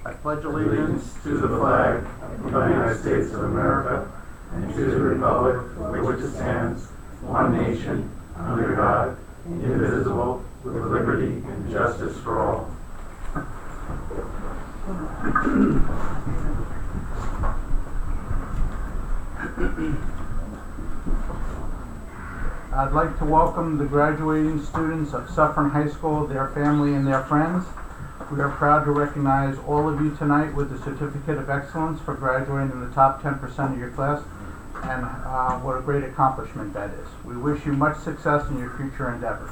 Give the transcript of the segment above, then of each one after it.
I pledge allegiance to the flag of the United States of America and to the republic for which it stands, one nation, under God, indivisible, with liberty and justice for all. I'd like to welcome the graduating students of Suffern High School, their family, and their friends. We are proud to recognize all of you tonight with the Certificate of Excellence for graduating in the top 10% of your class, and what a great accomplishment that is. We wish you much success in your future endeavors.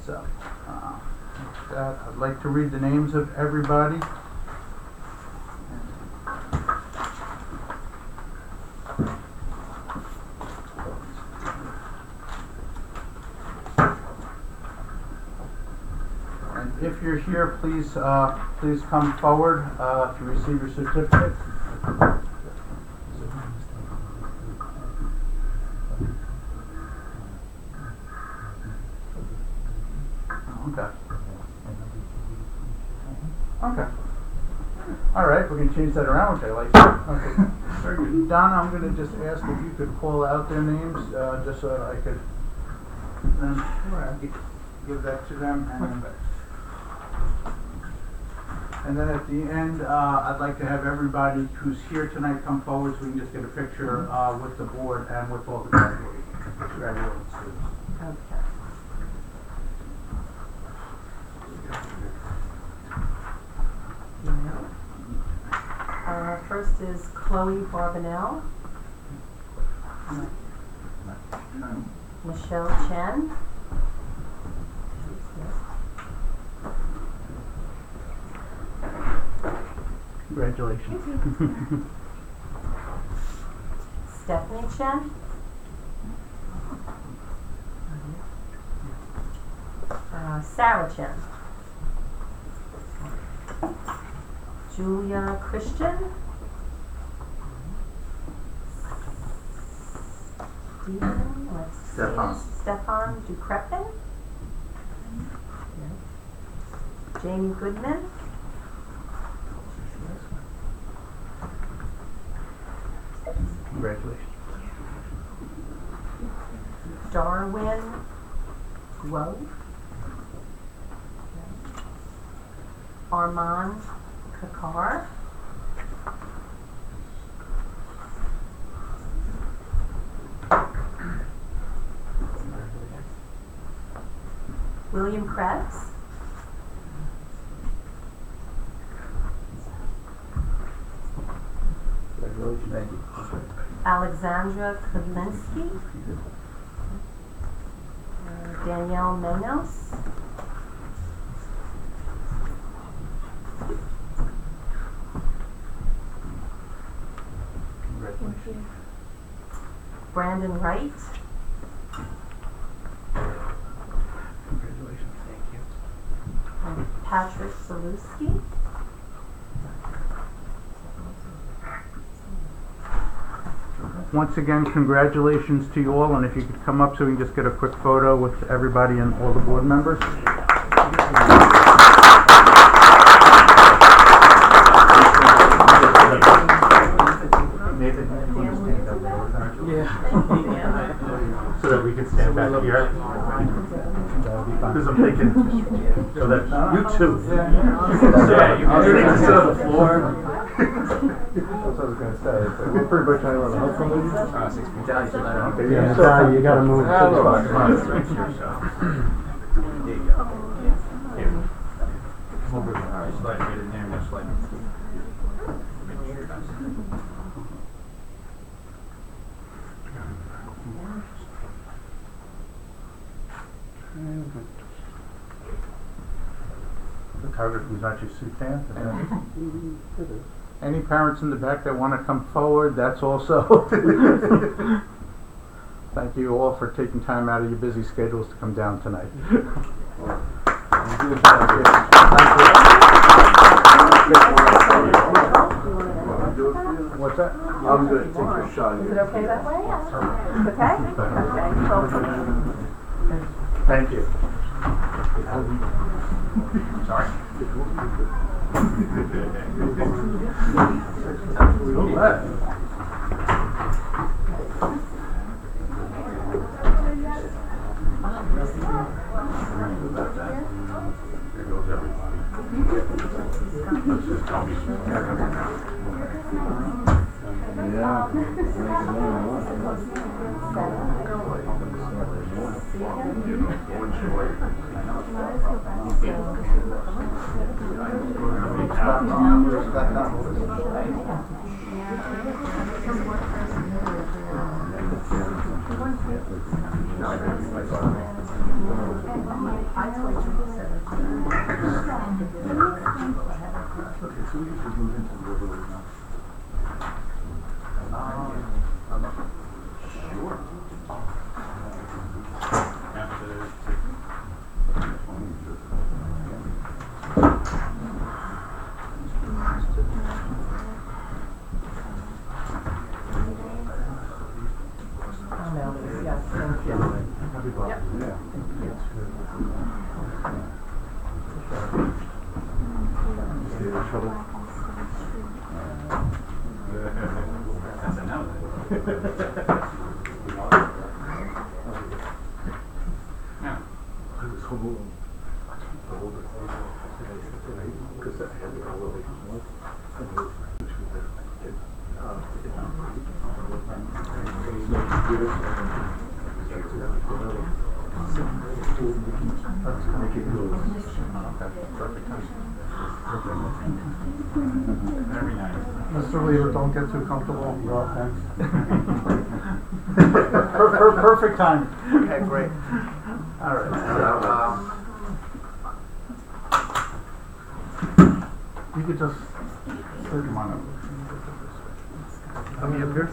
So, with that, I'd like to read the names of everybody. If you're here, please come forward to receive your certificate. Okay. All right, we're going to change that around, which I like. Okay. Very good. Donna, I'm going to just ask if you could call out their names, just so that I could then give that to them. And then at the end, I'd like to have everybody who's here tonight come forward so we can just get a picture with the board and with all the graduating students. Okay. First is Chloe Barbanel, Michelle Chen, Congratulations. Stephanie Chen, Sarah Chen, Julia Christian, Stefan Ducrepin, Jamie Goodman, Congratulations. Darwin Grove, Armand Kakar, William Krebs, Congratulations. Thank you. Alexandra Kudlinski, Danielle Manos, Congratulations. Brandon Wright, Congratulations. Thank you. and Patrick Saluski. Once again, congratulations to you all, and if you could come up so we can just get a quick photo with everybody and all the board members. Yeah. So that we can stand back here. Because I'm thinking, so that you two. Yeah, you need to sit on the floor. That's what I was going to say. We're pretty much on the hook from you. 6 feet down, so that Okay, yeah, you got to move. There you go. Here. Come over here. Alright, slide right in there, just slide. The photographer's not your suit fan? Any parents in the back that want to come forward, that's also. Thank you all for taking time out of your busy schedules to come down tonight. What's that? I'm going to take a shot. Is it okay that way? Yeah. Okay? Okay. Thank you. Sorry. Mr. Leader, don't get too comfortable. Perfect time. Okay, great. All right. You could just come on up. Are we up here?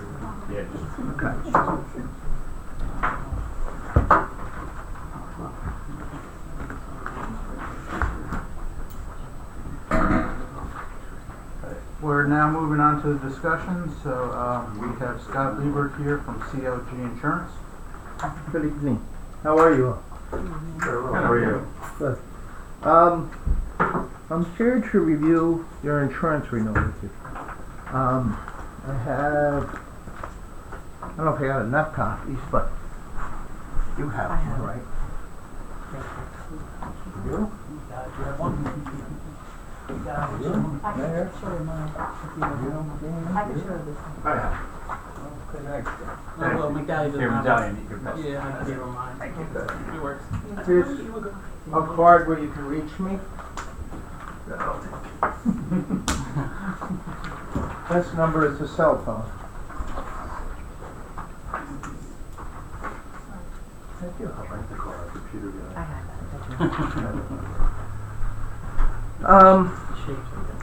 Yeah. Okay. We're now moving on to the discussion. So we have Scott Liebert here from CLG Insurance. Good evening. How are you? How are you? Good. I'm here to review your insurance renewal with you. I don't know if I got enough copies, but you have one, right? You? I can show you mine. I can show you this one. I have. Okay, thanks. Well, McDowell Here, medallion, you can pass. Yeah, I can give him mine. Thank you. It works. Here's a card where you can reach me. This number is a cell phone. Thank you.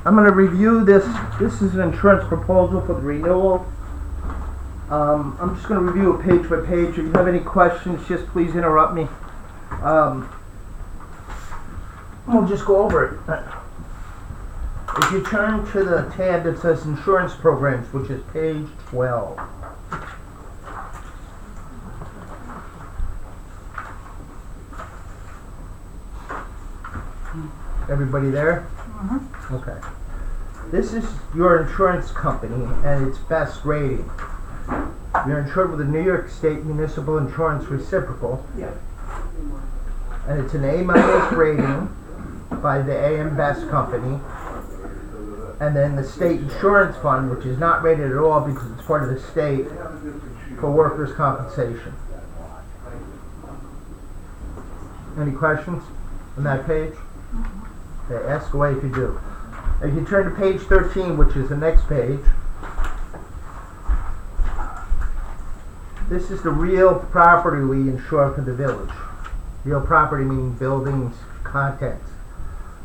I'm going to review this. This is an insurance proposal for the renewal. I'm just going to review it page by page. If you have any questions, just please interrupt me. We'll just go over it. If you turn to the tab that says Insurance Programs, which is page 12. Everybody there? Mm-hmm. Okay. This is your insurance company and its best rating. You're insured with the New York State Municipal Insurance Reciprocal. Yeah. And it's an A- rating by the AM Best Company. And then the State Insurance Fund, which is not rated at all because it's part of the state, for workers' compensation. Any questions on that page? Okay, ask away if you do. If you turn to page 13, which is the next page, this is the real property we insure for the village. Real property meaning buildings, contents.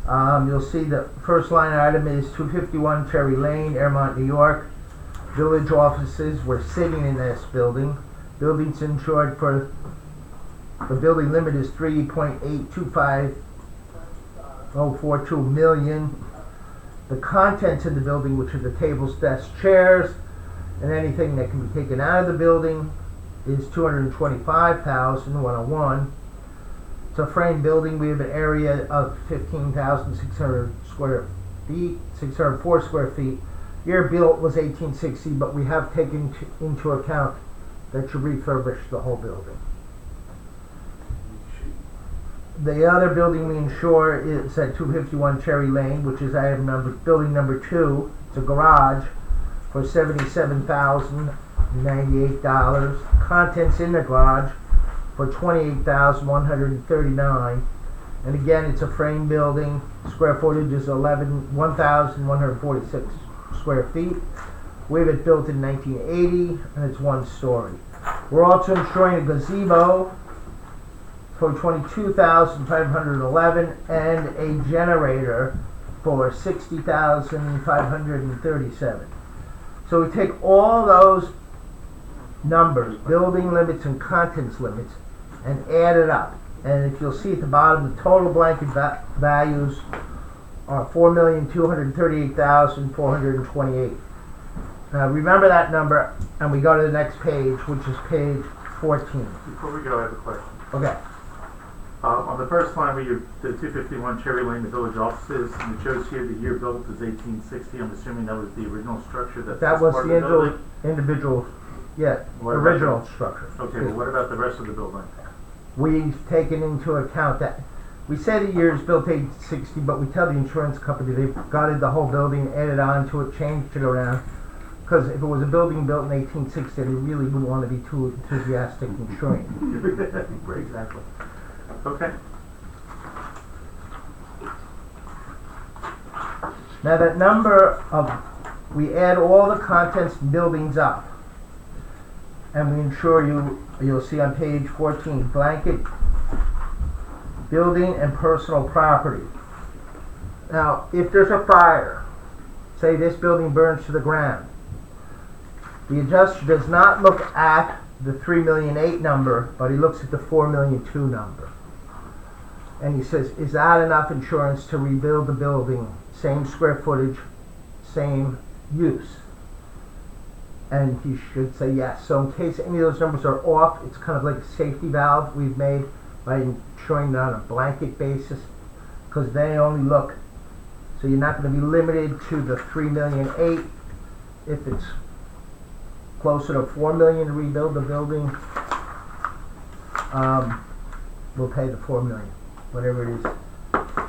You'll see the first line item is 251 Cherry Lane, Airmont, New York. Village offices, we're sitting in this building. Buildings insured for the building limit is 3.825042 million. The contents in the building, which are the tables, desks, chairs, and anything that can be taken out of the building, is 225,101. It's a frame building. We have an area of 15,600 square feet, 604 square feet. Year built was 1860, but we have taken into account that you refurbished the whole building. The other building we insure is at 251 Cherry Lane, which is building number 2. It's a garage for $77,098. Contents in the garage for $28,139. And again, it's a frame building. Square footage is 1,146 square feet. We have it built in 1980, and it's 1 story. We're also insuring a gazebo for $22,511 and a generator for $60,537. So we take all those numbers, building limits and contents limits, and add it up. And if you'll see at the bottom, the total blanket values are $4,238,428. Now remember that number, and we go to the next page, which is page 14. Before we go, I have a question. Okay. On the first line where the 251 Cherry Lane, the village offices, and it shows here the year built is 1860. I'm assuming that was the original structure. That was part the of the building? individual, yeah, What about original structure. Okay, but what about the rest of the building? We've taken into account that, we say the year is built 1860, but we tell the insurance company they've gutted the whole building, added on to it, changed it around. Because if it was a building built in 1860, they really wouldn't want to be too enthusiastic insuring. Exactly. Okay. Now that number of, we add all the contents and buildings up, and we insure you'll see on page 14, blanket, building and personal property. Now, if there's a fire, say this building burns to the ground, the adjuster does not look at the $3,000,008 number, but he looks at the $4,000,002 number. And he says, is that enough insurance to rebuild the building, same square footage, same use? And he should say yes. So in case any of those numbers are off, it's kind of like a safety valve we've made by insuring it on a blanket basis, because they only look, so you're not going to be limited to the $3,000,008. If it's closer to $4,000,000 to rebuild the building, we'll pay the $4,000,000, whatever it is,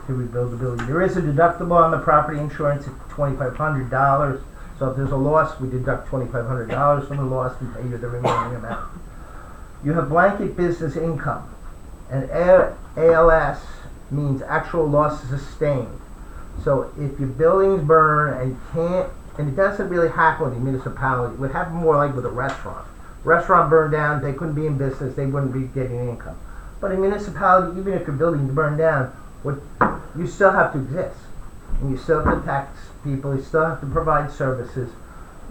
to rebuild the building. There is a deductible on the property insurance at $2,500. So if there's a loss, we deduct $2,500 from the loss and pay you the remaining amount. You have blanket business income, and ALS means actual loss sustained. So if your buildings burn and can't, and it doesn't really happen with the municipality, it would happen more like with a restaurant. Restaurant burned down, they couldn't be in business, they wouldn't be getting income. But in municipality, even if your building's burned down, you still have to exist. And you still have to tax people, you still have to provide services,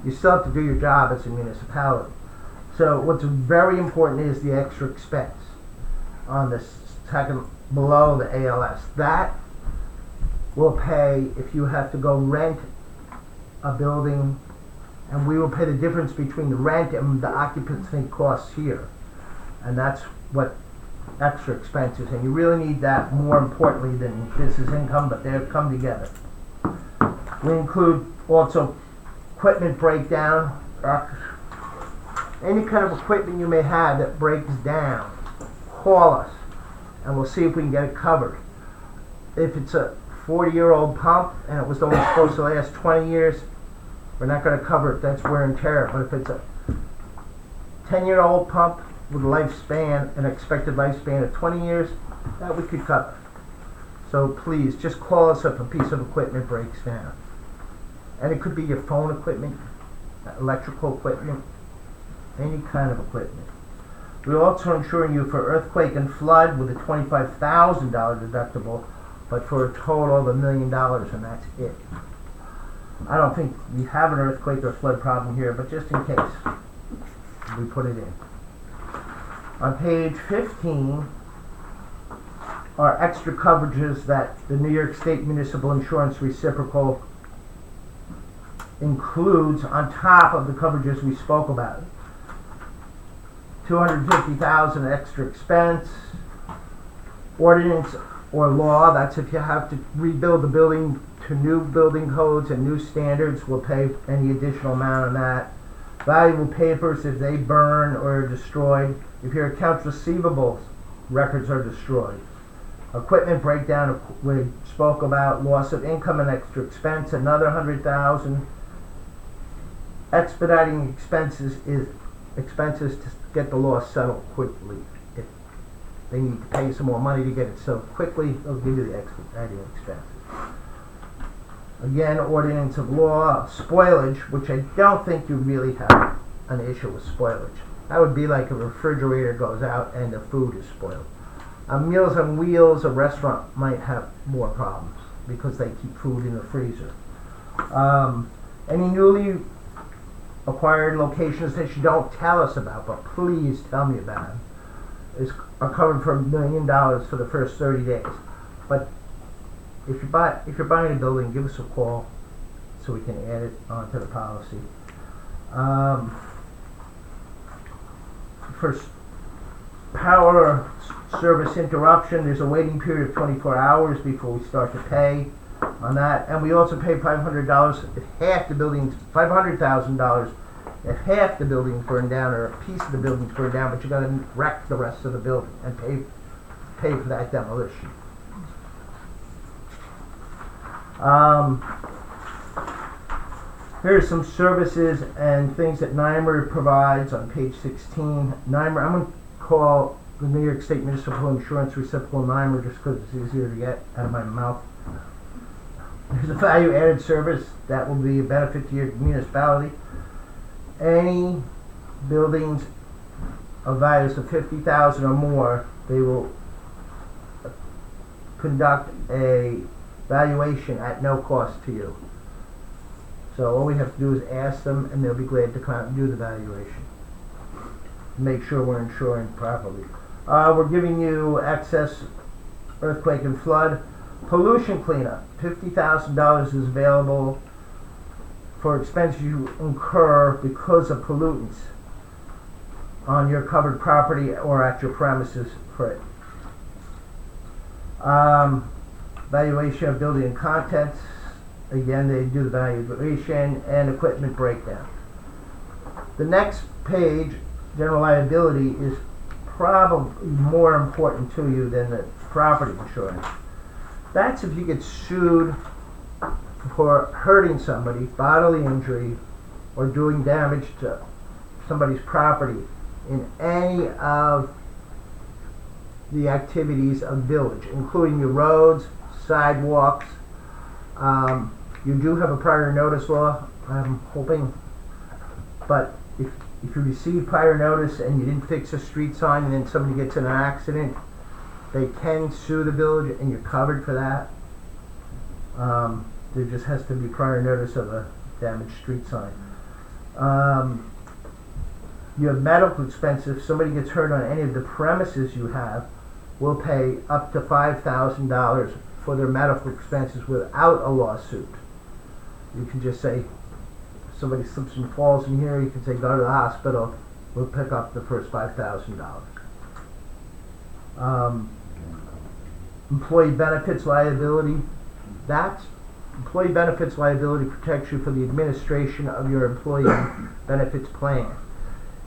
you still have to do your job as a municipality. So what's very important is the extra expense on the second below the ALS. That will pay if you have to go rent a building, and we will pay the difference between the rent and the occupancy costs here. And that's what extra expenses, and you really need that more importantly than business income, but they come together. We include also equipment breakdown, any kind of equipment you may have that breaks down, call us and we'll see if we can get it covered. If it's a 40-year-old pump and it was only supposed to last 20 years, we're not going to cover it, that's wear and tear. But if it's a 10-year-old pump with a lifespan, an expected lifespan of 20 years, that we could cover. So please, just call us if a piece of equipment breaks down. And it could be your phone equipment, electrical equipment, any kind of equipment. We're also insuring you for earthquake and flood with a $25,000 deductible, but for a total of $1 million, and that's it. I don't think we have an earthquake or flood problem here, but just in case, we put it in. On page 15 are extra coverages that the New York State Municipal Insurance Reciprocal includes on top of the coverages we spoke about. $250,000 extra expense, ordinance or law, that's if you have to rebuild the building to new building codes and new standards, we'll pay any additional amount on that. Valuable papers, if they burn or are destroyed. If your accounts receivables records are destroyed. Equipment breakdown, we spoke about. Loss of income and extra expense, another $100,000. Expediting expenses to get the loss settled quickly. If they need to pay some more money to get it settled quickly, they'll give you the expediting expenses. Again, ordinance of law, spoilage, which I don't think you really have an issue with spoilage. That would be like a refrigerator goes out and the food is spoiled. Meals on Wheels, a restaurant might have more problems because they keep food in the freezer. Any newly acquired locations that you don't tell us about, but please tell me about them, are covered for $1 million for the first 30 days. But if you're buying a building, give us a call so we can add it onto the policy. For power service interruption, there's a waiting period of 24 hours before we start to pay on that, and we also pay $500 if half the buildings, $500,000 if half the building's burned down or a piece of the building's burned down, but you got to wreck the rest of the building and pay for that demolition. Here's some services and things that NYMER provides on page 16. NYMER, I'm going to call the New York State Municipal Insurance Reciprocal NYMER just because it's easier to get out of my mouth. There's a value added service that will be a benefit to your municipality. Any buildings of values of $50,000 or more, they will conduct a valuation at no cost to you. So all we have to do is ask them and they'll be glad to come out and do the valuation. Make sure we're insuring properly. We're giving you excess earthquake and flood. Pollution cleanup, $50,000 is available for expenses you incur because of pollutants on your covered property or at your premises for it. Valuation of building and contents, again they do the valuation and equipment breakdown. The next page, general liability, is probably more important to you than the property insurance. That's if you get sued for hurting somebody, bodily injury, or doing damage to somebody's property in any of the activities of village, including your roads, sidewalks. You do have a prior notice law, I'm hoping, but if you receive prior notice and you didn't fix a street sign and then somebody gets in an accident, they can sue the village and you're covered for that. There just has to be prior notice of a damaged street sign. You have medical expenses. If somebody gets hurt on any of the premises you have, we'll pay up to $5,000 for their medical expenses without a lawsuit. You can just say, somebody slips and falls in here, you can say go to the hospital, we'll pick up the first $5,000. Employee benefits liability, employee benefits liability protects you for the administration of your employee benefits plan.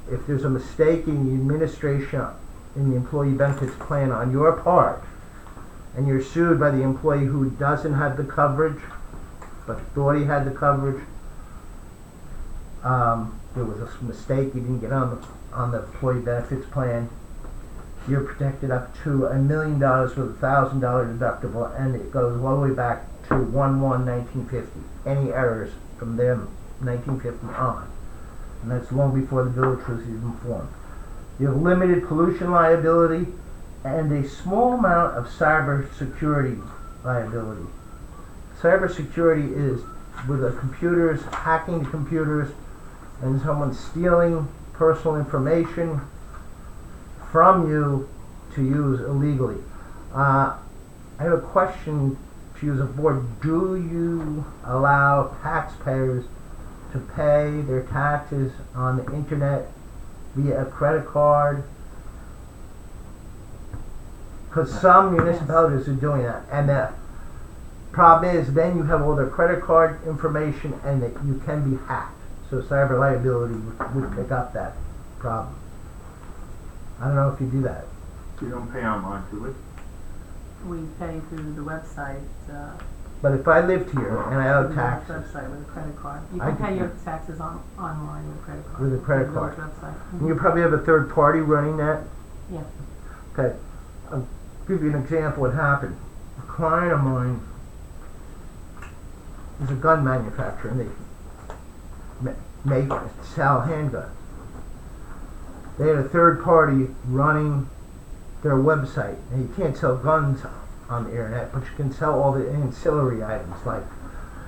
If there's a mistake in the administration in the employee benefits plan on your part, and you're sued by the employee who doesn't have the coverage, but thought he had the coverage, there was a mistake, you didn't get on the employee benefits plan, you're protected up to $1 million with a $1,000 deductible, and it goes all the way back to 1/1/1950. Any errors from them 1950 on, and that's long before the village was even formed. You have limited pollution liability and a small amount of cyber security liability. Cyber security is with the computers, hacking the computers, and someone stealing personal information from you to use illegally. I have a question to you as a board. Do you allow taxpayers to pay their taxes on the internet via a credit card? Because some municipalities are doing that, and the Problem is, then you have all their credit card information and that you can be hacked. So cyber liability would pick up that problem. I don't know if you do that. You don't pay online, do we? We pay through the website, But if I lived here and I owe the taxes website with a credit card. You I can pay could- your taxes online with a credit card. with a credit through the card, village website. and you probably have a third party running that. Yeah. Okay, I'll give you an example what happened. A client of mine is a gun manufacturer and they make sell handguns. They had a third party running their website, and you can't sell guns on the internet, but you can sell all the ancillary items like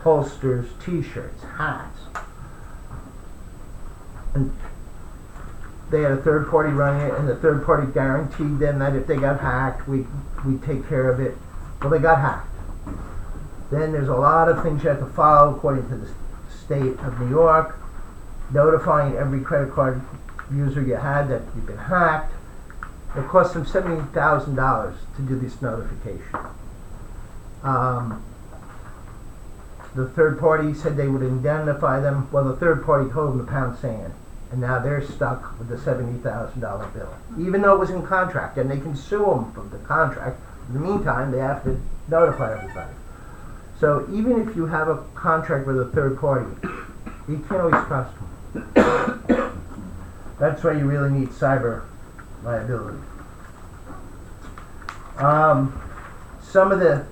holsters, t-shirts, hats. And they had a third party running it, and the third party guaranteed them that if they got hacked, we'd take care of it. Well, they got hacked. Then there's a lot of things you have to follow according to the state of New York, notifying every credit card user you had that you've been hacked. It cost them $70,000 to do this notification. The third party said they would indemnify them. Well, the third party told them to pound sand, and now they're stuck with the $70,000 bill, even though it was in contract, and they can sue them from the contract. In the meantime, they have to notify everybody. So even if you have a contract with a third party, you can't always trust them. That's why you really need cyber liability. Some of the,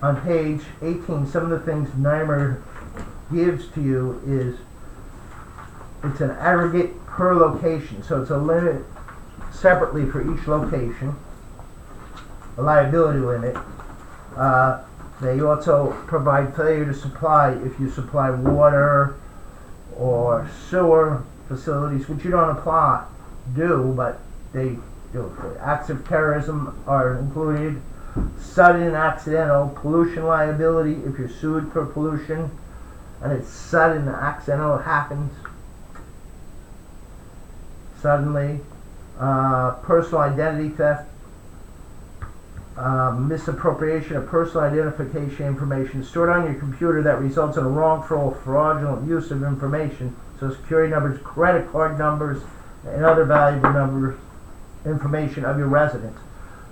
on page 18, some of the things NYMER gives to you is, it's an aggregate per location, so it's a limit separately for each location, a liability limit. They also provide failure to supply if you supply water or sewer facilities, which you don't do, but they do it for you. Acts of terrorism are included. Sudden and accidental pollution liability if you're sued for pollution and it's sudden and accidental, it happens suddenly. Personal identity theft, misappropriation of personal identification information stored on your computer that results in a wrongful or fraudulent use of information, so security numbers, credit card numbers, and other valuable information of your residents.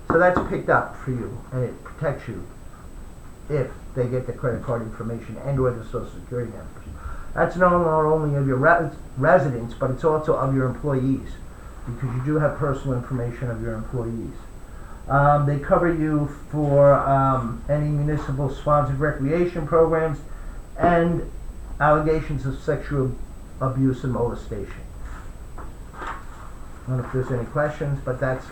So that's picked up for you, and it protects you if they get the credit card information and or the social security numbers. That's not only of your residents, but it's also of your employees, because you do have personal information of your employees. They cover you for any municipal sponsored recreation programs and allegations of sexual abuse and molestation. I don't know if there's any questions, but that's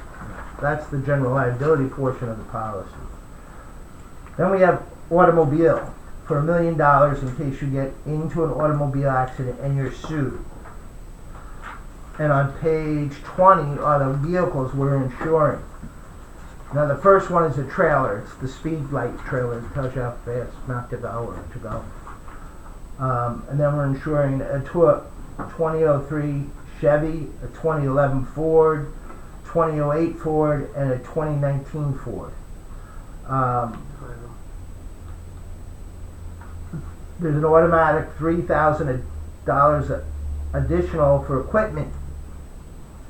the general liability portion of the policy. Then we have automobile for $1 million in case you get into an automobile accident and you're sued. And on page 20 are the vehicles we're insuring. Now the first one is a trailer. It's the speed light trailer. It tells you how fast not to go or to go. And then we're insuring a 2003 Chevy, a 2011 Ford, 2008 Ford, and a 2019 Ford. There's an automatic $3,000 additional for equipment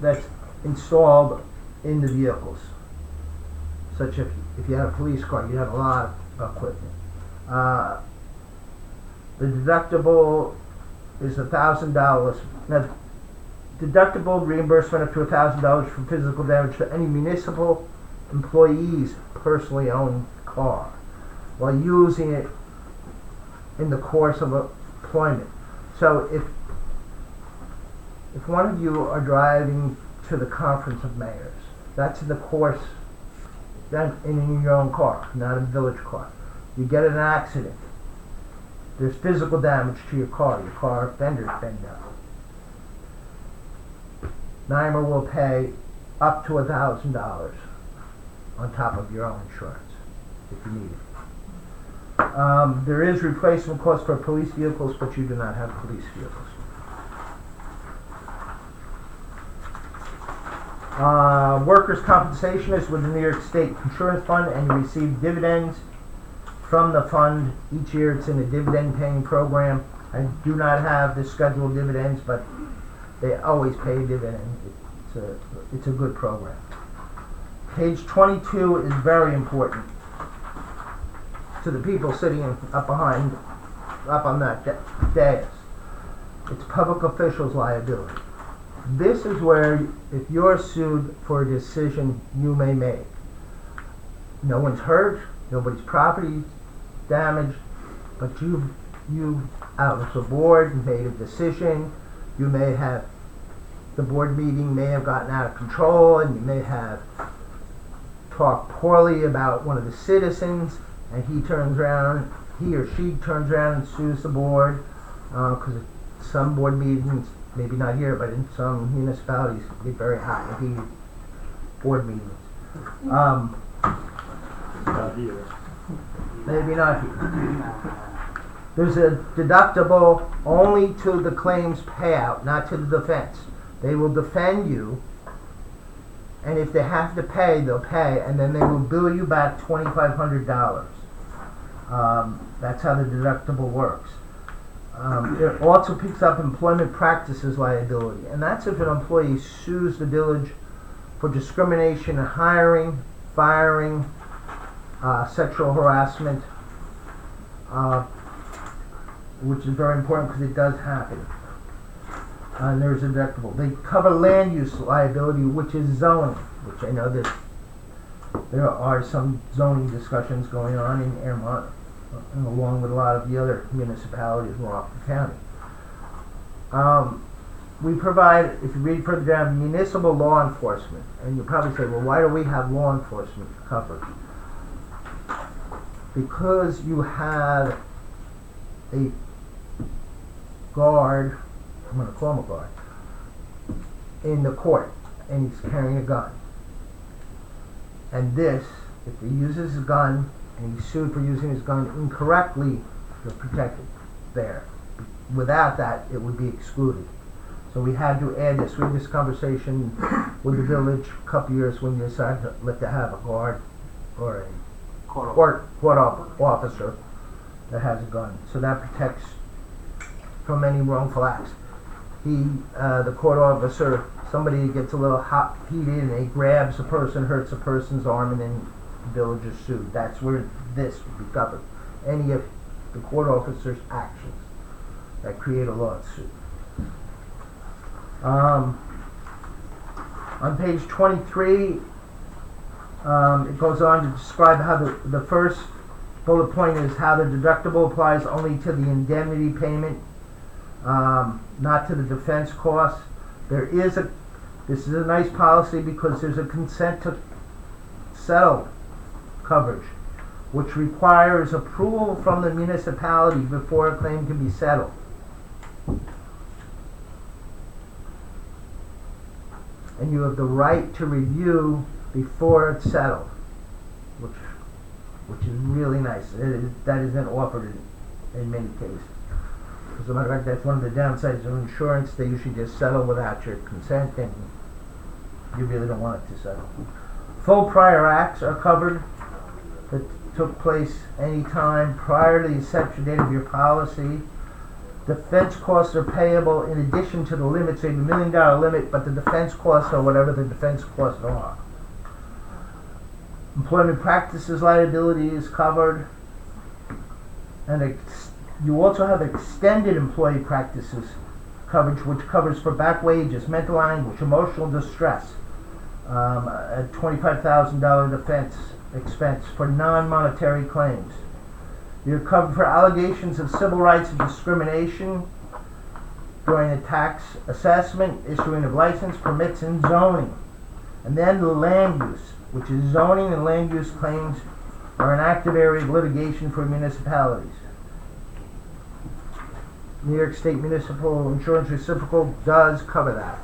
that's installed in the vehicles. Such if you had a police car, you have a lot of equipment. The deductible is $1,000. Now, deductible reimbursement up to $1,000 for physical damage to any municipal employee's personally owned car while using it in the course of employment. So if one of you are driving to the conference of mayors, that's in the course, then in your own car, not a village car. You get in an accident. There's physical damage to your car fender's bent out. NYMER will pay up to $1,000 on top of your own insurance if you need it. There is replacement cost for police vehicles, but you do not have police vehicles. Workers' compensation is with the New York State Insurance Fund, and you receive dividends from the fund. Each year it's in a dividend paying program. I do not have the scheduled dividends, but they always pay a dividend. It's a good program. Page 22 is very important to the people sitting up on that dais. It's public officials' liability. This is where, if you're sued for a decision you may make, no one's hurt, nobody's property damaged, but you out of the board made a decision. You may have, the board meeting may have gotten out of control, and you may have talked poorly about one of the citizens, and he or she turns around and sues the board, because some board meetings, maybe not here, but in some municipalities, get very hot and heated board meetings. Not here. Maybe not here. There's a deductible only to the claims payout, not to the defense. They will defend you, and if they have to pay, they'll pay, and then they will bill you back $2,500. That's how the deductible works. It also picks up employment practices liability, and that's if an employee sues the village for discrimination in hiring, firing, sexual harassment, which is very important because it does happen. And there's a deductible. They cover land use liability, which is zoning, which I know that there are some zoning discussions going on in Airmont, along with a lot of the other municipalities in Rockland County. We provide, if you read further down, municipal law enforcement, and you'll probably say, well, why do we have law enforcement coverage? Because you have a guard, I'm going to call him a guard, in the court, and he's carrying a gun. And this, if he uses his gun, and he's sued for using his gun incorrectly, you're protected there. Without that, it would be excluded. So we had to add this. We had this conversation with the village a couple years when you decided to have a guard or a court officer that has a gun. So that protects from any wrongful acts. The court officer, somebody gets a little heated and they grabs a person, hurts a person's arm, and then the village is sued. That's where this would be covered. Any of the court officer's actions that create a lawsuit. On page 23, it goes on to describe how the first bullet point is how the deductible applies only to the indemnity payment, not to the defense costs. This is a nice policy because there's a consent to settle coverage, which requires approval from the municipality before a claim can be settled. And you have the right to review before it's settled, which is really nice. That isn't offered in many cases. As a matter of fact, that's one of the downsides of insurance. They usually just settle without your consent, and you really don't want it to settle. Full prior acts are covered that took place any time prior to the inception date of your policy. Defense costs are payable in addition to the limit, say the $1 million limit, but the defense costs are whatever the defense costs are. Employment practices liability is covered, and you also have extended employee practices coverage, which covers for back wages, mental anguish, emotional distress, a $25,000 defense expense for non-monetary claims. You're covered for allegations of civil rights and discrimination during a tax assessment, issuing of license, permits, and zoning. And then the land use, which is zoning and land use claims are an active area of litigation for municipalities. New York State Municipal Insurance Reciprocal does cover that.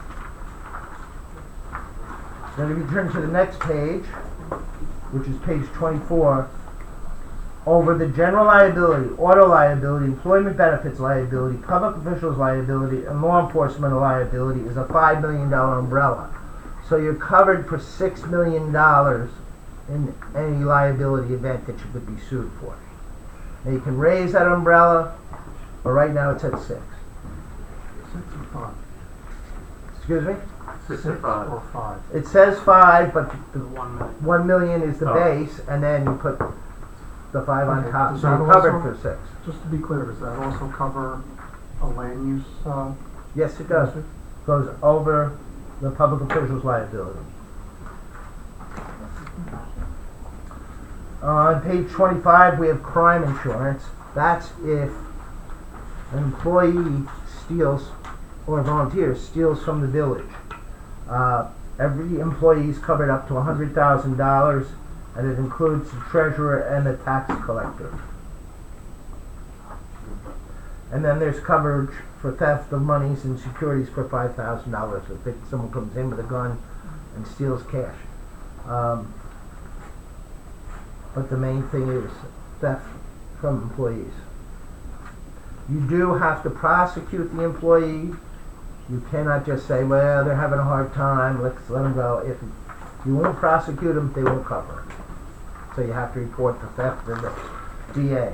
Then if you turn to the next page, which is page 24, over the general liability, auto liability, employment benefits liability, public officials liability, and law enforcement liability is a $5 million umbrella. So you're covered for $6 million in any liability event that you could be sued for. Now you can raise that umbrella, but right now it's at 6. 6 or 5? Excuse me? 6 6 or 5. or 5? It says 5, but The 1 minute. 1 million is the Oh. base, and then you put the 5 on Okay, top, does so that you're covered also- for 6. Just to be clear, does that also cover a land use, Yes, it does. Goes over the public official's liability. On page 25, we have crime insurance. That's if an employee steals, or a volunteer steals from the village. Every employee is covered up to $100,000, and it includes the treasurer and the tax collector. And then there's coverage for theft of monies and securities for $5,000 if someone comes in with a gun and steals cash. But the main thing is theft from employees. You do have to prosecute the employee. You cannot just say, well, they're having a hard time, let's let them go. If you won't prosecute them, they won't cover it. So you have to report the theft to the DA.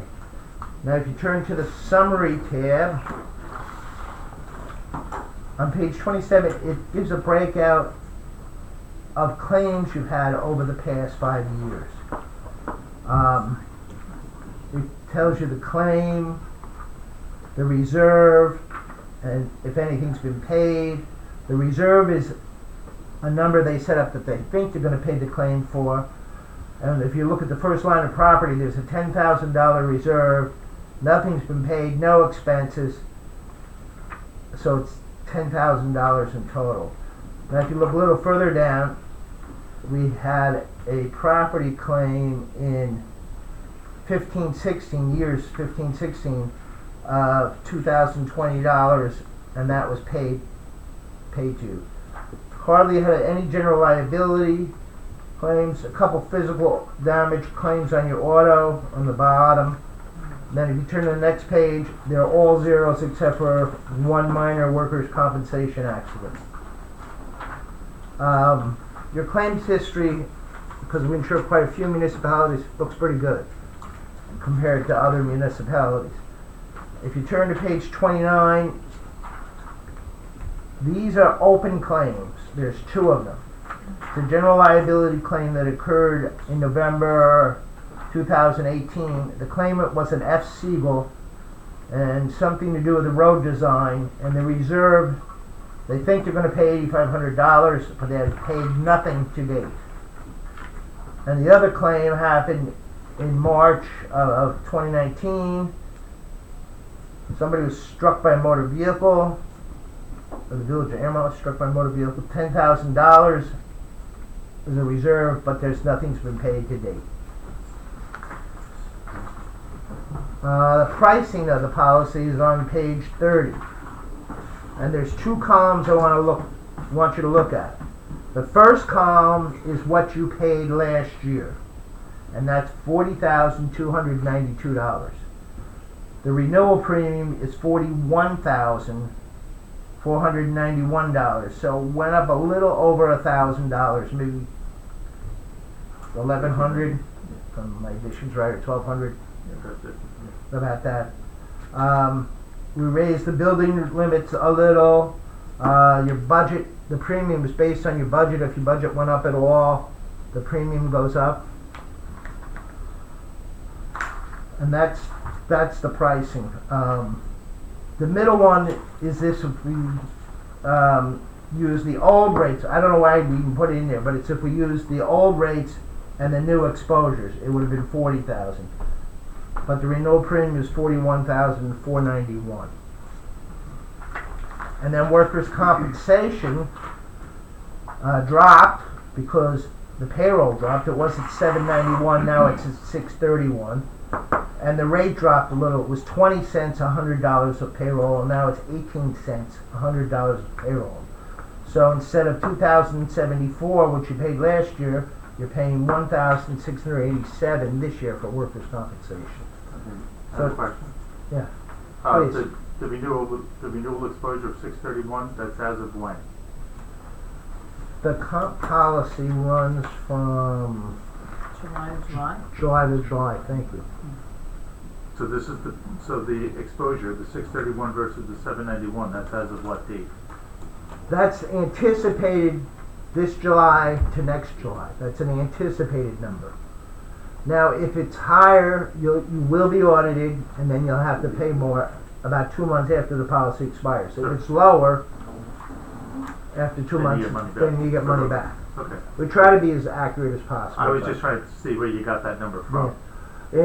Now if you turn to the summary tab, on page 27, it gives a breakout of claims you've had over the past 5 years. It tells you the claim, the reserve, and if anything's been paid. The reserve is a number they set up that they think they're going to pay the claim for. And if you look at the first line of property, there's a $10,000 reserve. Nothing's been paid, no expenses. So it's $10,000 in total. Now if you look a little further down, we had a property claim in 15-16, years 15-16, of $2,020, and that was paid to you. Hardly had any general liability claims, a couple physical damage claims on your auto on the bottom. Then if you turn to the next page, they're all zeros except for one minor workers' compensation accident. Your claims history, because we insure quite a few municipalities, looks pretty good compared to other municipalities. If you turn to page 29, these are open claims. There's 2 of them. It's a general liability claim that occurred in November 2018. The claimant was an F. Siegel and something to do with the road design, and the reserve, they think they're going to pay $8,500, but they have paid nothing to date. And the other claim happened in March of 2019. Somebody was struck by a motor vehicle, or the village of Airmont was struck by a motor vehicle. $10,000 is a reserve, but nothing's been paid to date. The pricing of the policy is on page 30, and there's 2 columns I want you to look at. The first column is what you paid last year, and that's $40,292. The renewal premium is $41,491, so it went up a little over $1,000, maybe $1,100, if my addition's right, or $1,200. About that. We raised the building limits a little. Your budget, the premium is based on your budget. If your budget went up at all, the premium goes up. And that's the pricing. The middle one is this: if we use the old rates. I don't know why we even put it in there, but it's if we use the old rates and the new exposures, it would have been $40,000. But the renewal premium is $41,491. And then workers' compensation dropped because the payroll dropped. It was at $791, now it's at $631. And the rate dropped a little. It was 20 cents, $100 of payroll, and now it's 18 cents, $100 of payroll. So instead of $2,074, which you paid last year, you're paying $1,687 this year for workers' compensation. I have a question. Yeah. Please. The renewal exposure of 631, that's as of when? The comp policy runs from July to July. July to July, thank you. So this is the exposure, the 631 versus the 791, that's as of what date? That's anticipated this July to next July. That's an anticipated number. Now, if it's higher, you will be audited, and then you'll have to pay more about 2 months after the policy expires. If it's lower, after 2 Then you months, get money back. then you get money back. Okay. We try to be as accurate as possible. I was but- just trying to see where you got that number from. Yeah.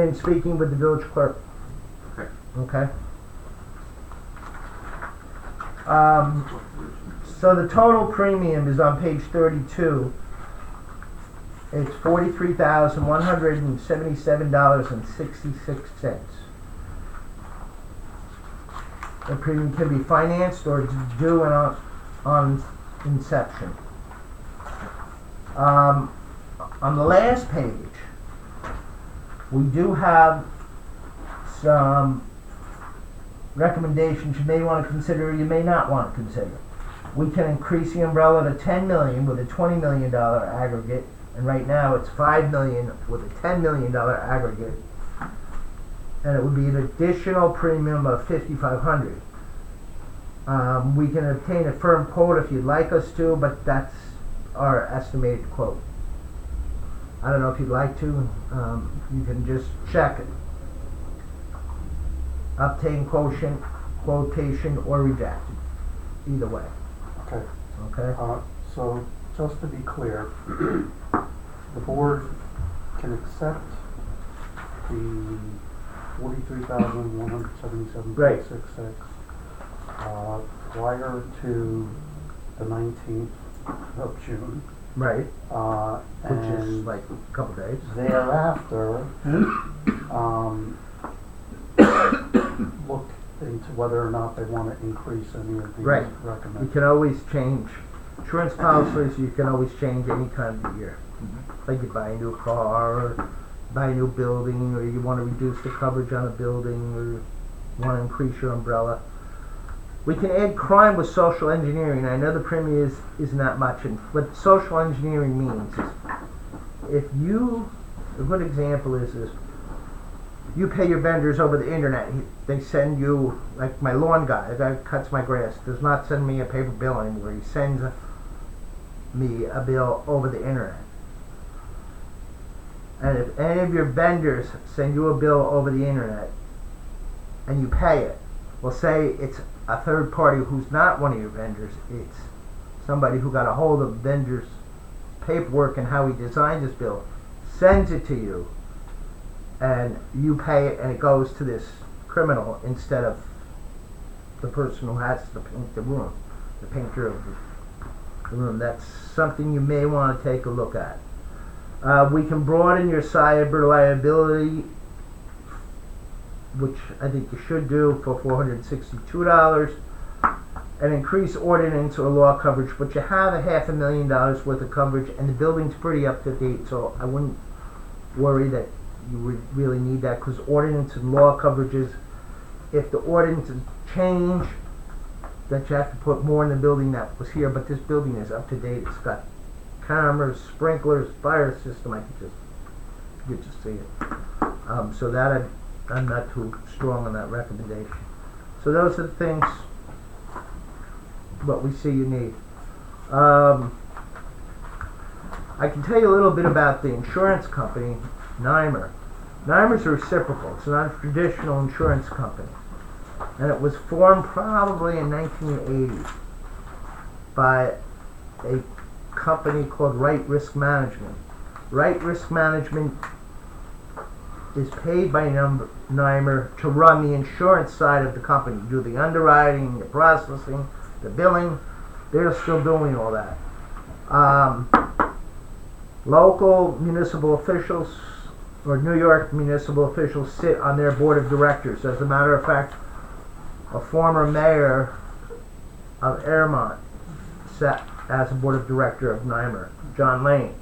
And speaking with the village clerk. Okay. Okay. So the total premium is on page 32. It's $43,177.66. The premium can be financed or it's due on inception. On the last page, we do have some recommendations you may want to consider or you may not want to consider. We can increase the umbrella to $10 million with a $20 million aggregate, and right now it's $5 million with a $10 million aggregate, and it would be an additional premium of $5,500. We can obtain a firm quote if you'd like us to, but that's our estimated quote. I don't know if you'd like to. You can just check it. Obtain quotation, or reject it. Either way. Okay, Okay? so just to be clear, the board can accept the $43,177.66 prior to the 19th of June. Right. Which is And like a couple days. thereafter, look into whether or not they want to increase any of these Right. You recommended. can always change insurance policies. You can always change any time of the year. Like you buy a new car, or buy a new building, or you want to reduce the coverage on a building, or you want to increase your umbrella. We can add crime with social engineering. I know the premium is not much, and what social engineering means is if you, a good example is you pay your vendors over the internet. They send you, like my lawn guy, the guy who cuts my grass, does not send me a paper bill anymore. He sends me a bill over the internet. And if any of your vendors send you a bill over the internet and you pay it, well, say it's a third party who's not one of your vendors, it's somebody who got a hold of the vendor's paperwork and how he designed this bill, sends it to you, and you pay it, and it goes to this criminal instead of the person who has to paint the room, the painter of the room. That's something you may want to take a look at. We can broaden your cyber liability, which I think you should do, for $462, and increase ordinance or law coverage, but you have a $500,000 worth of coverage, and the building's pretty up to date, so I wouldn't worry that you would really need that, because ordinance and law coverages, if the ordinances change, that you have to put more in the building that was here, but this building is up to date. It's got cameras, sprinklers, fire system. I could just see it. So that I'm not too strong on that recommendation. So those are the things what we see you need. I can tell you a little bit about the insurance company, NYMER. NYMER's a reciprocal. It's not a traditional insurance company. And it was formed probably in 1980 by a company called Right Risk Management. Right Risk Management is paid by NYMER to run the insurance side of the company, do the underwriting, the processing, the billing. They're still doing all that. Local municipal officials or New York municipal officials sit on their board of directors. As a matter of fact, a former mayor of Airmont sat as a board of director of NYMER, John Lane,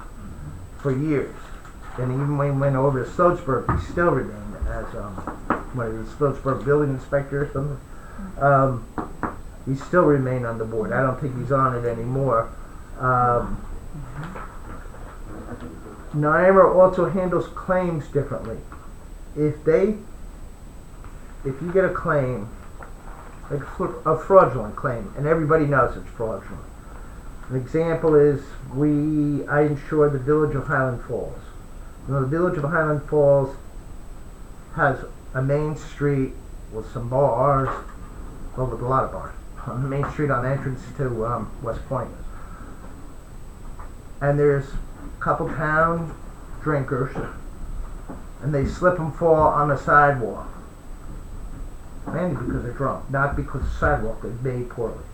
for years. And even when he went over to Sloatsburg, he still remained as one of the Sloatsburg building inspector or something. He still remained on the board. I don't think he's on it anymore. NYMER also handles claims differently. If they if you get a claim, like a fraudulent claim, and everybody knows it's fraudulent. An example is I insure the Village of Highland Falls. You know, the Village of Highland Falls has a main street with some bars, well, with a lot of bars, on the main street on the entrance to West Point. And there's a couple town drinkers, and they slip and fall on the sidewalk. Mainly because they're drunk, not because the sidewalk is made poorly.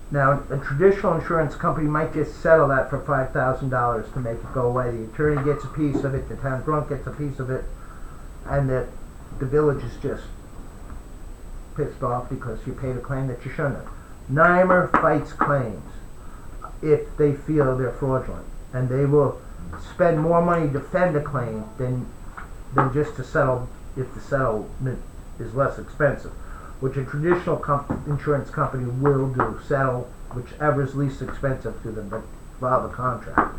Now, a traditional insurance company might just settle that for $5,000 to make it go away. The attorney gets a piece of it, the town drunk gets a piece of it, and the village is just pissed off because you paid a claim that you shouldn't have. NYMER fights claims if they feel they're fraudulent, and they will spend more money to defend a claim than just to settle if the settlement is less expensive, which a traditional insurance company will do, settle whichever is least expensive to them, but file the contract.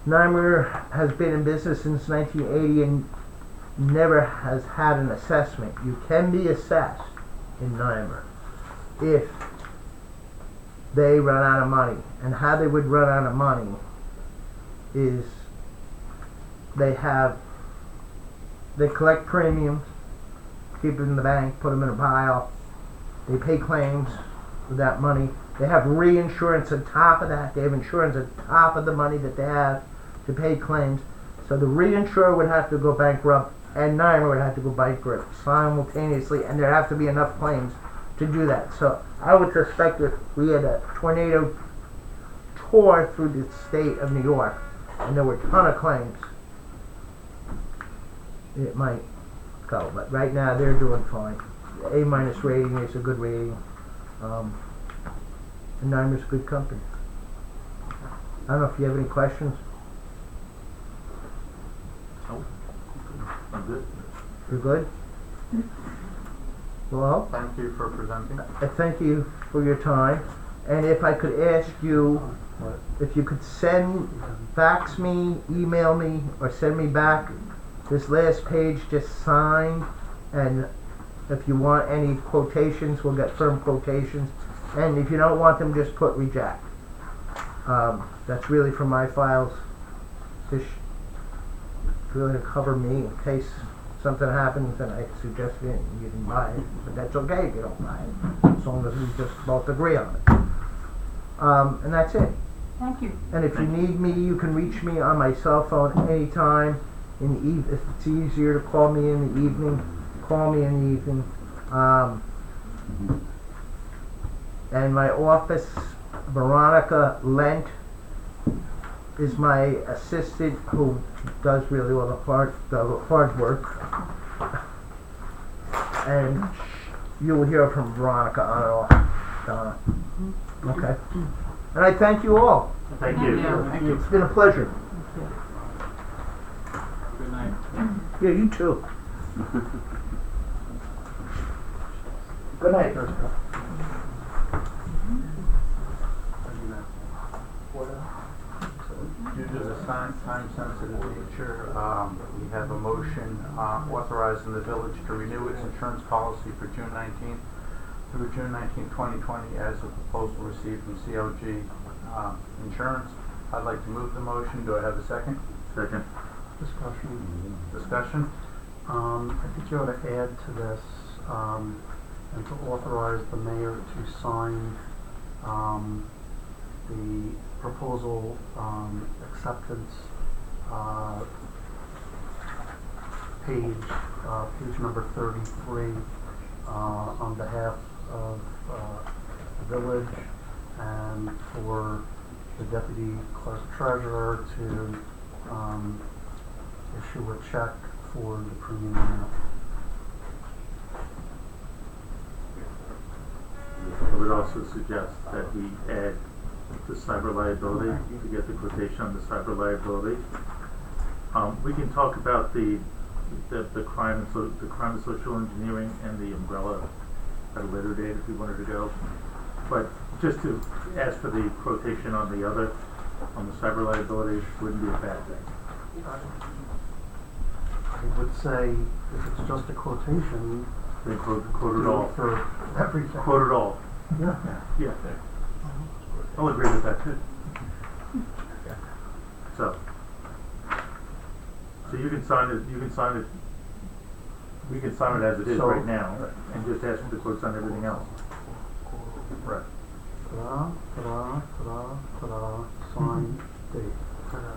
NYMER has been in business since 1980 and never has had an assessment. You can be assessed in NYMER if they run out of money. And how they would run out of money is they collect premiums, keep it in the bank, put them in a pile. They pay claims with that money. They have reinsurance on top of that. They have insurance on top of the money that they have to pay claims. So the reinsurer would have to go bankrupt and NYMER would have to go bankrupt simultaneously, and there have to be enough claims to do that. So I would suspect if we had a tornado tore through the state of New York and there were a ton of claims, it might go. But right now they're doing fine. The A- rating is a good rating. And NYMER's a good company. I don't know if you have any questions. Oh, I'm good. You're good? Well, Thank you for presenting. I thank you for your time. And if I could ask you, if you could fax me, email me, or send me back this last page just signed, and if you want any quotations, we'll get firm quotations. And if you don't want them, just put reject. That's really for my files. Just really to cover me in case something happens and I suggest it and you didn't buy it. But that's okay if you don't buy it, as long as we just both agree on it. And that's it. Thank you. And if you need me, you can reach me on my cell phone anytime. If it's easier to call me in the evening, call me in the evening. And my office, Veronica Lent, is my assistant who does really all the hard work. And you will hear from Veronica on and off. Okay. And I thank you all. Thank you. Thank you. It's been a pleasure. Good night. Yeah, you too. Good night. Due to the time-sensitive nature, we have a motion authorizing the village to renew its insurance policy for June 19th through June 19th, 2020 as a proposal received from COG Insurance. I'd like to move the motion. Do I have a second? Second. Discussion? I think you ought to add to this, and to authorize the mayor to sign, the proposal, acceptance, page number 33, on behalf of, the village and for the deputy clerk treasurer to, issue a check for the premium amount. I would also suggest that we add the cyber liability to get the quotation on the cyber liability. We can talk about the crime and social engineering and the umbrella at a later date if we wanted to go. But just to ask for the quotation on the cyber liability wouldn't be a bad thing. I would say if it's just a quotation, They quote it do all. it for everything. Quote it all. Yeah. Yeah. I'll agree with that too. So you can sign it, we can sign it as it is So- right now, and just ask for the quotes on everything else. Right. Ta-da, ta-da, ta-da, ta-da, sign, date. Ta-da.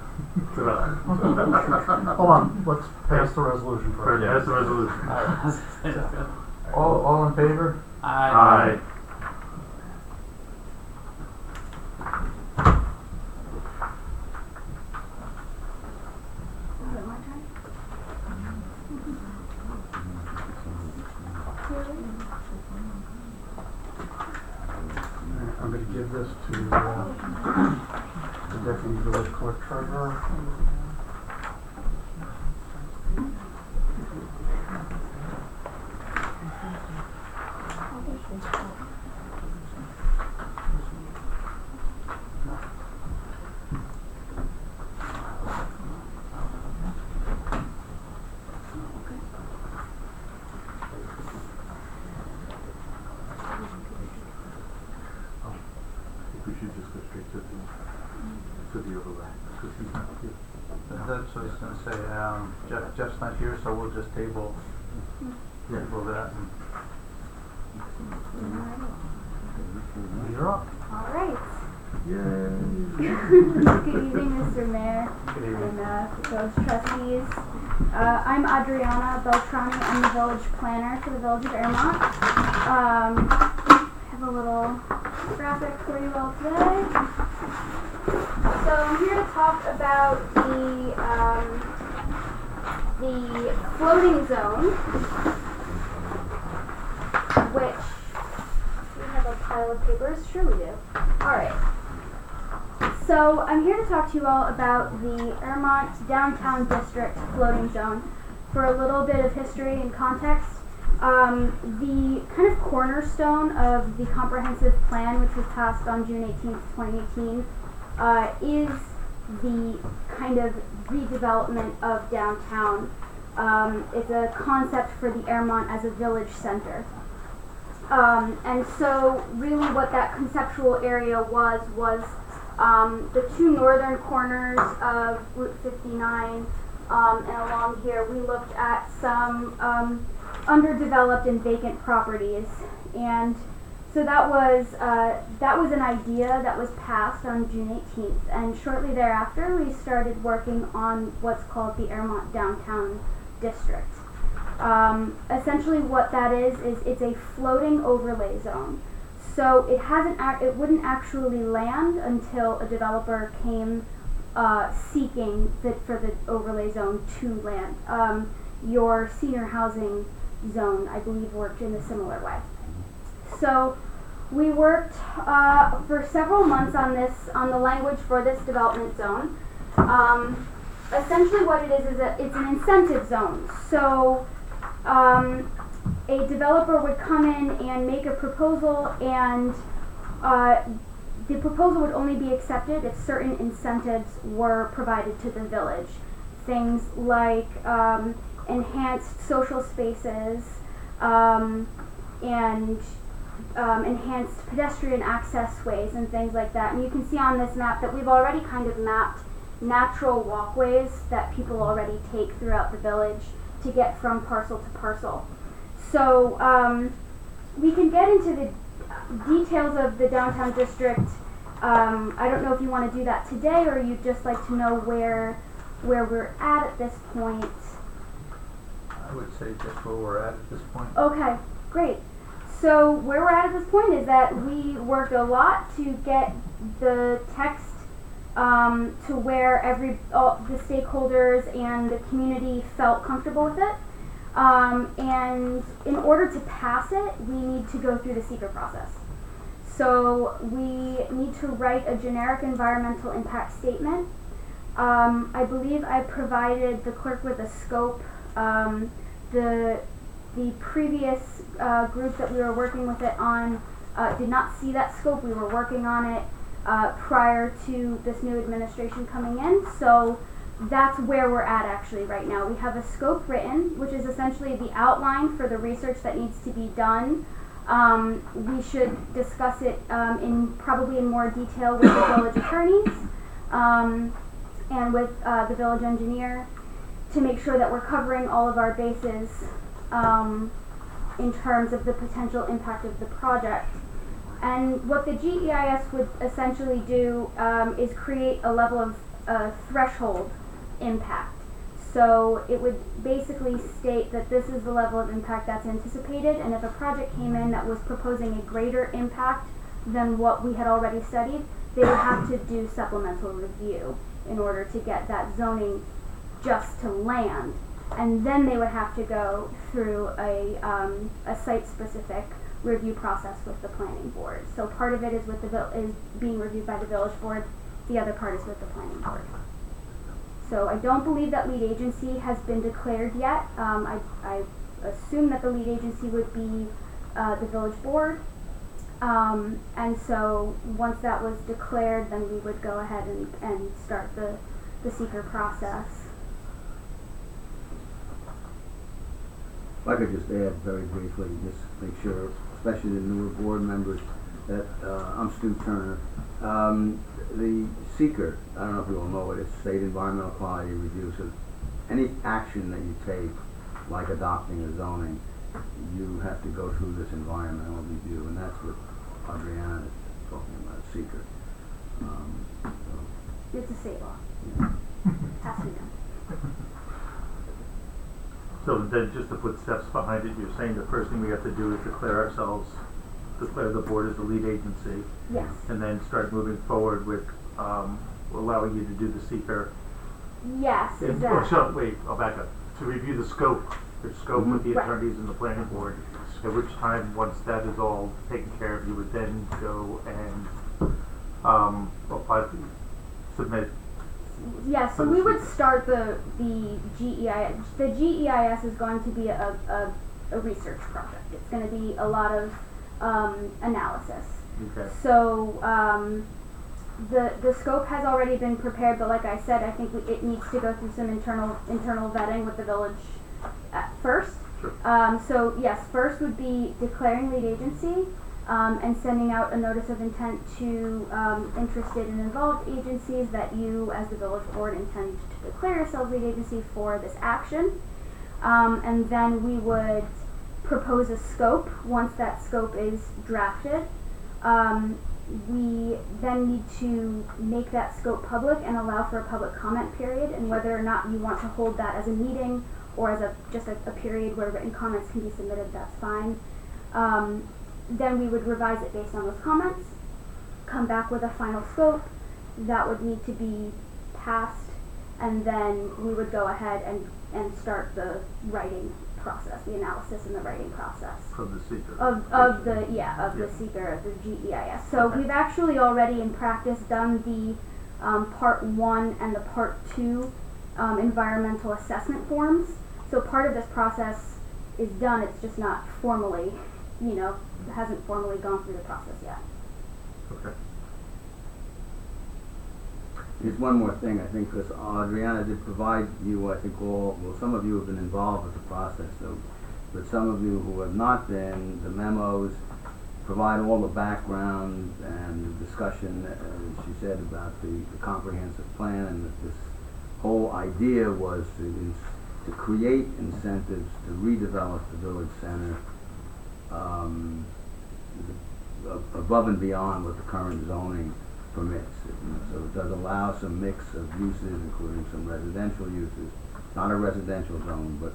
Hold on, let's pass the resolution first. That's the resolution. All in favor? Aye. Is it my turn? I'm gonna give this to, the deputy village clerk treasurer. I think we should just go straight to the overlay, because he's not here. That's what I was gonna say, Jeff's not here, so we'll just table that. You're up. All right. Yay! Good evening, Mr. Mayor Good evening. and village trustees. I'm Adriana Beltrami. I'm the village planner for the village of Airmont. I have a little graphic for you all today. So I'm here to talk about the floating zone, which we have a pile of papers. Sure we do. All right. So I'm here to talk to you all about the Airmont Downtown District floating zone. For a little bit of history and context, the kind of cornerstone of the comprehensive plan, which was passed on June 18th, 2018, is the kind of redevelopment of downtown. It's a concept for the Airmont as a village center. And so really what that conceptual area was the two northern corners of Route 59, and along here we looked at some underdeveloped and vacant properties. And so that was an idea that was passed on June 18th, and shortly thereafter we started working on what's called the Airmont Downtown District. Essentially what that is it's a floating overlay zone. So it wouldn't actually land until a developer came seeking for the overlay zone to land. Your senior housing zone, I believe, worked in a similar way. So we worked for several months on the language for this development zone. Essentially what it is that it's an incentive zone. So a developer would come in and make a proposal, and the proposal would only be accepted if certain incentives were provided to the village. Things like enhanced social spaces and enhanced pedestrian access ways and things like that. And you can see on this map that we've already kind of mapped natural walkways that people already take throughout the village to get from parcel to parcel. So we can get into the details of the downtown district. I don't know if you want to do that today, or you'd just like to know where we're at this point. I would say just where we're at this point. Okay, great. So where we're at this point is that we worked a lot to get the text to where all the stakeholders and the community felt comfortable with it. And in order to pass it, we need to go through the secret process. So we need to write a generic environmental impact statement. I believe I provided the clerk with a scope. The previous group that we were working with it on did not see that scope. We were working on it prior to this new administration coming in. So that's where we're at actually right now. We have a scope written, which is essentially the outline for the research that needs to be done. We should discuss it probably in more detail with the village attorneys and with the village engineer to make sure that we're covering all of our bases in terms of the potential impact of the project. And what the GEIS would essentially do is create a level of threshold impact. So it would basically state that this is the level of impact that's anticipated, and if a project came in that was proposing a greater impact than what we had already studied, they would have to do supplemental review in order to get that zoning just to land. And then they would have to go through a site-specific review process with the planning board. So part of it is with is being reviewed by the village board. The other part is with the planning board. So I don't believe that lead agency has been declared yet. I assume that the lead agency would be the village board. And so once that was declared, then we would go ahead and start the seeker process. If I could just add very briefly, just make sure, especially the newer board members, that I'm Stu Turner. The seeker, I don't know if you all know it, it's State Environmental Quality Review. So any action that you take, like adopting a zoning, you have to go through this environmental review, and that's what Adriana is talking about, seeker. It's a state law. Yeah. Has to be done. So then, just to put steps behind it, you're saying the first thing we have to do is declare the board as the lead agency, Yes. and then start moving forward with allowing you to do the seeker. Yes, And, exactly. I'll back up. To review the scope with the Right. attorneys and the planning board, at which time, once that is all taken care of, you would then go and apply, submit. Yeah, so we would start the GEIS. The GEIS is going to be a research project. It's going to be a lot of analysis. Okay. So the scope has already been prepared, but like I said, I think it needs to go through some internal vetting with the village first. Sure. So yes, first would be declaring lead agency and sending out a notice of intent to interested and involved agencies that you, as the village board, intend to declare yourselves lead agency for this action. And then we would propose a scope. Once that scope is drafted, we then need to make that scope public and allow for a public comment period, and whether or not you want to hold that as a meeting or as just a period where written comments can be submitted, that's fine. Then we would revise it based on those comments, come back with a final scope that would need to be passed, and then we would go ahead and start the writing process, the analysis and the writing process. From the seeker. Of the seeker, of the GEIS. So Okay. we've actually already in practice done the part 1 and the part 2 environmental assessment forms. So part of this process is done, it's just not formally, hasn't formally gone through the process yet. Okay. There's one more thing, I think, because Adriana did provide you, I think some of you have been involved with the process, so, but some of you who have not been, the memos provide all the background and the discussion, as she said, about the comprehensive plan, and that this whole idea was to create incentives to redevelop the village center above and beyond what the current zoning permits. So it does allow some mix of uses, including some residential uses. Not a residential zone, but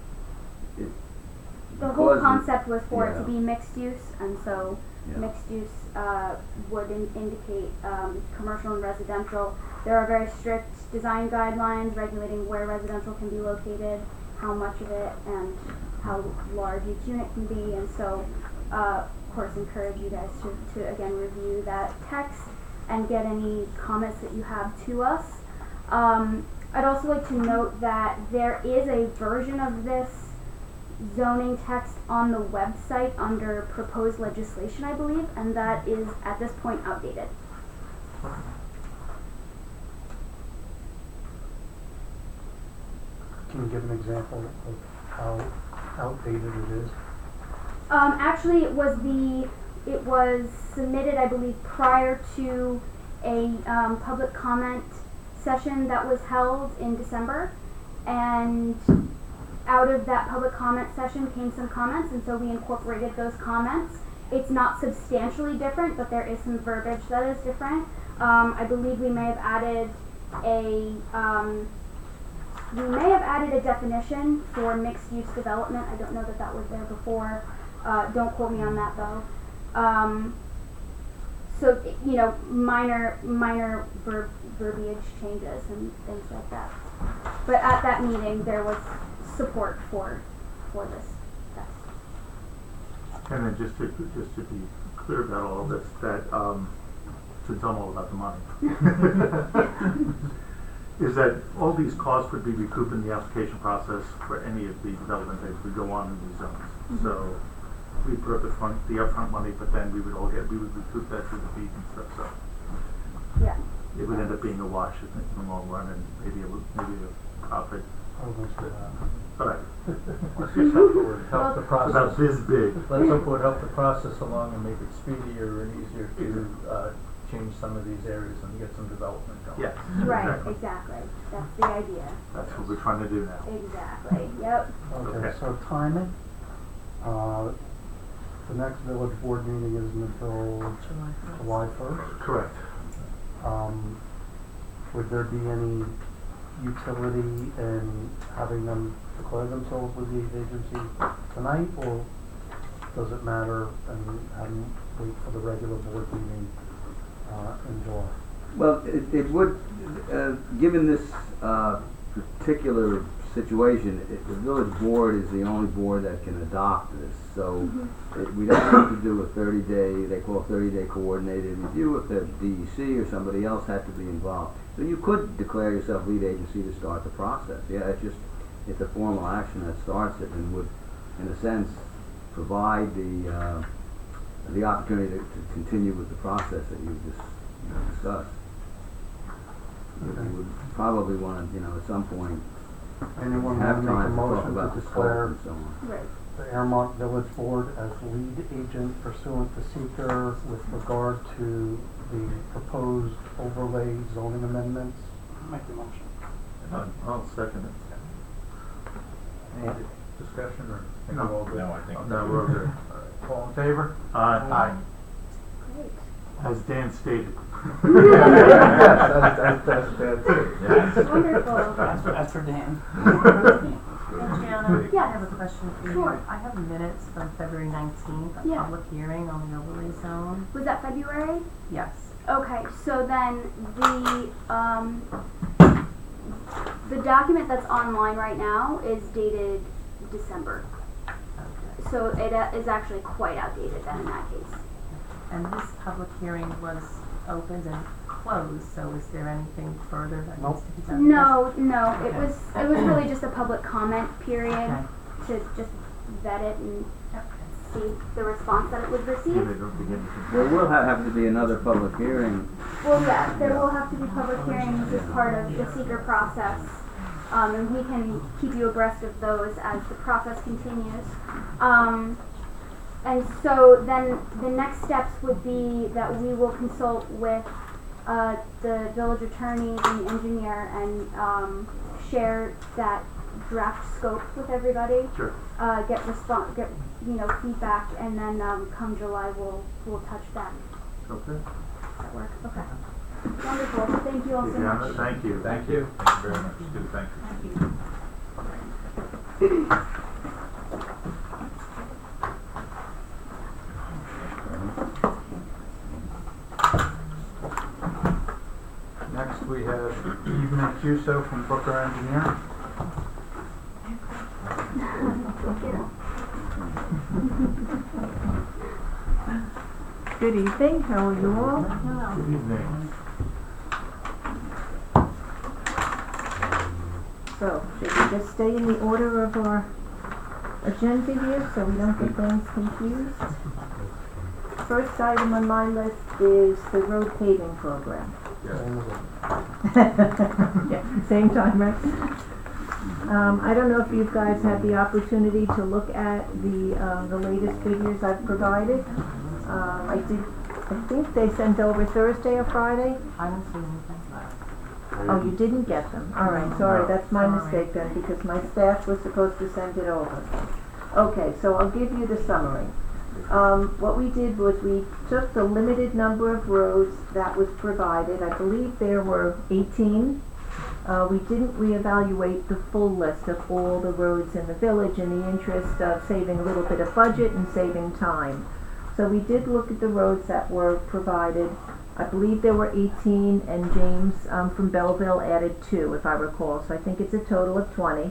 The whole concept was for it to yeah. be mixed use, and so Yeah. mixed use would indicate commercial and residential. There are very strict design guidelines regulating where residential can be located, how much of it, and how large each unit can be, and so of course encourage you guys to again review that text and get any comments that you have to us. I'd also like to note that there is a version of this zoning text on the website under proposed legislation, I believe, and that is at this point outdated. can you give an example of how outdated it is? Actually, it was submitted, I believe, prior to a public comment session that was held in December, and out of that public comment session came some comments, and so we incorporated those comments. It's not substantially different, but there is some verbiage that is different. I believe we may have added a definition for mixed-use development. I don't know that that was there before. Don't quote me on that though. So you know, minor verbiage changes and things like that. But at that meeting, there was support for this. Yes. And then just to be clear about all of this, that since I'm all about the money, is that all these costs would be recouped in the application process for any of the development that would go on in these zones. Mm-hmm. So we put up the upfront money, but then we would recoup that through the fees and stuff. So Yeah. it would end up being a wash in the long run, and maybe a profit. I don't think so. All right. Let's just hope it would help the It's about process. this big. Let's hope it would help the process along and make it speedier and easier to change some of these areas and get some development going. Yes. Right. Exactly. That's the idea. That's what we're trying to do now. Exactly. Yep. Okay, Okay. so timing, the next village board meeting isn't until July 1st. Correct. Would there be any utility in having them declare themselves with the agency tonight, or does it matter and have them wait for the regular board meeting in July? Well, it would, given this particular situation, the village board is the only board that can adopt this. So we don't have to do a 30-day, they call 30-day coordinated review if the DEC or somebody else had to be involved. So you could declare yourself lead agency to start the process. Yeah, it's a formal action that starts it and would, in a sense, provide the opportunity to continue with the process that you've just discussed. You would probably want to, at some point, Anyone want have to make a time to talk motion about to the scope declare and so on. Right. the Airmont Village Board as lead agent pursuant to seeker with regard to the proposed overlay zoning amendments? Make the motion. I'll second it. Any discussion or? No. we're all good? No, I think- No, we're good. All in favor? Aye. Great. As Dan stated. That's Wonderful. That's for Dan. Gianna, Yes. I have a question for you. Sure. I have minutes from February 19th, a Yeah. public hearing on the overlay zone. Was that February? Yes. Okay, so then the document that's online right now is dated December. Okay. So it is actually quite outdated then in that case. And this public hearing was opened and closed, so is there anything further that Nope. needs to be done? No, it Okay. was really just a public comment period Okay. to just vet it and Okay. see the response that it would Yeah, receive. they don't begin to- There will have to be another public hearing. Well, yeah, there will have to be public hearings as part of the seeker process, and we can keep you abreast of those as the process continues. And so then the next steps would be that we will consult with the village attorney and the engineer and share that draft scope with everybody. Sure. Get feedback, and then come July we'll touch that. Okay. Does that work? Okay. Wonderful. Thank you all so Deanna, much. thank you. Thank you. Thank you very much, Stu. Thank you. Next, we have Eve Mancuso from Booker Engineer. Good evening, how are you all? Good evening. So, should we just stay in the order of our agenda here so we don't get things confused? First item on my list is the road paving program. Yeah, same time, right? I don't know if you guys had the opportunity to look at the latest figures I've provided. I think they sent over Thursday or Friday. I don't see anything. Oh, you didn't get them? Alright, sorry, that's my mistake then, because my staff was supposed to send it over. Okay, so I'll give you the summary. What we did was we took the limited number of roads that was provided. I believe there were 18. We didn't reevaluate the full list of all the roads in the village in the interest of saving a little bit of budget and saving time. So we did look at the roads that were provided. I believe there were 18, and James from Belleville added 2, if I recall, so I think it's a total of 20.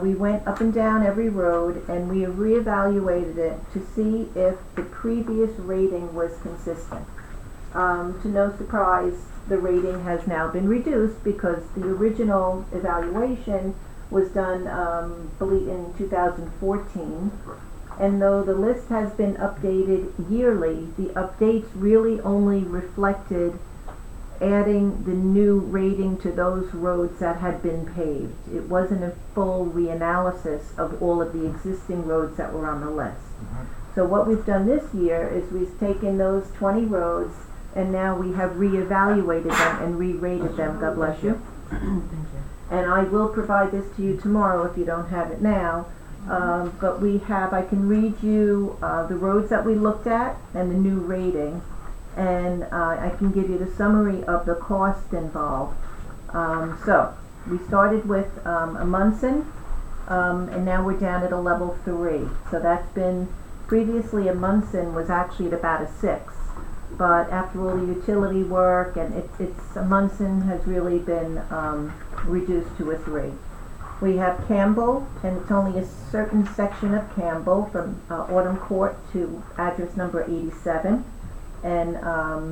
We went up and down every road, and we reevaluated it to see if the previous rating was consistent. To no surprise, the rating has now been reduced because the original evaluation was done, in 2014. And though the list has been updated yearly, the updates really only reflected adding the new rating to those roads that had been paved. It wasn't a full reanalysis of all of the existing roads that were on the list. So what we've done this year is we've taken those 20 roads and now we have reevaluated them and re-rated them. God bless you. Thank you. And I will provide this to you tomorrow if you don't have it now. But I can read you the roads that we looked at and the new rating, and I can give you the summary of the cost involved. So we started with Munson, and now we're down at a level 3. So that's been, previously a Munson was actually at about a 6, but after all the utility work, and Munson has really been reduced to a 3. We have Campbell, and it's only a certain section of Campbell from Autumn Court to address number 87. And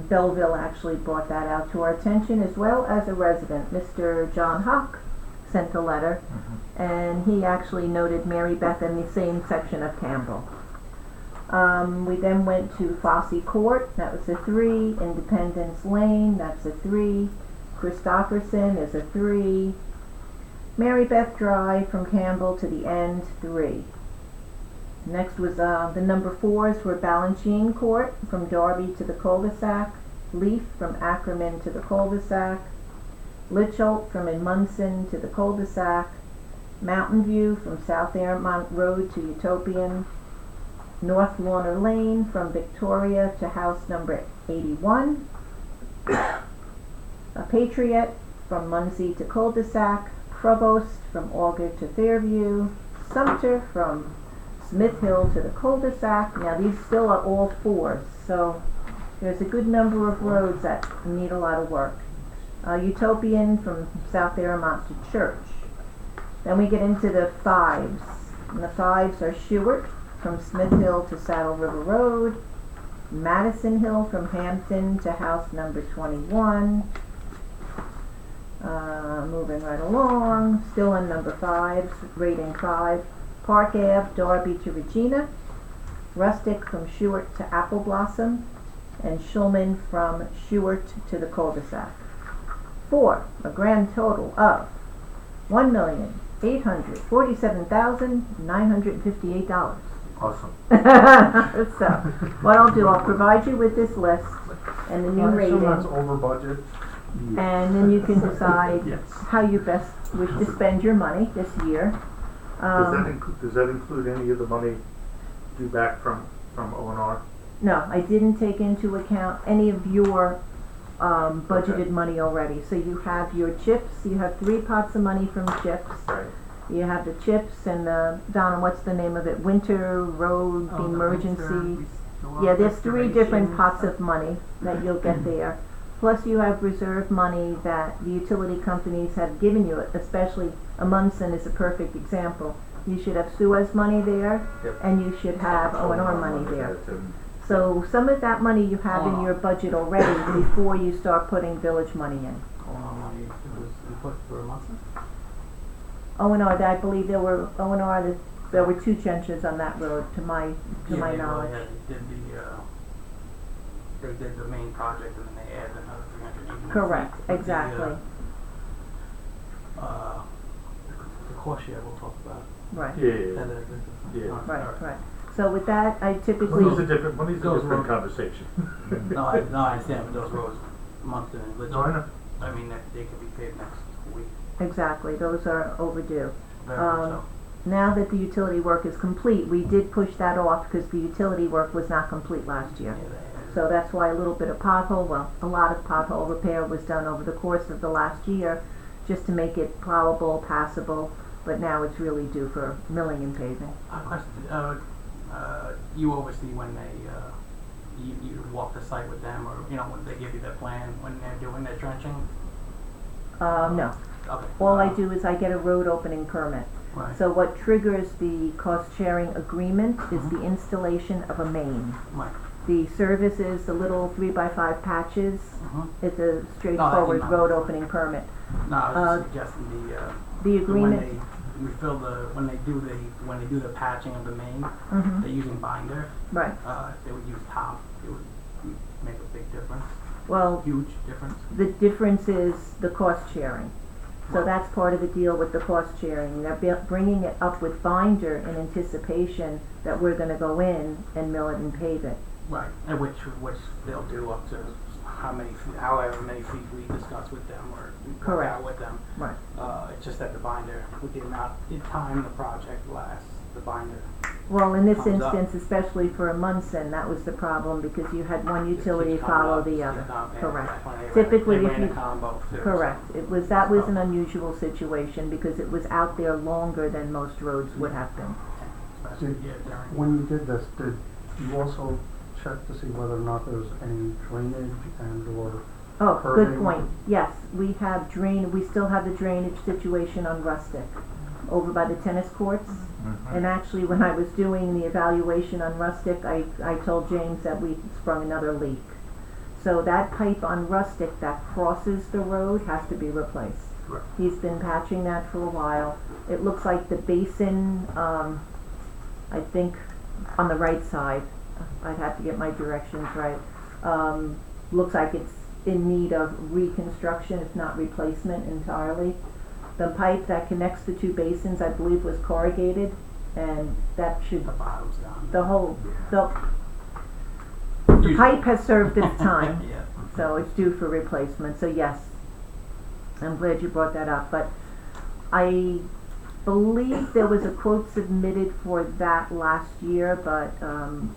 Belleville actually brought that out to our attention, as well as a resident, Mr. John Hock, sent a letter, and he actually noted Mary Beth in the same section of Campbell. We then went to Fosse Court, that was a 3. Independence Lane, that's a 3. Christopherson is a 3. Mary Beth Drive from Campbell to the end, 3. Next was the number 4s were Balanchine Court from Darby to the cul-de-sac, Leaf from Ackerman to the cul-de-sac, Litchholt from Munson to the cul-de-sac, Mountain View from South Airmont Road to Utopian, North Lawner Lane from Victoria to house number 81, Patriot from Muncie to cul-de-sac, Provost from Auger to Fairview, Sumter from Smith Hill to the cul-de-sac. Now these still are all 4s, so there's a good number of roads that need a lot of work. Utopian from South Airmont to Church. Then we get into the 5s, and the 5s are Shewart from Smith Hill to Saddle River Road, Madison Hill from Hampton to house number 21. Moving right along, still in number 5s, rating 5. Park Ave, Darby to Regina, Rustic from Shewart to Apple Blossom, and Schulman from Shewart to the cul-de-sac. For a grand total of $1,847,958. Awesome. So, what I'll do, I'll provide you with this list and the new rating. So that's over budget. And then you can decide Yes. how you best wish to spend your money this year. Does that include any of the money due back from O&R? No, I didn't take into account any of your budgeted money already. So you have your CHIPS, you have 3 pots of money from CHIPS. Right. You have the CHIPS and the, Donna, what's the name of it? Winter Road Emergency. Yeah, there's 3 different pots of money that you'll get there. Plus you have reserve money that the utility companies have given you, especially Munson is a perfect example. You should have Suez money there, Yep. and you should have O&R money there. So some of that money you have in your budget already before you start putting village money in. Money was input for Munson? O&R, I believe there were there were 2 trenches on that road to my knowledge. They did the main project and then they added another 380. Correct, exactly. The cost share, we'll talk about. right, Yeah, yeah. right. So with that, I typically. Money's a different Those roads- conversation. No, I understand, but those roads, monthly, No, I know. I mean, they could be paved next week, Exactly, those are overdue. very much so. Now that the utility work is complete, we did push that off because the utility work was not complete last year. Yeah, they- So that's why a little bit of a lot of pothole repair was done over the course of the last year, just to make it plowable, passable, but now it's really due for milling and paving. Question, you oversee when they, you walk the site with them, or, when they give you their plan, when they're doing their trenching? No, Okay. all I do is I get a road opening permit. Right. So what triggers the cost sharing agreement is the installation of a main. Right. The service is the little 3x5 patches. Mhm. It's a straightforward know. road opening permit. No, I was just suggesting The when agreement. they refill when they do the patching of the main, Mhm. they're using binder. Right. If they would use top, it would make a big difference, Well, huge difference. the difference is the cost sharing. So that's part of the deal with the cost sharing. They're bringing it up with binder in anticipation that we're gonna go in and mill it and pave it. Right, and which they'll do up to however many feet we discuss with them or we work Correct. out with them. Right. It's just that the binder, with the amount of time the project lasts, the binder. Well, in this Comes up. instance, especially for Munson, that was the problem because you had one just utility keeps coming follow up, the yeah, other. and Correct. that's when they Typically, ran, if they ran you- a combo too. Correct. So. That was an unusual situation because it was out there longer than most roads would have been. Especially, Did- yeah, during. When you did this, did you also check to see whether or not there's any drainage and or Oh, good curbing? point. Yes, we still have the drainage situation on Rustic over by the tennis courts. And actually, when I was doing the evaluation on Rustic, I told James that we sprung another leak. So that pipe on Rustic that crosses the road has to be replaced. Correct. He's been patching that for a while. It looks like the basin, I think on the right side, I'd have to get my directions right, looks like it's in need of reconstruction, if not replacement entirely. The pipe that connects the two basins, I believe, was corrugated, and that should, The bottom's gone. the pipe has served its time, Yeah. so it's due for replacement, so yes. I'm glad you brought that up, but I believe there was a quote submitted for that last year, but,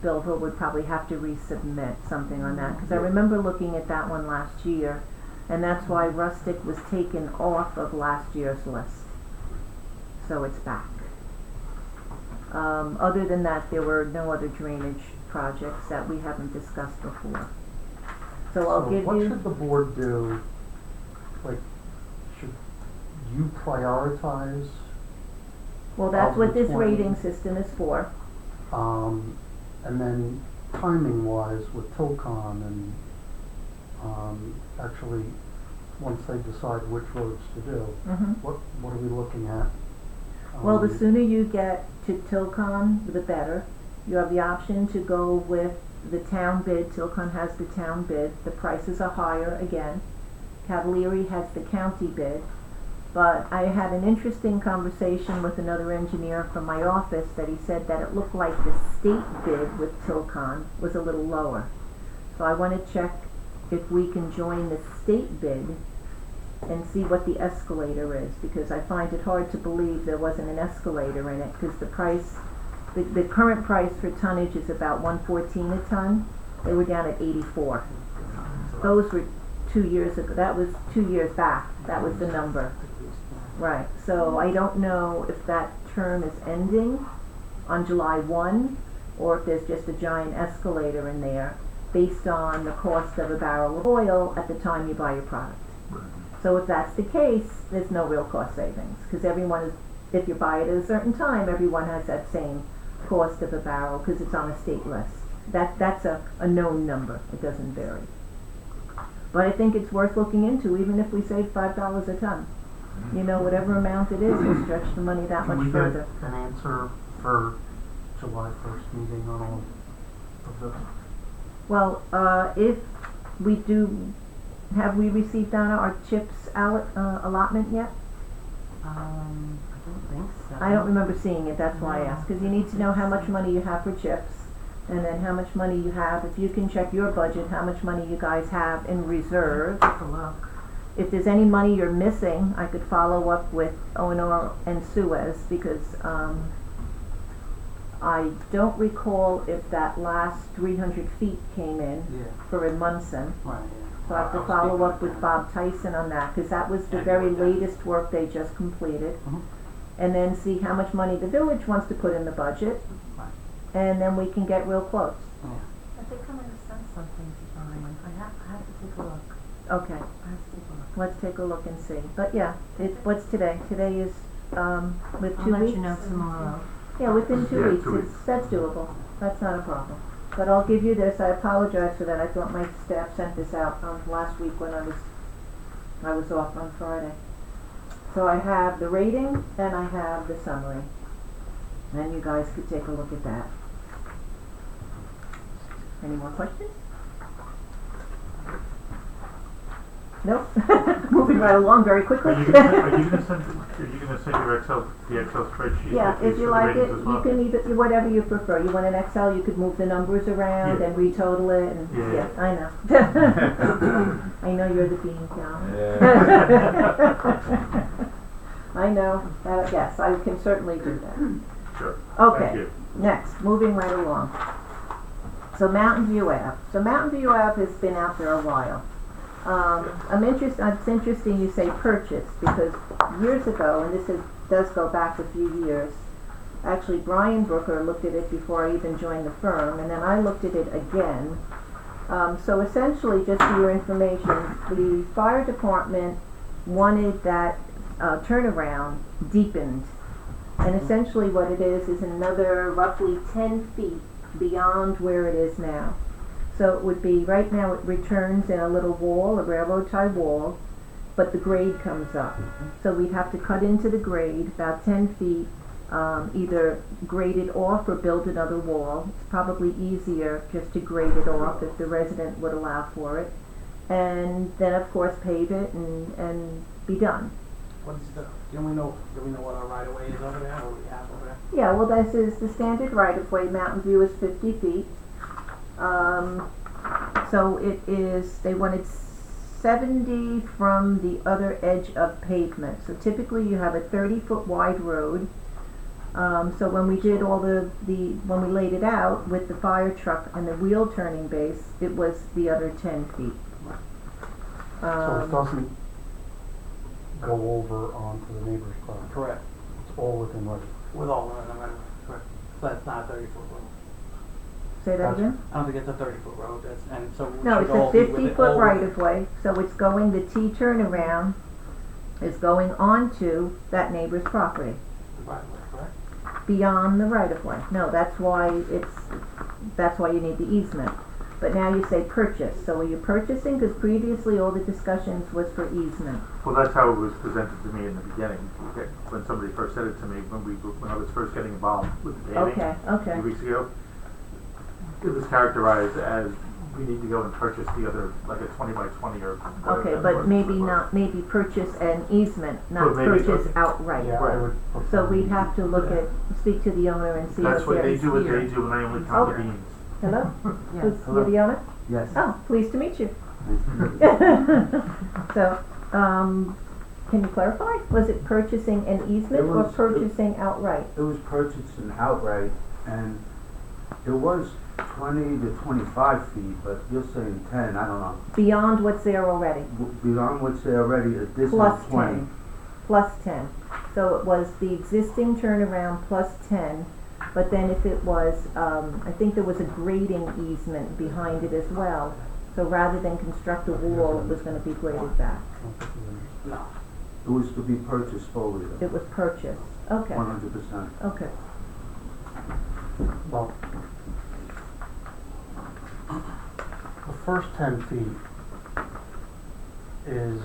Billville would probably have to resubmit something on that, cause I remember looking at that one last year, and that's why Rustic was taken off of last year's list. So it's back. Other than that, there were no other drainage projects that we haven't discussed before. So I'll give what you, should the board do? Like, should you prioritize, well, that's of what the this 20? rating system is for. and then timing wise with Tilcon and, actually, once they decide which roads to do, Mhm. what are we looking at? Well, the sooner you get to Tilcon, the better. You have the option to go with the town bid. Tilcon has the town bid. The prices are higher again. Cavalieri has the county bid. But I had an interesting conversation with another engineer from my office that he said that it looked like the state bid with Tilcon was a little lower. So I want to check if we can join the state bid and see what the escalator is, because I find it hard to believe there wasn't an escalator in it, because the current price for tonnage is about 114 a ton. They were down at 84. Those were 2 years ago. That was 2 years back. That was the number. Right. So I don't know if that term is ending on July 1, or if there's just a giant escalator in there based on the cost of a barrel of oil at the time you buy your product. So if that's the case, there's no real cost savings, because if you buy it at a certain time, everyone has that same cost of a barrel, because it's on a state list. That's a known number. It doesn't vary. But I think it's worth looking into, even if we save $5 a ton. Whatever amount it is, we'll stretch the money that much further. Can we get an answer for July 1st meeting on all of this? Well, if we do, have we received, Donna, our CHIPS allotment yet? I don't think so. I don't remember seeing it, that's why I asked, because you need to know how much money you have for chips, and then how much money you have, if you can check your budget, how much money you guys have in reserve. Take a look. If there's any money you're missing, I could follow up with Onor and Suez, because, I don't recall if that last 300 feet came in Yeah, for in Munson. right, yeah. So I have to follow up with Bob Tyson on that, because that was the Yeah, very good with that. latest work they just completed. Mhm. And then see how much money the village wants to put in the budget, Right. and then we can get real close. Yeah. I think I'm gonna send something to Brian. I have to take a look. Okay, I have to take a look. let's take a look and see. But yeah, what's today? Today is, with I'll 2 weeks? let you know tomorrow. Yeah, within 2 Yeah, weeks, 2 weeks. that's doable, that's not a problem. But I'll give you this, I apologize for that, I thought my staff sent this out, last week when I was off on Friday. So I have the rating, and I have the summary, and you guys could take a look at that. Any more questions? Nope, moving right along very quickly. Are you gonna send your the Excel spreadsheet? Yeah, with these if you for the like it, ratings as well? you can either, whatever you prefer. You want an Excel, you could move the numbers around Yeah. and retotal it, and, Yeah. I know. I know you're the bean cow. I know, yes, I can certainly do that. Sure. Okay, Thank you. next, moving right along. So Mountain View Ave. So Mountain View Ave has been out there a while. It's interesting you say purchase, because years ago, and does go back a few years, actually Brian Brooker looked at it before I even joined the firm, and then I looked at it again. So essentially, just for your information, the fire department wanted that turnaround deepened. And essentially what it is another roughly 10 feet beyond where it is now. So it would be, right now it returns in a little wall, a railroad tie wall, but the grade comes up. So we'd have to cut into the grade about 10 feet, either grade it off or build another wall. It's probably easier just to grade it off if the resident would allow for it. And then of course pave it and be done. What's do we know what our right of way is over there, what we have over there? Yeah, well, this is the standard right-of-way. Mountain View is 50 feet. So it is, they wanted 70 from the other edge of pavement. So typically you have a 30-foot wide road. So when we did all when we laid it out with the fire truck and the wheel turning base, it was the other 10 feet. So it doesn't go over onto the neighbor's property? Correct. It's all within right? With all the right of way, correct. So that's not a 30-foot road. Say that again? I don't think it's a 30-foot road, and so we No, should it's all a be with it 50-foot all right-of-way, so it's going, the T turnaround is going onto that neighbor's property, right of way, correct? beyond the right-of-way. No, that's why you need the easement. But now you say purchase, so are you purchasing? Because previously all the discussions was for easement. Well, that's how it was presented to me in the beginning, when somebody first said it to me, when I was first getting involved with the paving Okay. a few weeks ago. It was characterized as we need to go and purchase the other, like a 20 by 20 or whatever Okay, that but was. maybe purchase an easement, not Well, maybe- purchase outright. Yeah, Right. I would prefer. So we'd have to speak to the owner and see That's if what they there's do, what here. they do, and I only count the Okay. beans. Hello? Yes. Who's you're the owner? Yes. Oh, pleased to meet you. So, can you clarify? Was it purchasing an easement or purchasing outright? It was purchasing outright, and it was 20 to 25 feet, but you're saying 10, I don't know. Beyond what's there already? Beyond what's there already, additional Plus 20. 10. Plus 10. So it was the existing turnaround plus 10, but then if it was, I think there was a grading easement behind it as well. So rather than construct a wall, it was gonna be graded back. No. It was to be purchased fully, It was purchased. Okay, 100%. okay. Well, the first 10 feet is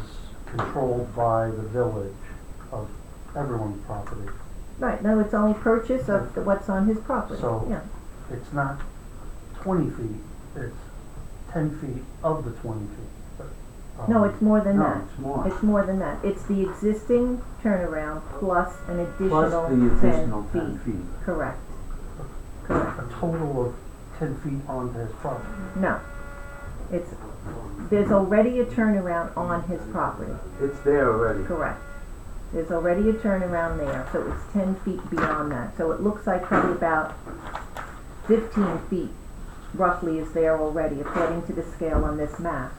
controlled by the village of everyone's property. Right, no, it's only purchase of what's on his property, So- yeah. It's not 20 feet, it's 10 feet of the 20 feet. But No, it's more than No, that. it's more. It's more than that. It's the existing turnaround plus an Plus additional the additional 10 10 feet. feet. Correct. Correct. A total of 10 feet onto his property. No. There's already a turnaround on his property. It's there already. Correct. There's already a turnaround there, so it's 10 feet beyond that. So it looks like probably about 15 feet roughly is there already, according to the scale on this map.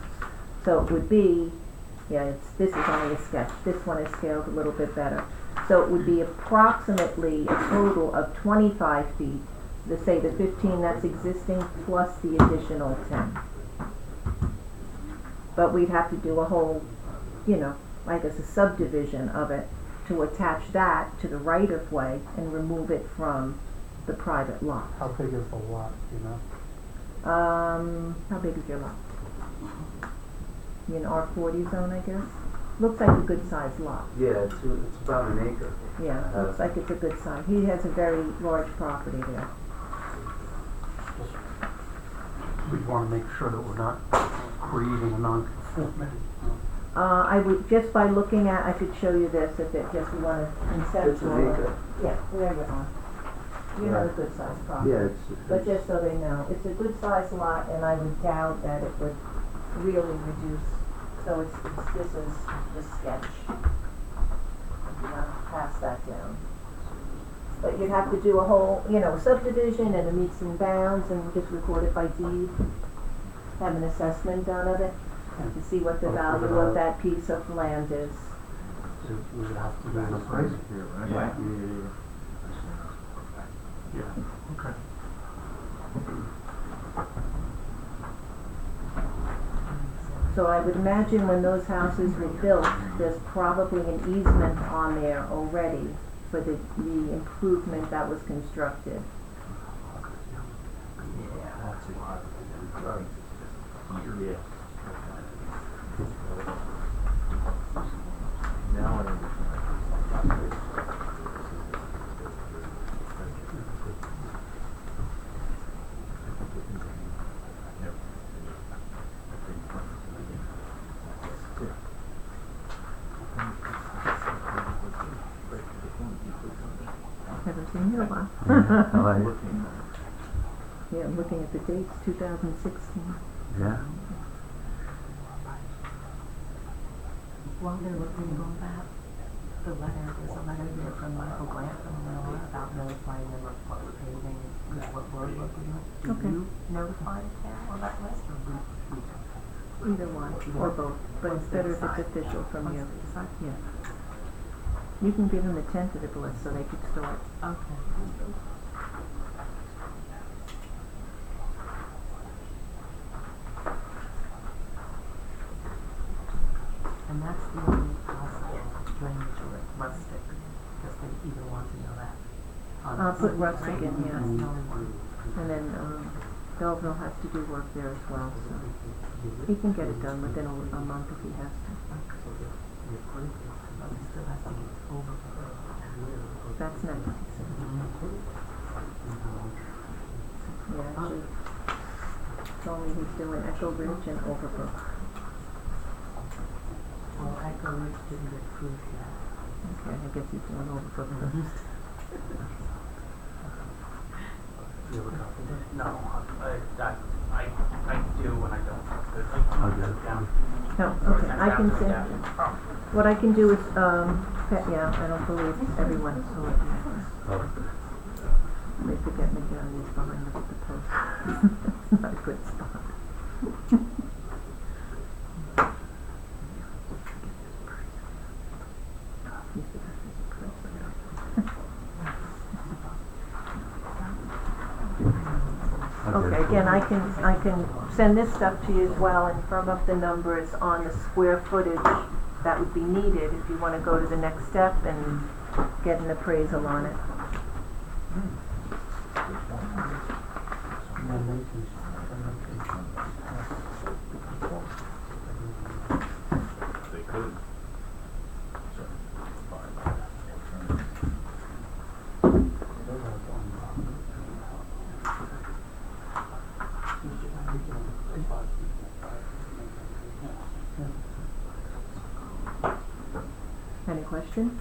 So it would be, this is only a sketch. This one is scaled a little bit better. So it would be approximately a total of 25 feet, to say the 15 that's existing plus the additional 10. But we'd have to do a whole, I guess a subdivision of it to attach that to the right-of-way and remove it from the private lot. How big is the lot, you know? How big is your lot? You in R40 zone, I guess? Looks like a good sized lot. Yeah, it's about an acre. Yeah, looks like it's a good size. He has a very large property there. We want to make sure that we're not creating a non-conformity. I would, just by looking at, I could show you this if it just, you want to It's conceptual. an acre. Yeah, there you are. You have a good sized property. Yeah, But just so they know, it's a good sized lot, and I would doubt that it would really reduce. So this is the sketch. You want to pass that down. But you'd have to do a whole, subdivision and a meets and bounds and just record it by deed. Have an assessment done of it to see what the value of that piece of land is. So we would have to do an appraisal. Yeah. Okay. So I would imagine when those houses were built, there's probably an easement on there already for the improvement that was constructed. Yeah. Haven't seen you in a while. Yeah, I'm looking at the dates, 2016. Yeah. While they're looking at all that, there's a letter here from Michael Grant from Lenore about notifying them of public paving, what we're looking at. Okay. Do you notify them on that list, or we? Either one, or both, but it's better if it's official from you. Yeah. You can give them the tentative list so they could start. Okay. And that's the only possible drainage or rustic, because they either want to know that. Put rustic in, That's yes. the only one. And then, Belleville has to do work there as well, so he can get it done within a month if he has to. But he still has to get over. That's next. Yeah, actually, told me he's doing Echo Ridge and Overbrook. Well, Echo Ridge didn't get approved yet. Okay, I guess he's doing Overbrook first. You have a copy of it? No, I do when I don't. Yeah. No, okay, I can send, what I can do is, I don't believe everyone saw it yet. They forget me down these behind the post. It's not a good spot. Okay, again, I can send this stuff to you as well and firm up the numbers on the square footage that would be needed if you wanna go to the next step and get an appraisal on it. They could. Any questions?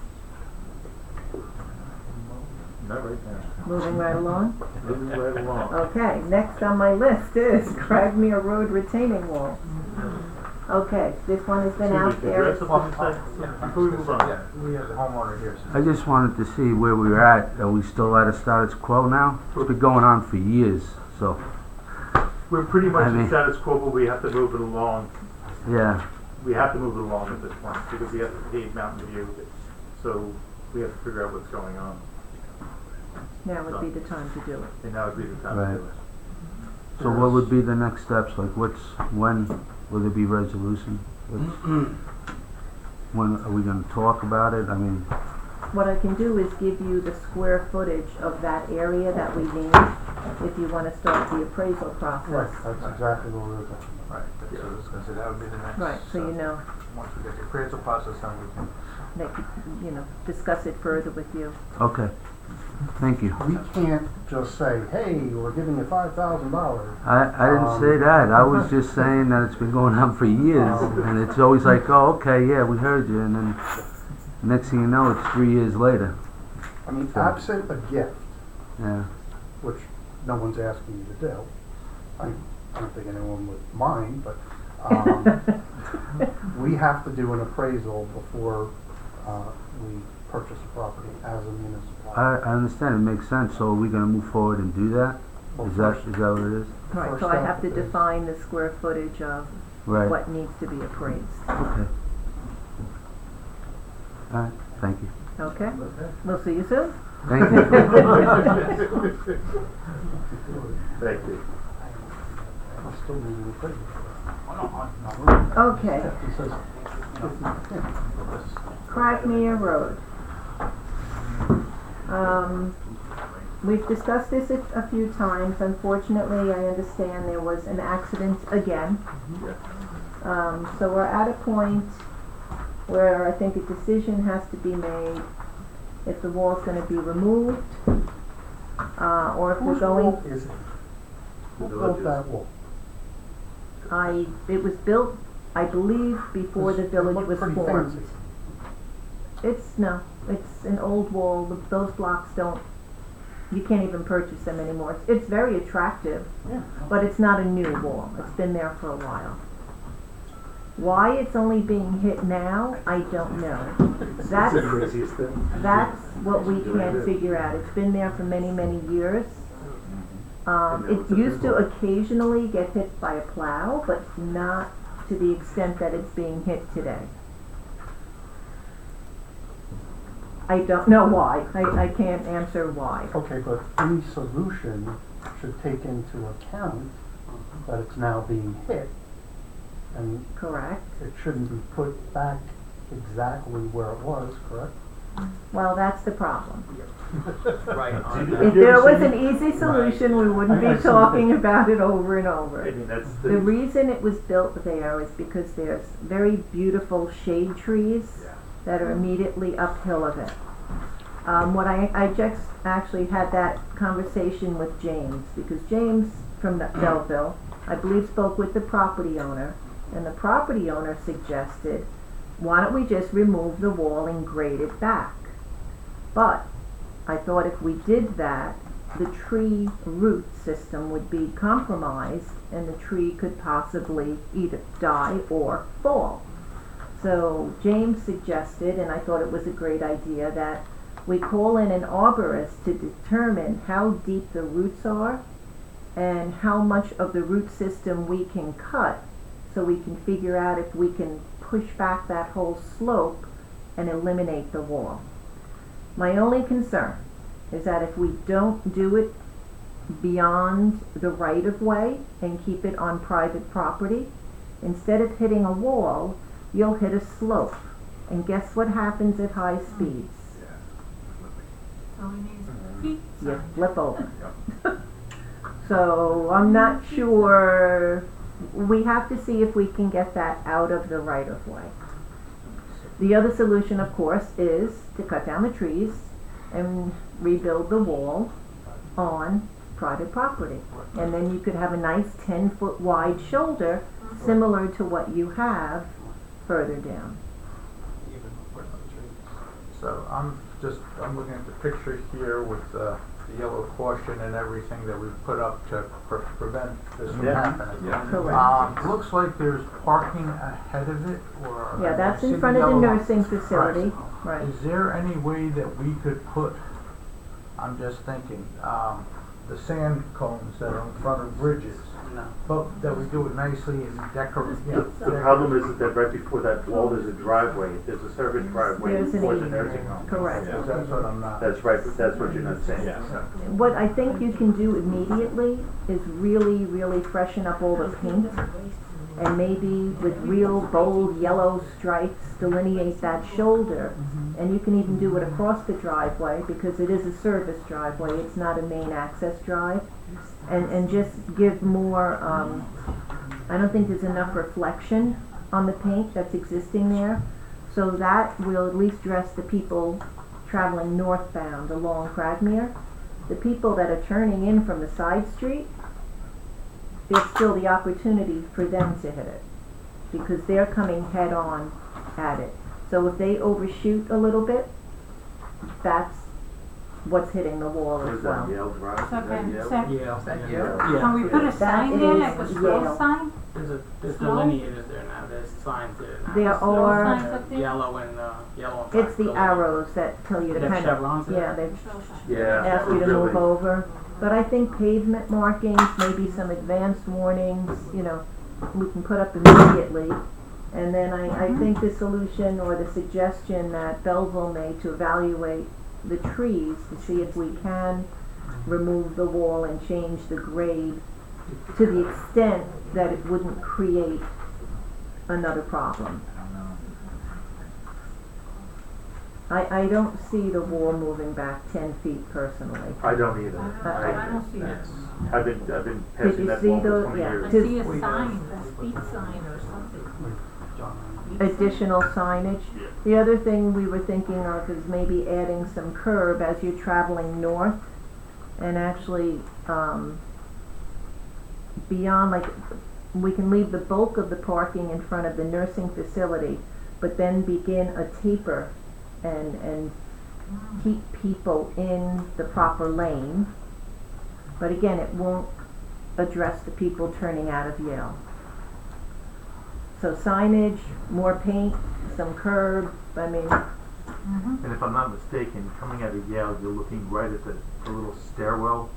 Not right now. Moving right along? Moving right along. Okay, next on my list is Cragmere Road retaining wall. Okay, this one has been out Excuse me, there. did you have something to say? Before we move on. We have the homeowner here. I just wanted to see where we were at. Are we still at a status quo now? It's been going on for years, so, We're pretty much I mean- in status quo, but we have to move it along. yeah. We have to move it along at this point because we have to pave Mountain View. So we have to figure out what's going on. Now would be the time to do it. And now would be the time to do it. So what would be the next steps? Like when will there be resolution? When are we gonna talk about it? I mean, What I can do is give you the square footage of that area that we need, if you wanna start the appraisal process. That's exactly what we were thinking. Right, so I was gonna say, that would be the next. Right, so you know, Once we get the appraisal process done, we can. they could, discuss it further with you. okay. Thank you. We can't just say, hey, we're giving you $5,000. I didn't say that. I was just saying that it's been going on for years, and it's always like, oh, okay, yeah, we heard you, and then next thing you know, it's 3 years later. I mean, So- absent a gift, Yeah. which no one's asking you to do. I don't think anyone would mind, but we have to do an appraisal before we purchase a property as a municipality. I understand. It makes sense. So are we gonna move forward and do that? Is that what it is? Right, First so I step have to is- define the square footage of Right. what needs to be appraised, Okay. All right. Thank you. okay? We'll see you soon. Thank you. Thank you. I'm still moving the appraisal. Okay, It says, Cragmere Road. We've discussed this a few times. Unfortunately, I understand there was an accident again. So we're at a point where I think a decision has to be made if the wall's gonna be removed, or if we're whose going. wall is it? Who built that wall? It was built, I believe, before the It village looked was pretty formed. fancy. It's an old wall. Those blocks you can't even purchase them anymore. It's very attractive, Yeah. but it's not a new wall. It's been there for a while. Why it's only being hit now, I don't know. That's what we can't figure out. It's been there for many, many years. It used to occasionally get hit by a plow, but not to the extent that it's being hit today. I don't know why. I can't answer why. Okay, but any solution should take into account that it's now being hit, and Correct? it shouldn't be put back exactly where it was, correct? Well, that's the problem. Right. If there was an easy solution, we wouldn't be talking about it over and over. I mean, that's The reason it was built there is because there's very beautiful shade trees that are immediately uphill of it. I just actually had that conversation with James, because James from Belleville, I believe, spoke with the property owner, and the property owner suggested, why don't we just remove the wall and grade it back? But I thought if we did that, the tree root system would be compromised and the tree could possibly either die or fall. So James suggested, and I thought it was a great idea, that we call in an arborist to determine how deep the roots are and how much of the root system we can cut, so we can figure out if we can push back that whole slope and eliminate the wall. My only concern is that if we don't do it beyond the right-of-way and keep it on private property, instead of hitting a wall, you'll hit a slope. And guess what happens at high speeds? You flip over. So I'm not sure. We have to see if we can get that out of the right-of-way. The other solution, of course, is to cut down the trees and rebuild the wall on private property. And then you could have a nice 10-foot wide shoulder, similar to what you have further down. Even before the trees. So I'm looking at the picture here with the yellow caution and everything that we've put up to prevent this from Yeah. happening. Yeah. Correct. Looks like there's parking ahead of it, or. Yeah, that's I see in front of the yellow- nursing facility, right. Is there any way that we could put, I'm just thinking, the sand cones that are in front of bridges, No. but that we do it nicely and decorate, The problem is that right before that wall, there's a driveway, there's a service driveway There's an before the easement. nursing home. Correct. Because that's what I'm not. That's right, but that's what you're not saying. What I think you can do immediately is really, really freshen up all the paint, and maybe with real bold yellow stripes delineate that shoulder. And you can even do it across the driveway, because it is a service driveway, it's not a main access drive. And just give more, I don't think there's enough reflection on the paint that's existing there. So that will at least dress the people traveling northbound along Cragmere. The people that are turning in from the side street, there's still the opportunity for them to hit it, because they're coming head on at it. So if they overshoot a little bit, that's what's hitting the wall What as is that, well. Yale Drive? Is that Okay, Yale? so Yeah. can we put a That sign there, like a is school Yale. sign? There's Small? delineators there now, there's signs there now. There There's, are- Signs up there? Yellow and black It's the building. arrows that tell you They to have kind of, chevrons yeah, there? they Yeah. ask you to really. move over. But I think pavement markings, maybe some advanced warnings, we can put up immediately. And then I think the solution or the suggestion that Belleville made to evaluate the trees to see if we can remove the wall and change the grade to the extent that it wouldn't create another problem. I don't see the wall moving back 10 feet personally. I don't either. I don't see it. I've been Did passing you that see wall for those? 20 Yeah. years. I To- see a sign, a speed sign or something. Additional signage. Yeah. The other thing we were thinking of is maybe adding some curb as you're traveling north, and actually, beyond, like, we can leave the bulk of the parking in front of the nursing facility, but then begin a taper and keep people in the proper lane. But again, it won't address the people turning out of Yale. So signage, more paint, some curb, I mean, And if I'm not mistaken, coming out of Yale, you're looking right at the little stairwell,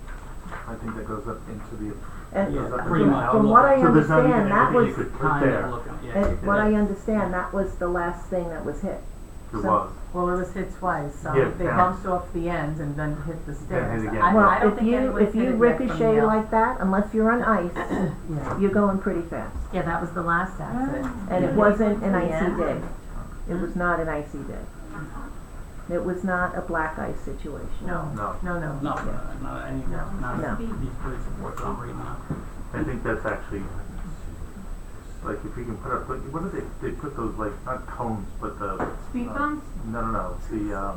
I think that goes up into the. and Yeah, Goes up pretty into much. from what I So there's not even understand, that anything you was, could put Kind there. of looking, yeah. and what I understand, that was the last thing that was hit. There so- was. Well, it was hit twice, so Yeah, they yeah. bounced off the ends and then hit the stairs. hit again. I Well, don't if think you, anyone's if hit you it yet from ricochet Yale. like that, unless you're on ice, Yeah. you're going pretty fast. Yeah, that was the last accident. And it wasn't an icy Yeah. day. It was not an icy day. It was not a black ice situation. No, No. no, no. No, not any, No. not No. these police reports I'm reading on. I think that's actually, like, if you can put up, like, what do they put those, like, not cones, but the. Speed bumps? No, the,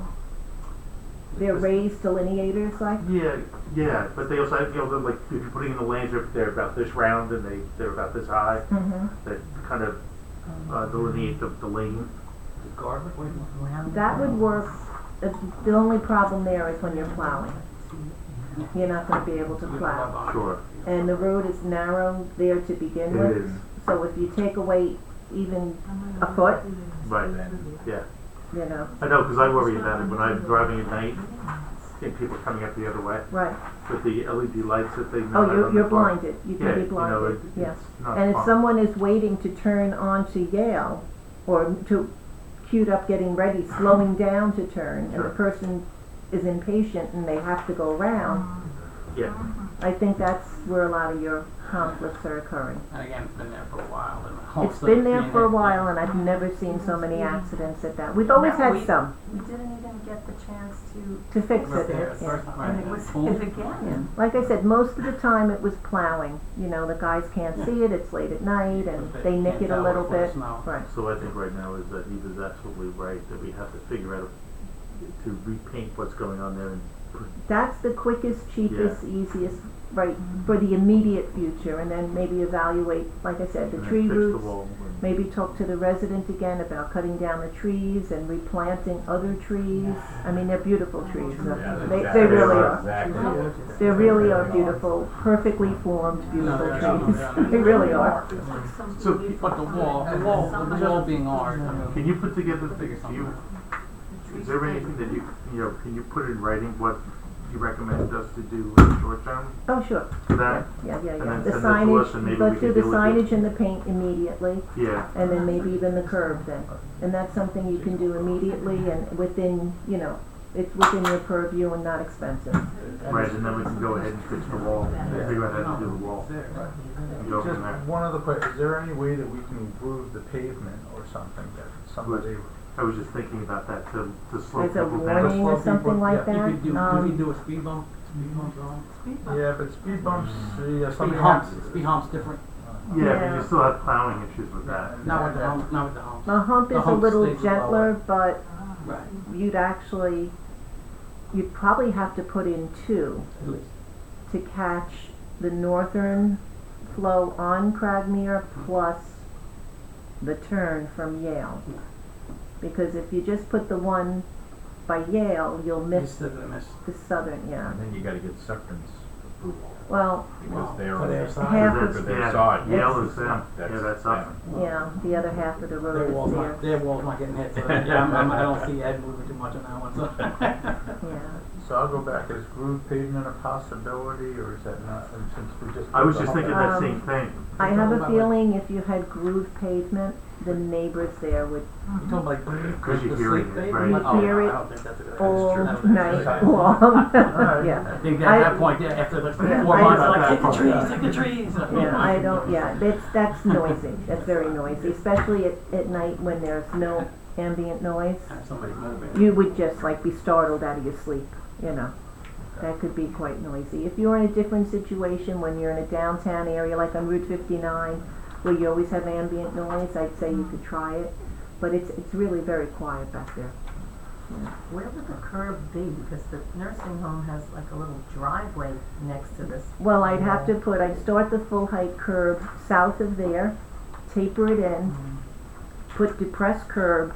They're raised delineators like, yeah, but they also, they're like, if you're putting in the lanes, they're about this round and they're about this high, that kind of, delineate the lane. Garbage? that would work. The only problem there is when you're plowing. You're not gonna be able to plow. Sure. And the road is narrow there to begin It with. is, So if you take away even a foot, right, yeah. you I know, because I worry about it when I'm driving at night, and people coming up the other way, right. with the LED lights that they mount Oh, on you're the car. blinded. You Yeah, can be you know, blinded, yeah. it's not And if fun. someone is waiting to turn onto Yale, or to queued up getting ready, slowing down to turn, and the Sure. person is impatient and they have to go around, Yeah, I think that's where a lot of your conflicts are occurring. And again, it's been there for a while. And It's also been there being for a hit- while, and I've never seen so many accidents at that. We've always No, had we- some We didn't even get the chance to fix Right it, there, yeah. first time, and right, it was full. hit Yeah. again. Like I said, most of the time it was plowing. The guys can't see it, it's late at night, and they nick Can't it a tell little before the bit. snow. Right. so I think right now is that he was absolutely right, that we have to figure out to repaint what's going on there and That's the quickest, cheapest, easiest right, for the immediate future, and then maybe evaluate, like I said, the And then tree fix the roots. wall. Maybe talk to the resident again about cutting down the trees and replanting other trees. I mean, they're beautiful trees. They really are. They really are beautiful, perfectly formed, beautiful trees. They really are. So, But the wall being ours, I mean. can you put together, is there anything that can you put in writing what you recommend us to do in the short term Oh, sure. for that? Yeah. And then The send it to us signage, and maybe we let's can do the deal with it. signage and the paint immediately, Yeah, and then maybe even the curb then. And that's something you can do immediately and within, it's within your purview and not expensive. right, and then we can go ahead and fix the wall, and figure out how to do the wall. And go Just from there. one other question, is there any way that we can improve the pavement or something that somebody? I was just thinking about that, to slow As a people down. warning or something like Yeah. that. You could do a speed bump zone. Yeah, but speed bumps, Speed something humps, happens. speed humps different. Yeah, but Yeah. you still have plowing issues with that. Not with the humps, not with the humps. A hump The is a hump little stays gentler, but Right. you'd probably have to put in two At least. to catch the northern flow on Cragmere plus the turn from Yale. Because if you just put the one by Yale, you'll miss You're still gonna miss. the southern, yeah. And then you gotta get Suffolk's approval, Well, because they're For on their the, side. half That's- of, their yeah, side. Yale is them, That's yeah, that's up. yeah, the other half of the Their road walls is not, there. their walls not getting hit, so I don't see Ed moving too much on that one, so. Yeah. So I'll go back, is groove pavement a possibility, or is that not, since we just. I was put just the thinking hump- that same thing. I have Talking a about feeling if you had groove pavement, the neighbors there would You talking like Because you're hearing it, right? You Oh, hear I it don't think that's a good idea. all That's night long. Alright. Yeah. I think I- at that point, yeah, after the 4 Yeah, months, I- like, take the trees, take the trees. Yeah, I don't, yeah, that's noisy, that's very noisy, especially at night when there's no ambient noise. Have somebody moving. You would just like be startled out of your sleep, that could be quite noisy. If you're in a different situation, when you're in a downtown area like on Route 59, where you always have ambient noise, I'd say you could try it, but it's really very quiet back there. Where would the curb be? Because the nursing home has like a little driveway next to this. Well, I'd start the full height curb south of there, taper it in, put depressed curb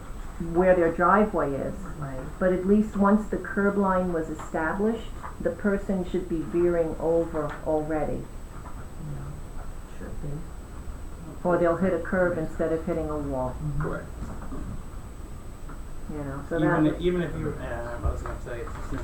where their driveway is. Right. But at least once the curb line was established, the person should be veering over already. Should be. Or they'll hit a curb instead of hitting a wall, Correct. so Even if you, I was gonna say, it seems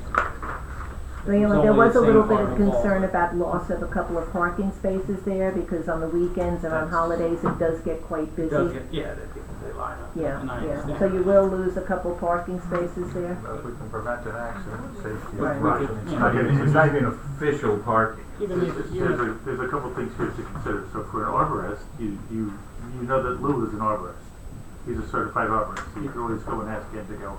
there It's was only a the little same bit of part of the wall. concern about loss of a couple of parking spaces there, because on the weekends and on That's- holidays, it does get quite it busy. does get, yeah, they line up. Yeah, And I yeah, understand. so you will lose a couple parking spaces there. But if we can prevent an accident, safety. Right. Right. It's not even official parking. Even if, There's a couple things here to consider. So for an arborist, you know that Lou is an arborist. He's a certified arborist. So you can always go and ask him to go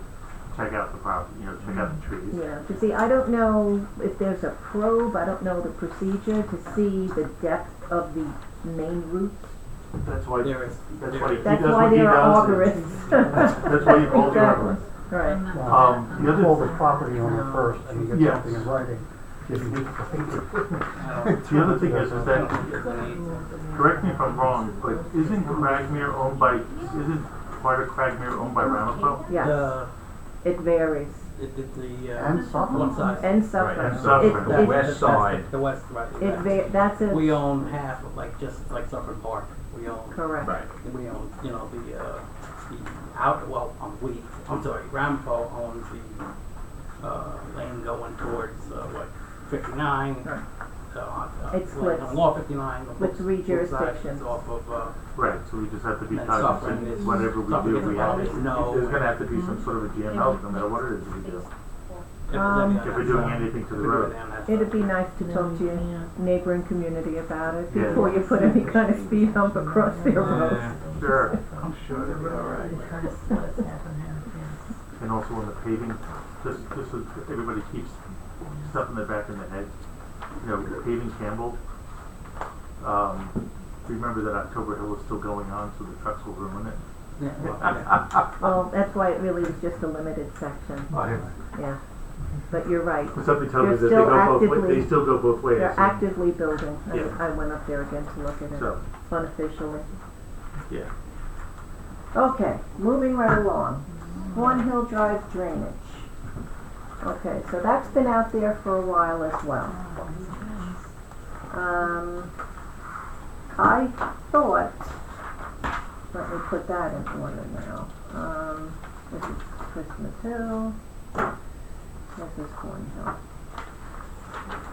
check out the property, check out the trees. Yeah, to see, I don't know if there's a probe, I don't know the procedure to see the depth of the main roots. That's why, there is, that's why he That's does why what he there are does. arborists. That's why you call the Exactly. arborist. Right. The other Call the property owner first, and you get Yes. something in writing, if you need to paper. The other thing is that, correct me if I'm wrong, but isn't part of Cragmere owned by Ramapo? Yes, it varies. And Suffolk. one side. And Suffolk. And It- Suffolk. The it- west side. The west, right. That's a, We own half of, just like Suffolk Park, we own. correct. Right. We own, the I'm sorry, Ramapo owns the, lane going towards, 59. Right. It Like splits. on Law 59. With three both sides, jurisdictions. it's off of, Right, so we just have to be And cognizant, suffering is- whatever we suffering do, is we have, always no. there's gonna have to be some sort of a GMO, no matter what it is we do. If we're doing anything to the road. It'd be nice to talk to your neighboring community about it Yeah. before you put any kind of speed hump across their road. Sure, I'm sure it'll be all right. and also on the paving, just so everybody keeps stuff in the back of their head, paving Campbell. Remember that October Hill is still going on, so the trucks will ruin it. Yeah, well, yeah. Well, that's why it really was just a limited section, yeah. but you're right. Something tells me They're that still they still go both ways. They're so- actively building. Yeah. I went up there again to look at it So, unofficially. yeah. Okay, moving right along. Swan Hill Drive drainage. Okay, so that's been out there for a while as well. I thought, let me put that in order now. This is Christmas Hill. This is Swan Hill.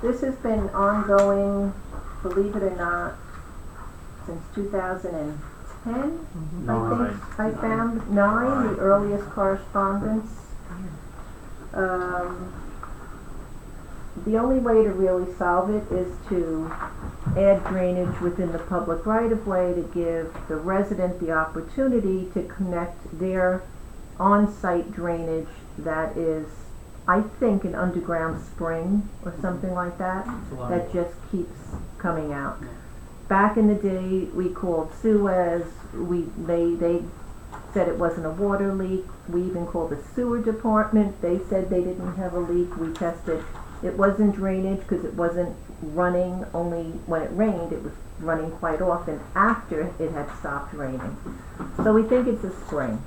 This has been ongoing, believe it or not, since 2010. I think I found 9, the earliest correspondence. The only way to really solve it is to add drainage within the public right-of-way to give the resident the opportunity to connect their on-site drainage that is, I think, an underground spring or something like that, that just keeps coming out. Back in the day, we called Suez, they said it wasn't a water leak. We even called the sewer department. They said they didn't have a leak. We tested. It wasn't drainage because it wasn't running only when it rained. It was running quite often after it had stopped raining. So we think it's a spring.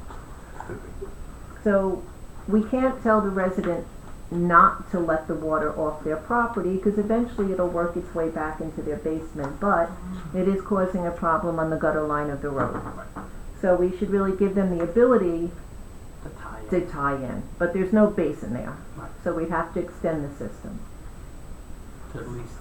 So we can't tell the resident not to let the water off their property because eventually it'll work its way back into their basement, but it is causing a problem on the gutter line of the road. So we should really give them the ability to tie in, but there's no basin there, so we'd have to extend the system. To at least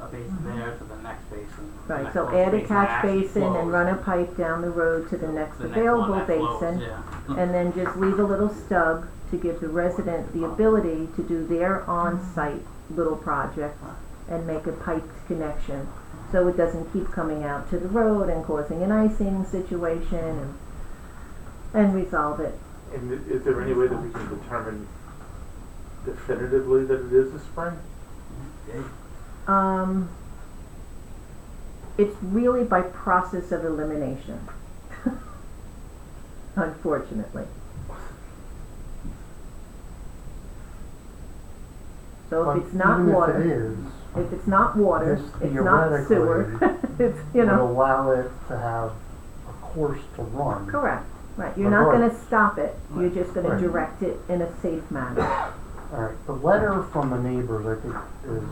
a basin there to the next basin. the Right, next so closest add a basin catch actually basin flows. and run a pipe down the road to the next The next one available that flows, basin, yeah. and then just leave a little stub to give the resident the ability to do their on-site little project and make a piped connection, so it doesn't keep coming out to the road and causing an icing situation and resolve it. And is there any way that we can determine definitively that it is a spring? It's really by process of elimination, unfortunately. So if it's not water, if it's not water, it's not sewer, it's, you would know. allow it to have a course to run. Correct, right, you're not gonna Regardless. stop it, you're just gonna Right. direct it in a safe manner. Alright, the letter from the neighbors, I think, is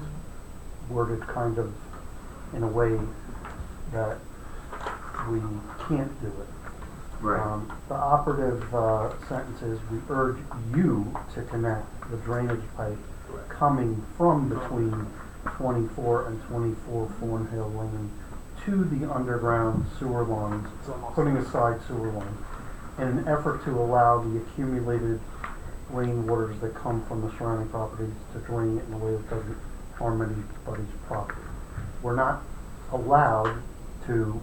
worded kind of in a way that we can't do it. The operative sentence is, we urge you to connect the drainage pipe coming from between 24 and 24 Thornhill Lane to the underground sewer lines, putting aside sewer lines, in an effort to allow the accumulated rainwaters that come from the surrounding properties to drain it in a way that doesn't harm anybody's property. We're not allowed to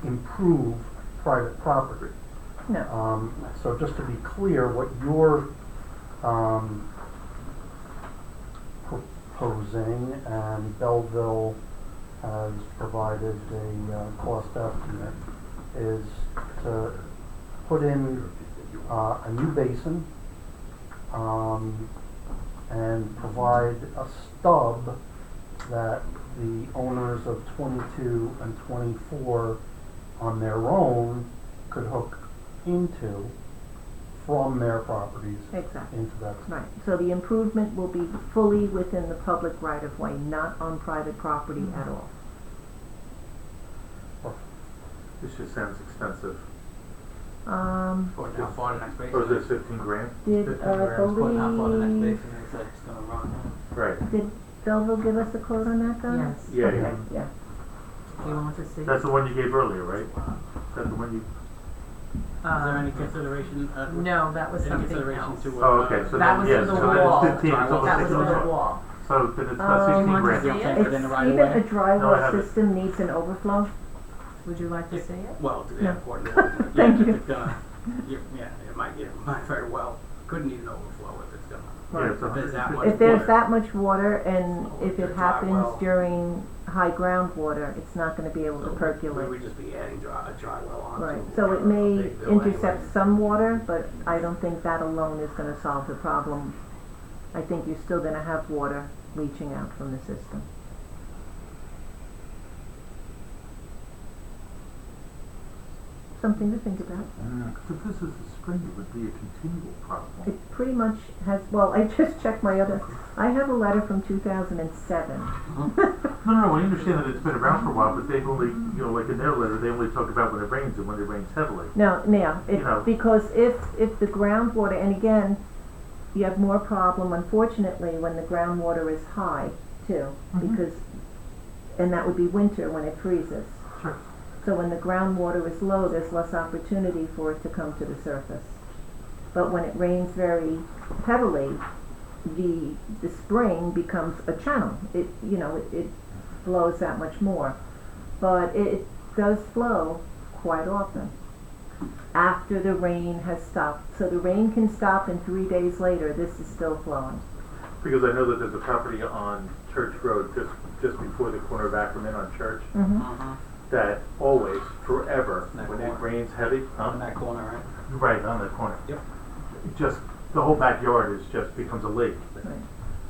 improve private property. No, So just to be clear, what you're proposing, and Belleville has provided a cost estimate, is to put in a new basin and provide a stub that the owners of 22 and 24 on their own could hook into from their properties exactly, into that. right, so the improvement will be fully within the public right-of-way, not on private property at all. This just sounds expensive. Putting how far the next basin Or is it is. 15 grand? Did, 15 grand? Putting how far the next believe, basin is, that's gonna run. Right. did Belleville give us a quote on that, guys? Yes. Yeah, Okay, yeah. yeah. Do you want to see? That's the one you gave earlier, right? Is that the one you? Is there any consideration? No, that was Any something consideration else. to? Oh, okay, so That then, was yes, for the so then wall. it's 15, it's almost That was 16 for the grand. wall. So then it's about 16 want to grand. see You it? can't put it in the right Even away? a No, I drywall have it. system needs an overflow? Would you like to see it? Well, No. yeah, according to that. Thank yeah, you. if it's gonna, it might very well, could need an overflow if it's gonna. Yeah, it's If there's that much If there's water. that much water and if Or it dry happens well. during high groundwater, it's not gonna be able to We percolate. would just be adding a dry well on. Right, so it may intercept some water, but I don't think that alone is gonna solve the problem I think you're still gonna have water leaching out from the system. Something to think about. Because if this is the spring, it would be a continual problem. It pretty much has, well, I just checked my other, I have a letter from 2007. No, I understand that it's been around for a while, but they've only, like in their letter, they only talk about when it rains and when it rains heavily. No, now, You know. because if the groundwater, and again, you have more problem, unfortunately, when the groundwater is high, too, because, and that would be winter when it freezes. Sure. So when the groundwater is low, there's less opportunity for it to come to the surface. But when it rains very heavily, the spring becomes a channel. It flows that much more. But it does flow quite often after the rain has stopped. So the rain can stop and 3 days later this is still flowing. Because I know that there's a property on Church Road, just before the corner of Ackerman on Church, that always, forever, That when it corner. rains heavy, On that corner, right? right on the corner. Yep. Just, the whole backyard becomes a lake. Right.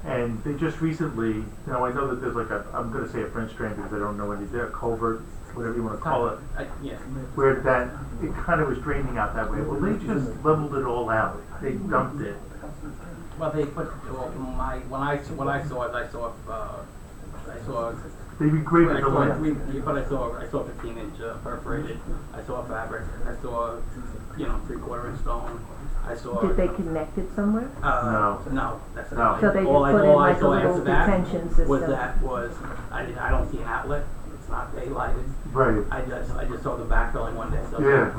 And they just recently, I know that there's I'm gonna say a French drain because I don't know any, there, a culvert, whatever you wanna call it, Yeah. where it kind of was draining out that way. Well, they just leveled it all out. They dumped it. Well, they put, when I saw it, I saw They regraded the land. But I saw 15-inch perforated. I saw fabric. I saw, 3/4 inch stone. I saw. Did they connect it somewhere? No, that's No. not. So they just all put in I like a saw little after that detention system? was I don't see an outlet. It's not daylighted. Right. I just saw the backfilling one day. So Yeah.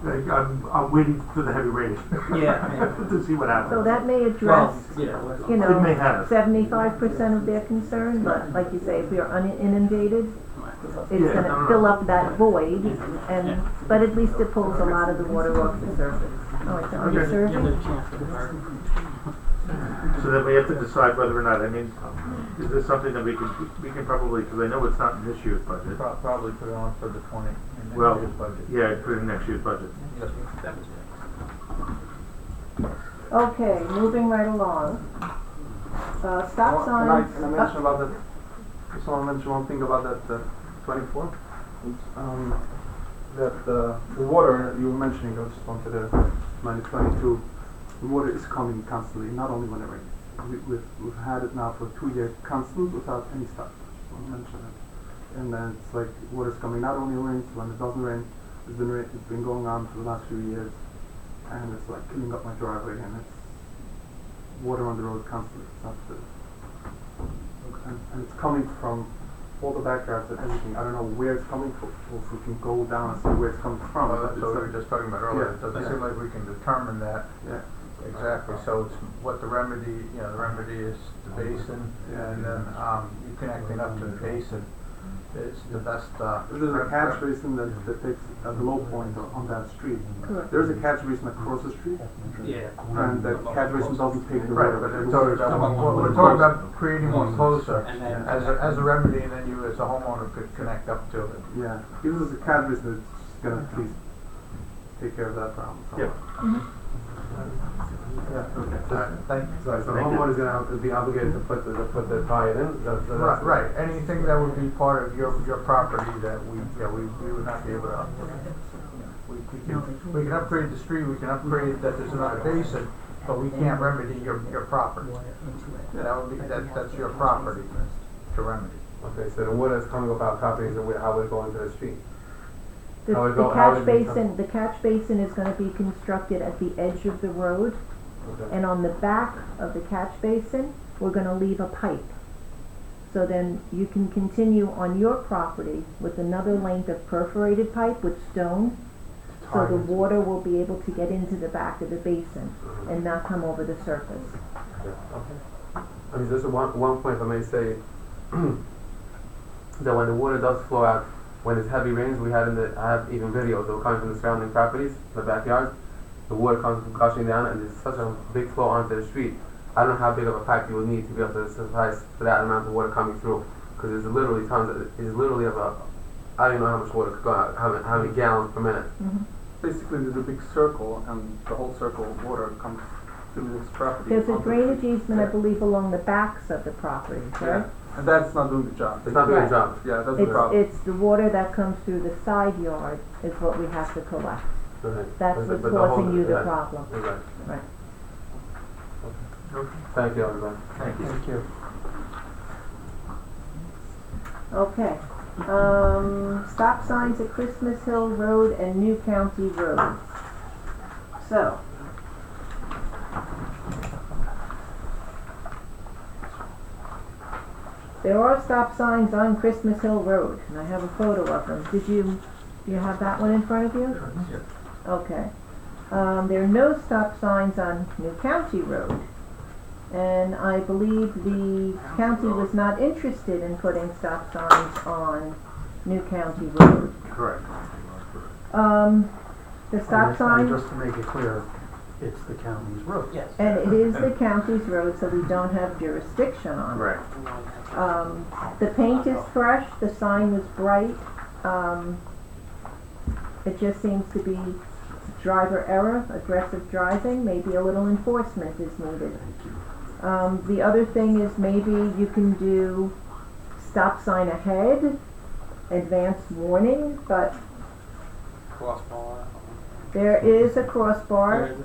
I'm waiting for the heavy rain. Yeah. To see what happens. So that may Well, address, yeah. It may have. 75% of their concern, but like you say, if you're inundated, it's Yeah, gonna fill up that void, and, but at least it pulls a lot of the water off the surface. Oh, it's on the Okay. Give it survey? a chance to convert. So then we have to decide whether or not, is this something that we can probably, because I know it's not in this year's budget. Probably put it on for the 20 in Well, next year's budget. yeah, put it in next year's budget. Yes. Okay, moving right along. Stop signs. Can I mention about that? Just want to mention one thing about that 24. That the water you were mentioning, I just wanted to -22. The water is coming constantly, not only when it rains. We've had it now for 2 years, constant, without any stop. Just want to mention it. And then it's like water's coming not only when it rains, when it doesn't rain. It's been going on for the last few years, and it's like filling up my driveway, and it's water on the road constantly. It's not and it's coming from all the backyards and everything. I don't know where it's coming from, or if we can go down and see where it's coming from. Well, but that's it's what we like- were just talking about earlier. Yeah, It doesn't yeah. seem like we can determine that Yeah. exactly. So it's what the remedy, the remedy is the basin, Yeah. and then you connecting up to the basin is the best. There's a catch basin that takes at the low point on that street. Correct. There's a catch basin across the street, Yeah. and that catch basin doesn't take the Right, water. but it's always, we're talking about creating one closer And then- as a remedy, and then you as a homeowner could connect up to it. Yeah, if there's a catch basin that's gonna please take care of that problem. So. Yeah. Yeah. Okay. Thank you. So the homeowner's gonna be obligated to put the tie it in. Right, right. Anything that would be part of your property that we would not be able to upgrade. We can upgrade the street, we can upgrade that there's another basin, but we can't remedy your property. That would be, that's your property to remedy. Okay, so the water is coming off our properties and how we're going to the street. The How would go- how catch would it be basin, the catch basin is gonna be constructed at the edge of the road, Okay. and on the back of the catch basin, we're gonna leave a pipe. So then you can continue on your property with another length of perforated pipe with stone, so the water will be able to get into the back of the basin and not come over the surface. Okay. I mean, just one point I may say, that when the water does flow out, when it's heavy rains, I have even videos that were coming from the surrounding properties, the backyard. The water comes gushing down, and there's such a big flow onto the street. I don't know how big of a pipe you would need to be able to suffice for that amount of water coming through, because there's literally it's literally about, I don't even know how much water could go out, how many gallons per minute. Mm-hmm. Basically, there's a big circle, and the whole circle of water comes to this property. There's a 100 drainage feet. easement, I Yeah. believe, along the backs of the properties, Yeah, right? and that's not doing the job. It's not doing Right. the job. Yeah, that's the problem. It's the water that comes through the side yard is what we have to collect. That's what's causing you the problem. Right. Thank you, everybody. Thank you. Thank you. Okay. Stop signs at Christmas Hill Road and New County Road. So. There are stop signs on Christmas Hill Road, and I have a photo of them. Do you have that one in front of you? Okay. There are no stop signs on New County Road. And I believe the county was not interested in putting stop signs on New County Road. Correct. The stop And sign, just to make it clear, it's the county's road. Yes. and it is the county's road, so we don't have jurisdiction on it. Right. The paint is fresh, the sign was bright. It just seems to be driver error, aggressive driving, maybe a little enforcement is needed. The other thing is maybe you can do stop sign ahead, advance warning, but Crossbar. there is a crossbar. There is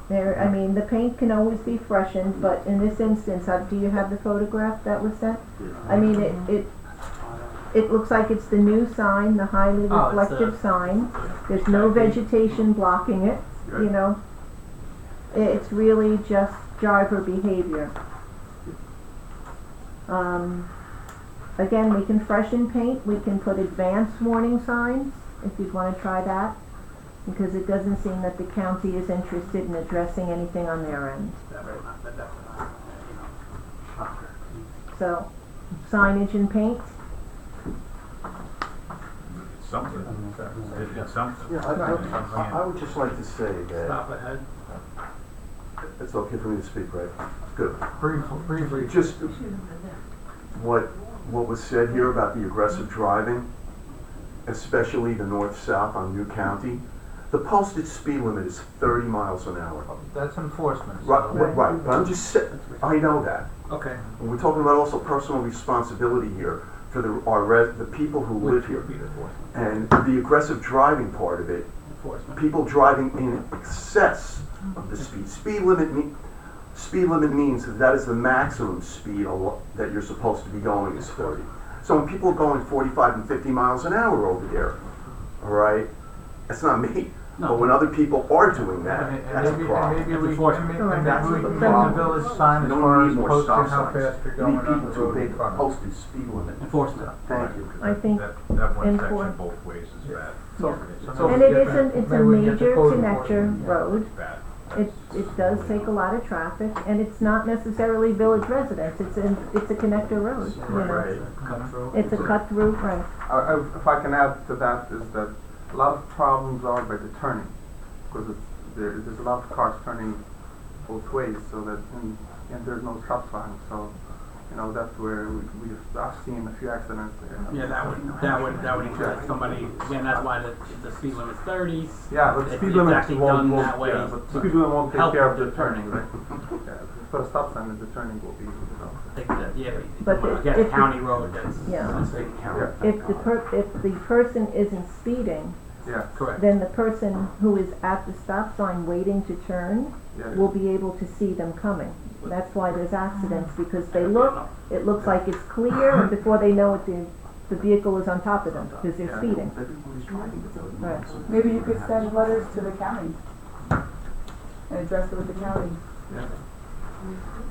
There, I mean, the paint can always be freshened, but in this instance, do you have the photograph that was sent? I mean, it looks like it's the new sign, the highly Oh, it's reflective sign. There's no vegetation blocking it, you know. It's really just driver behavior. Again, we can freshen paint, we can put advance warning signs, if you'd wanna try that, because it doesn't seem that the county is interested in addressing anything on their end. So, signage and paint, It's something. It's something. Yeah, I would just like to say that, Stop ahead. it's okay for me to speak, right? Good. Briefly. Just what was said here about the aggressive driving, especially the north-south on New County, the posted speed limit is 30 miles an hour. That's enforcement. Right, but I'm just saying, I know that. Okay. And we're talking about also personal responsibility here for the people who live here. And the aggressive driving part of it, people driving in excess of the speed. Speed limit means that is the maximum speed that you're supposed to be going is 30. So when people are going 45 and 50 miles an hour over there, all right, that's not me. No. But when other people are doing that, that's a And problem. maybe It's we enforcement. can get the Problem. village sign You as don't far need as more posting stop how signs. fast you're You going need on people the to road in obey front of posted speed limit. Enforcement. Thank you. I think That one section enfor- both ways is bad. So and we it get is that. it's a Maybe we get the major code connector enforcement. road. It's bad. It does take a lot of traffic, and it's not necessarily village residents, it's a connector road, you know. Right. It's a cut through, right. If I can add to that, is that a lot of problems are by the turning, because there's a lot of cars turning both ways, so that and there's no stop sign, so you know that's where I've seen a few accidents there. Yeah, that would encourage somebody. Again, that's why the speed limit's 30. Yeah, but It's speed limit actually won't, done that way. yeah, but speed limit won't take Help care of the the turning, turning. right? Yeah, put a stop sign and the turning will be, I think that, yeah, But but if- get a if the- county road that's Yeah. yeah, If the person isn't speeding, yeah, correct. then the person who is at the stop sign waiting to turn yeah. will be able to see them coming. That's why there's accidents, because it looks like it's clear, and before they know it, the vehicle is on top of them, because they're speeding. Right. Maybe you could send letters to the county and address it with the county.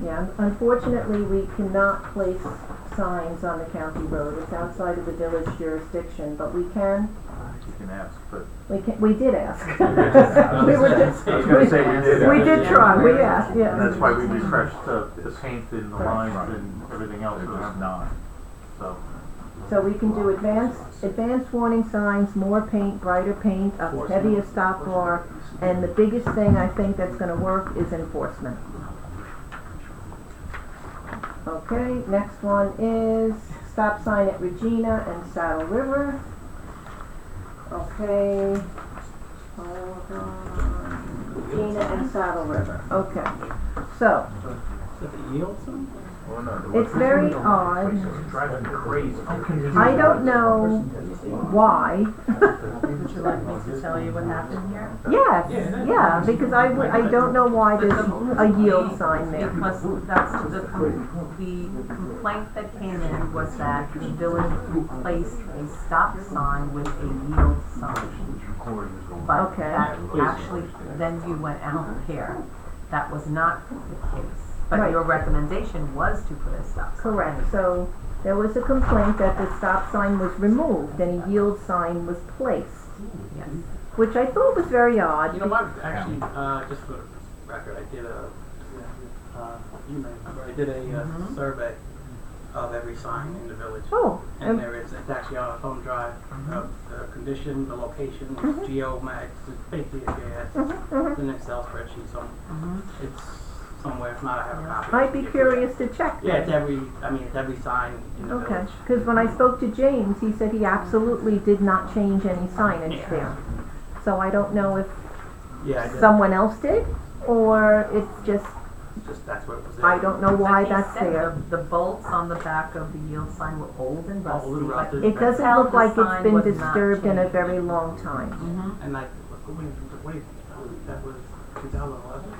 Yeah, unfortunately, we cannot place signs on the county road. It's outside of the village jurisdiction, but we can. You can ask, but We did ask. I We were just, was gonna say we did. we did try, we asked, yeah. And that's why we refreshed the paint and the lines and everything else, so it's not, so. So we can do advanced warning signs, more paint, brighter paint, a heavier stop bar, and the biggest thing I think that's gonna work is enforcement. Okay, next one is stop sign at Regina and Saddle River. Okay, hold on. Gina and Saddle River, okay. So, Is that the yield sign? Well, no, it's very odd. It's driving me crazy. I don't know why. Would you like me to tell you what happened here? Yes, yeah, because I don't know why there's a yield sign there. Because that's the complaint that came in was that the village replaced a stop sign with a yield sign. But Okay. that actually, then you went out here. That was not the case. But Right. your recommendation was to put a stop sign. Correct, so there was a complaint that the stop sign was removed and a yield sign was placed, Yes. which I thought was very odd. You know what, actually, just for the record, I did I did a survey of every sign in the village. Oh, And it's actually on a thumb drive, the condition, the location, it's geomags, it's basically a GIS, it's an Excel spreadsheet, so it's somewhere, if not, I have a copy. I'd be curious to check. Yeah, it's every sign in the Okay, village. because when I spoke to James, he said he absolutely did not change any signage Yeah. there. So I don't know if Yeah, I did. someone else did, or it's just, Just, that's what it was there. I don't know why But he that's said there. The bolts on the back of the yield sign were old and rusty. Old and but rusted. It doesn't tell look the like it's sign been was not disturbed in a changed. very long time. And I, what do you think, that was 2011?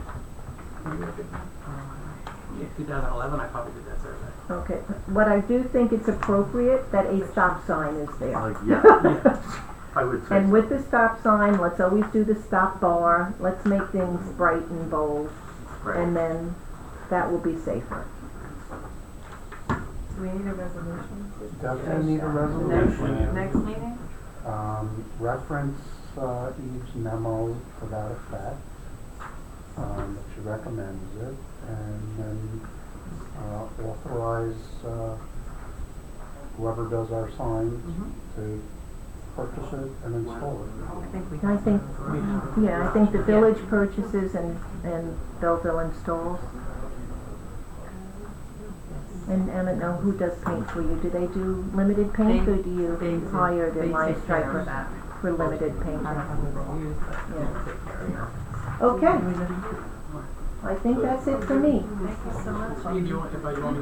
Yeah, 2011, I probably did that survey. Okay, what I do think it's appropriate that a stop sign is there. Yeah, I would say. And so. with the stop sign, let's always do the stop bar, let's make things bright and bold, Right. and then that will be safer. Do we need a resolution? Definitely need a Next, resolution. next meeting? Reference, Eve's memo to that effect, that she recommends it, and then, authorize, whoever does our signs to purchase it and install it. I think we I can. think, yeah, I think the village purchases and Belleville installs. And I don't know who does paint for you, do they do limited paint, or do you hire the line They take care of stripers that. for limited painting? I don't know who they use, but Yeah. they take care of that. Okay, I think that's it for me. Thank you so much. If you want, if you want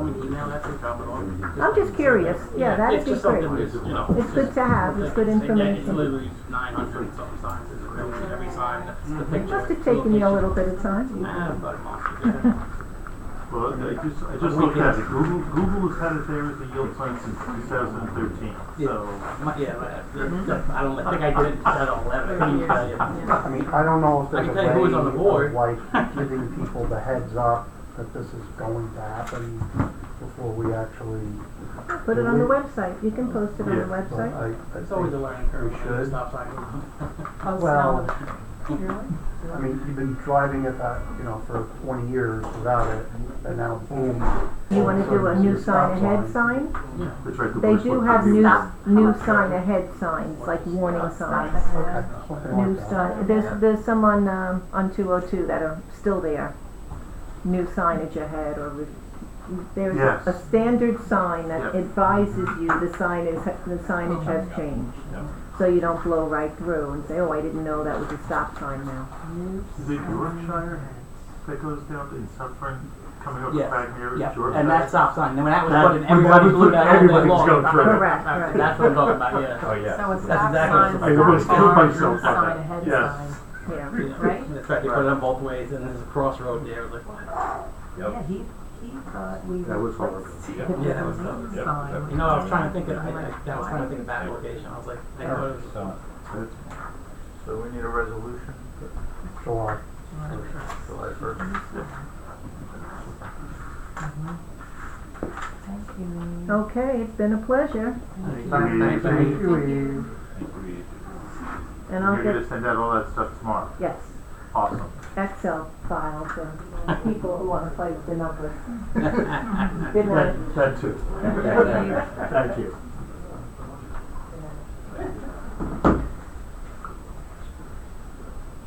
me to email that to drop it off. I'm just curious, yeah, that'd It's be just great. something that's, you know. It's good to have, it's good Yeah, it's information. literally 900 something signs in the village, every sign, that's the picture. Must have taken you a little bit of time. About a month. Well, I just looked at it. Google has had it there as a yield sign since 2013. So, I don't think I did it in 2011, I couldn't tell you. I mean, I don't know if there's I a can tell you who was on the way board. of like giving people the heads up that this is going to happen before we actually. Put it on the website, you can post it on the Yeah, But website. I It's always a think learning curve we when you should. stop sign. Well, I mean, you've been driving it that, for 20 years without it, and now boom. You wanna do a new suddenly sign you ahead see a stop sign? they tried to They push do what have the new, views- new sign ahead signs, like warning signs. Okay, something New like that. sign, there's some on 202 that are still there. New signage ahead, or there's Yes. a standard sign that Yep. advises you the signage has changed. So you don't blow right through and say, oh, I didn't know that was a stop sign now. Is it Yorkshire that goes down in Suffern, coming up to Yes, Bagmere? yeah, Yorkshire? and that stop sign, when that was That- put in, everybody blew that all day everybody's long. going through it. Correct, right. That's what I'm talking about, yeah. Oh, yeah. So a That's stop exactly sign, what I almost stop killed bar, myself sign on that. ahead Yes. sign. Yeah. Right? That's right, they put it on both ways, and there's a crossroad there, like, what? Yeah, he thought we That was horrible. replaced Yeah, that was tough. the sign. You know, I was trying to think of, I was trying to think of that location, I was like, I thought it was. So we need a resolution, July. July 1st. Thank you. Okay, it's been a pleasure, Thank Thank you, Eve. and I'll You're gonna get, send out all that stuff tomorrow? yes, Awesome. Excel file for people who want to play with the numbers. Good night. That too. Thank you.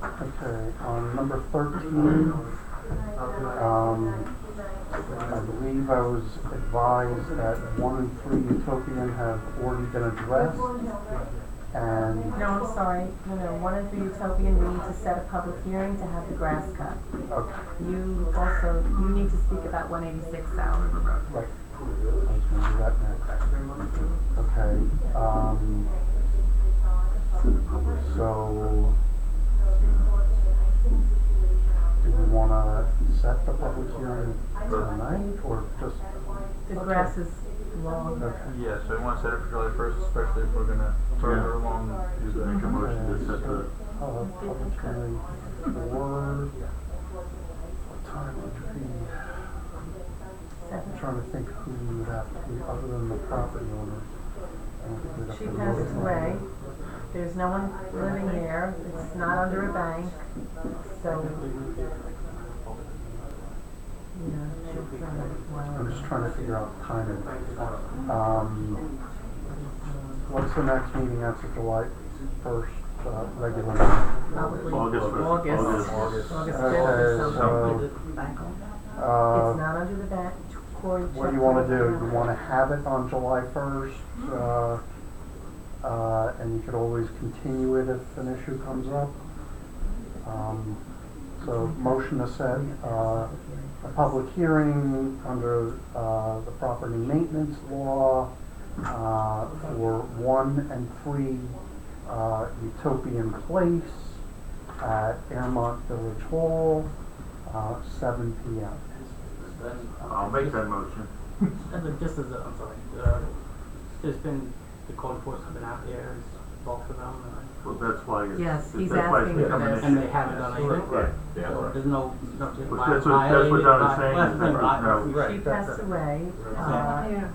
Okay, on number 13, I believe I was advised that 1 and 3 Utopian have already been addressed, and, No, I'm sorry, one is for Utopian, we need to set a public hearing to have the grass cut. okay, You also, you need to speak about 186 South River Road. right, I was gonna do that next. Okay, so, do we wanna set the public hearing tonight, or just, The grass is long. okay? Yeah, so we wanna set it for July first, especially if we're gonna further along do the. Make a motion to set the, Public hearing for, what time would it be? I'm trying to think who we would have to be, other than the property owner. I don't think we'd have She to passed notify. away, there's no one living there, it's not under a bank, so. I'm just trying to figure out timing. What's the next meeting after July first, regular meeting? Probably August first. August August. 5th or Okay, something. It's so, not under the bank. Corey, what do you check wanna with do? them. You wanna have it on July first, and you could always continue it if an issue comes up. So motion to set, a public hearing under, the property maintenance law, for 1 and 3, Utopian Place at Airmont Village Hall, 7 p.m. Then, I'll make that motion. And then just as a, I'm sorry, there's been, the code enforcement's been out there, it's both of them, Well, that's why it's. Yes, he's that's why it's asking for become an this. issue. and they haven't done anything. Right. So there's no Well, that's what Don is saying, is that there's no. She passed away,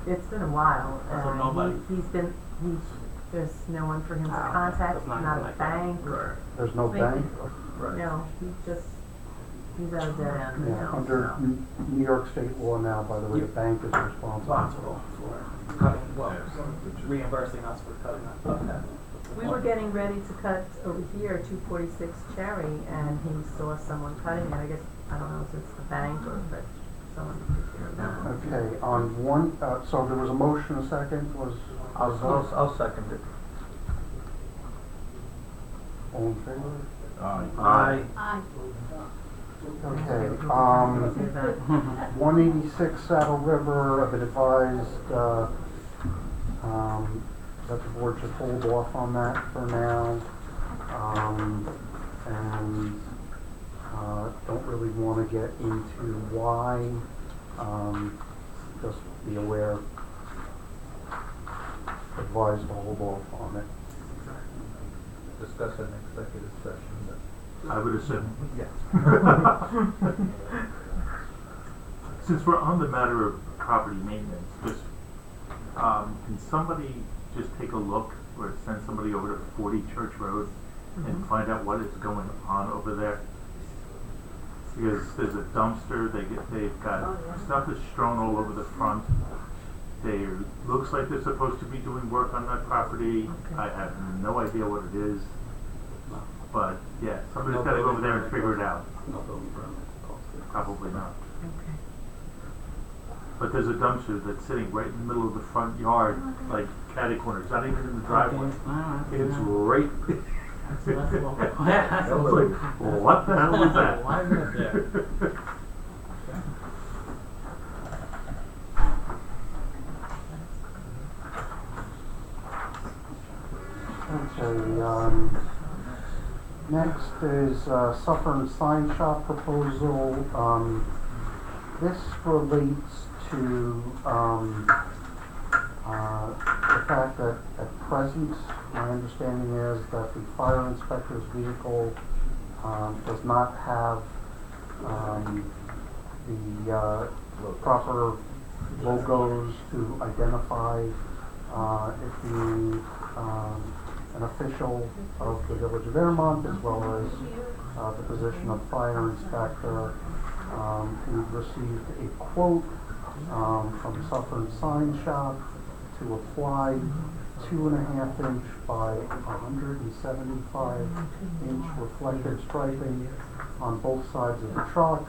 it's been a while, So nobody- he's been, there's no one for him to contact, That's not not even a like bank, that. There's no Thank bank? no, he's at a dead end Yeah, now. under New York State law now, by the way, the bank is responsible. Responsible for cutting, well, reimbursing us for cutting us. We were getting ready to cut over here 246 Cherry, and he saw someone cutting it. I guess, I don't know if it's the bank or if it's someone took care of that. Okay, on one, so there was a motion, a second, was, I'll second it. all in favor? Aye. Aye. Okay, Say that. 186 Saddle River, I've been advised, that the board should hold off on that for now. And, don't really wanna get into why, just be aware, advised to hold off on it. Discuss it in executive session, but. I would assume. Yes. Since we're on the matter of property maintenance, just, can somebody just take a look or send somebody over to 40 Church Road and find out what is going on over there? Because there's a dumpster, they've got stuff that's strewn all over the front. Looks like they're supposed to be doing work on that property. I have no idea what it is. But yeah, somebody's gotta go over there and figure it out. Probably not. Okay. But there's a dumpster that's sitting right in the middle of the front yard, like catty corner. It's not even in the driveway. It's right. So that's a little. I was like, well, what the hell was that? Why is that there? Okay, next is, Suffern Sign Shop proposal. This relates to, the fact that at present, my understanding is that the fire inspector's vehicle, does not have, the, proper logos to identify, if you, an official of the Village of Airmont, as well as, the position of fire inspector. We've received a quote, from Suffern Sign Shop to apply 2.5 inch by 175 inch reflective striping on both sides of the truck.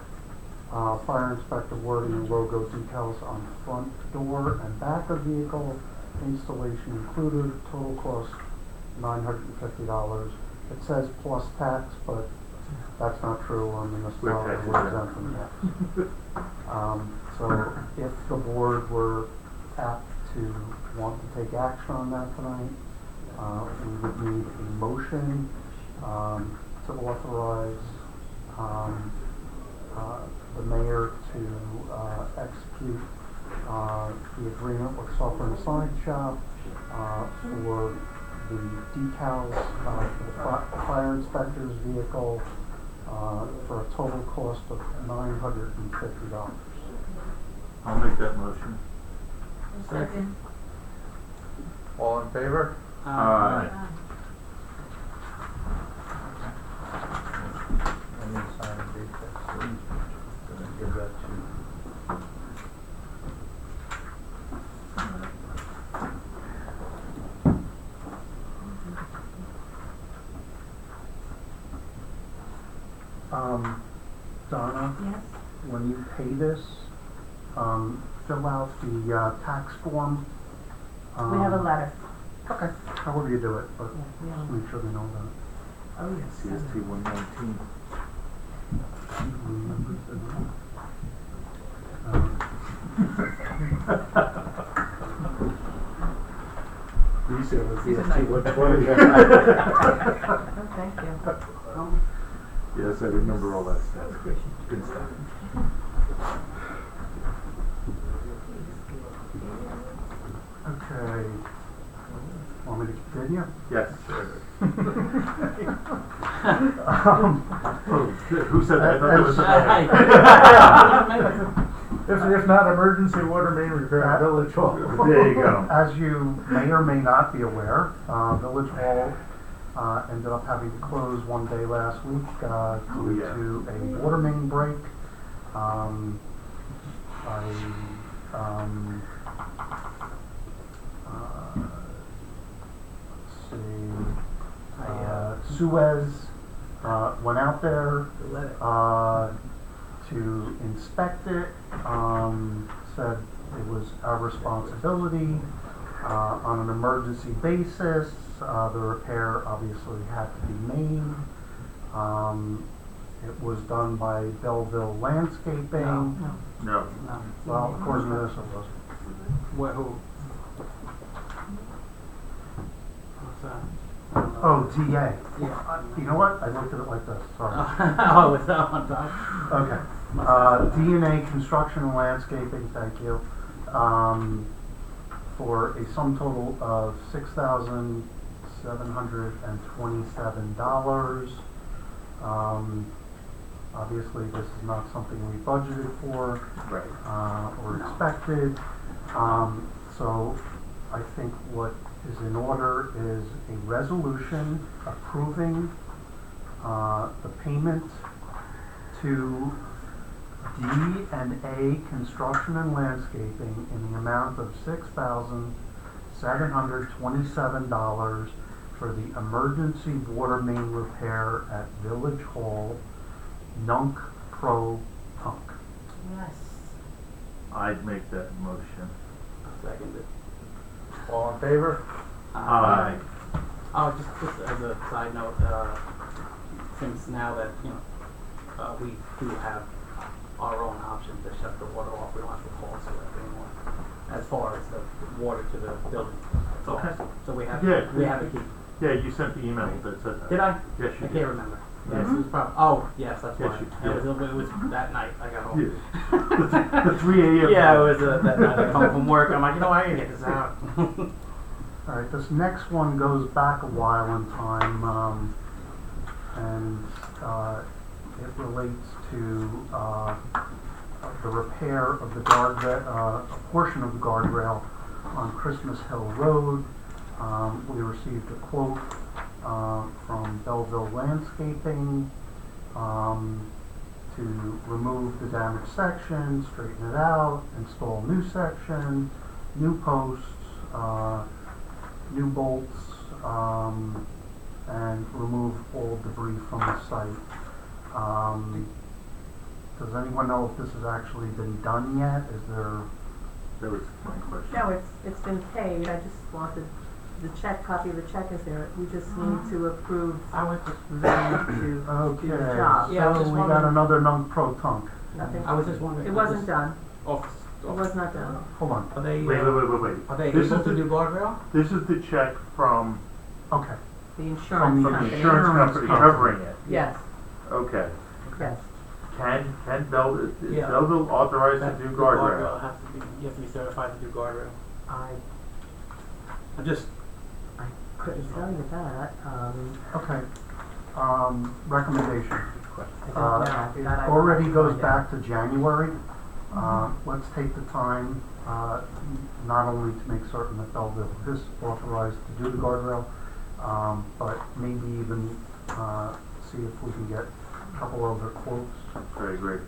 Fire inspector wording and logo details on front door and back of vehicle. Installation included. Total cost $950. It says plus tax, but that's not true on municipality, We're we're exempt from that. So if the board were apt to want to take action on that tonight, we would need a motion to authorize the mayor to execute the agreement with Software and Sign Shop for the decals for the fire inspector's vehicle for a total cost of $950. I'll make that motion. Second. All in favor? Aye. I need to sign a date that, so I'm gonna give that to. Donna, Yes. when you pay this, fill out the tax form. We have a letter. Okay, however you do it, but Yeah, we have. just make sure they know that. Oh, yes. CST 119. You said it was He's a CST nice- 120. Oh, thank you. Yes, I remember all that stuff. Good stuff. Okay. Want me to continue? Yes. Um, Who said that? I thought that was If not emergency water main repair, village hall. There you go. As you may or may not be aware, Village Hall ended up having to close one day last week due yeah. to a water main break. Let's see, Suez went out there to inspect it, said it was our responsibility on an emergency basis. The repair obviously had to be made. It was done by Belleville Landscaping. No. Well, according to this, it was. Where, who? What's that? Oh, DA. Yeah. You know what? I looked at it like this, sorry. Oh, was that on top? Okay. DNA Construction and Landscaping, thank you. For a sum total of $6,727. Obviously, this is not something we budgeted for or expected. So I think what is in order is a resolution approving the payment to D&A Construction and Landscaping in the amount of $6,727 for the emergency water main repair at Village Hall, Nunk Pro Tunk. Yes. I'd make that motion. Seconded. All in favor? Aye. Oh, just as a side note, since now that, we do have our own option to shut the water off, we don't have to call Select anymore, as far as the water to the building. Okay. So we have, Yeah. we have a key. Yeah, you sent the email that said that. Did I? Yes, you I did. can't remember. Yes, Mhm. it was probably, oh, yes, that's Yes, why. you- It was that night I got home. Yeah. The 3 a.m. Yeah, it was that night I come from work, I'm like, I gotta get this out. All right, this next one goes back a while in time, and it relates to the repair of the a portion of the guardrail on Christmas Hill Road. We received a quote from Belleville Landscaping to remove the damaged section, straighten it out, install new section, new posts, new bolts, and remove all debris from the site. Does anyone know if this has actually been done yet? Is there? That was my question. No, it's been paid, I just wanted the check, copy of the check is there, we just need to approve I was just, them to do the Okay, job. Yeah, I was so just we got wondering- another non-pro-tunc. Nothing. I was just wondering. It wasn't done, Off, it was not done. Hold on, Are they, Wait. are they This able is to the- do guardrail? This is the check from okay. The From insurance the the company. insurance company covering it. Yes, Okay. yes. Can Belleville, is Yeah. Belleville authorized to That do the guardrail? has to be, you have to be certified to do guardrail. I I just, couldn't tell you that, Okay, recommendation. I don't know. It That I will already have to goes find back out. to January. Let's take the time, not only to make certain that Belleville is authorized to do the guardrail, but maybe even, see if we can get a couple other quotes. Very great.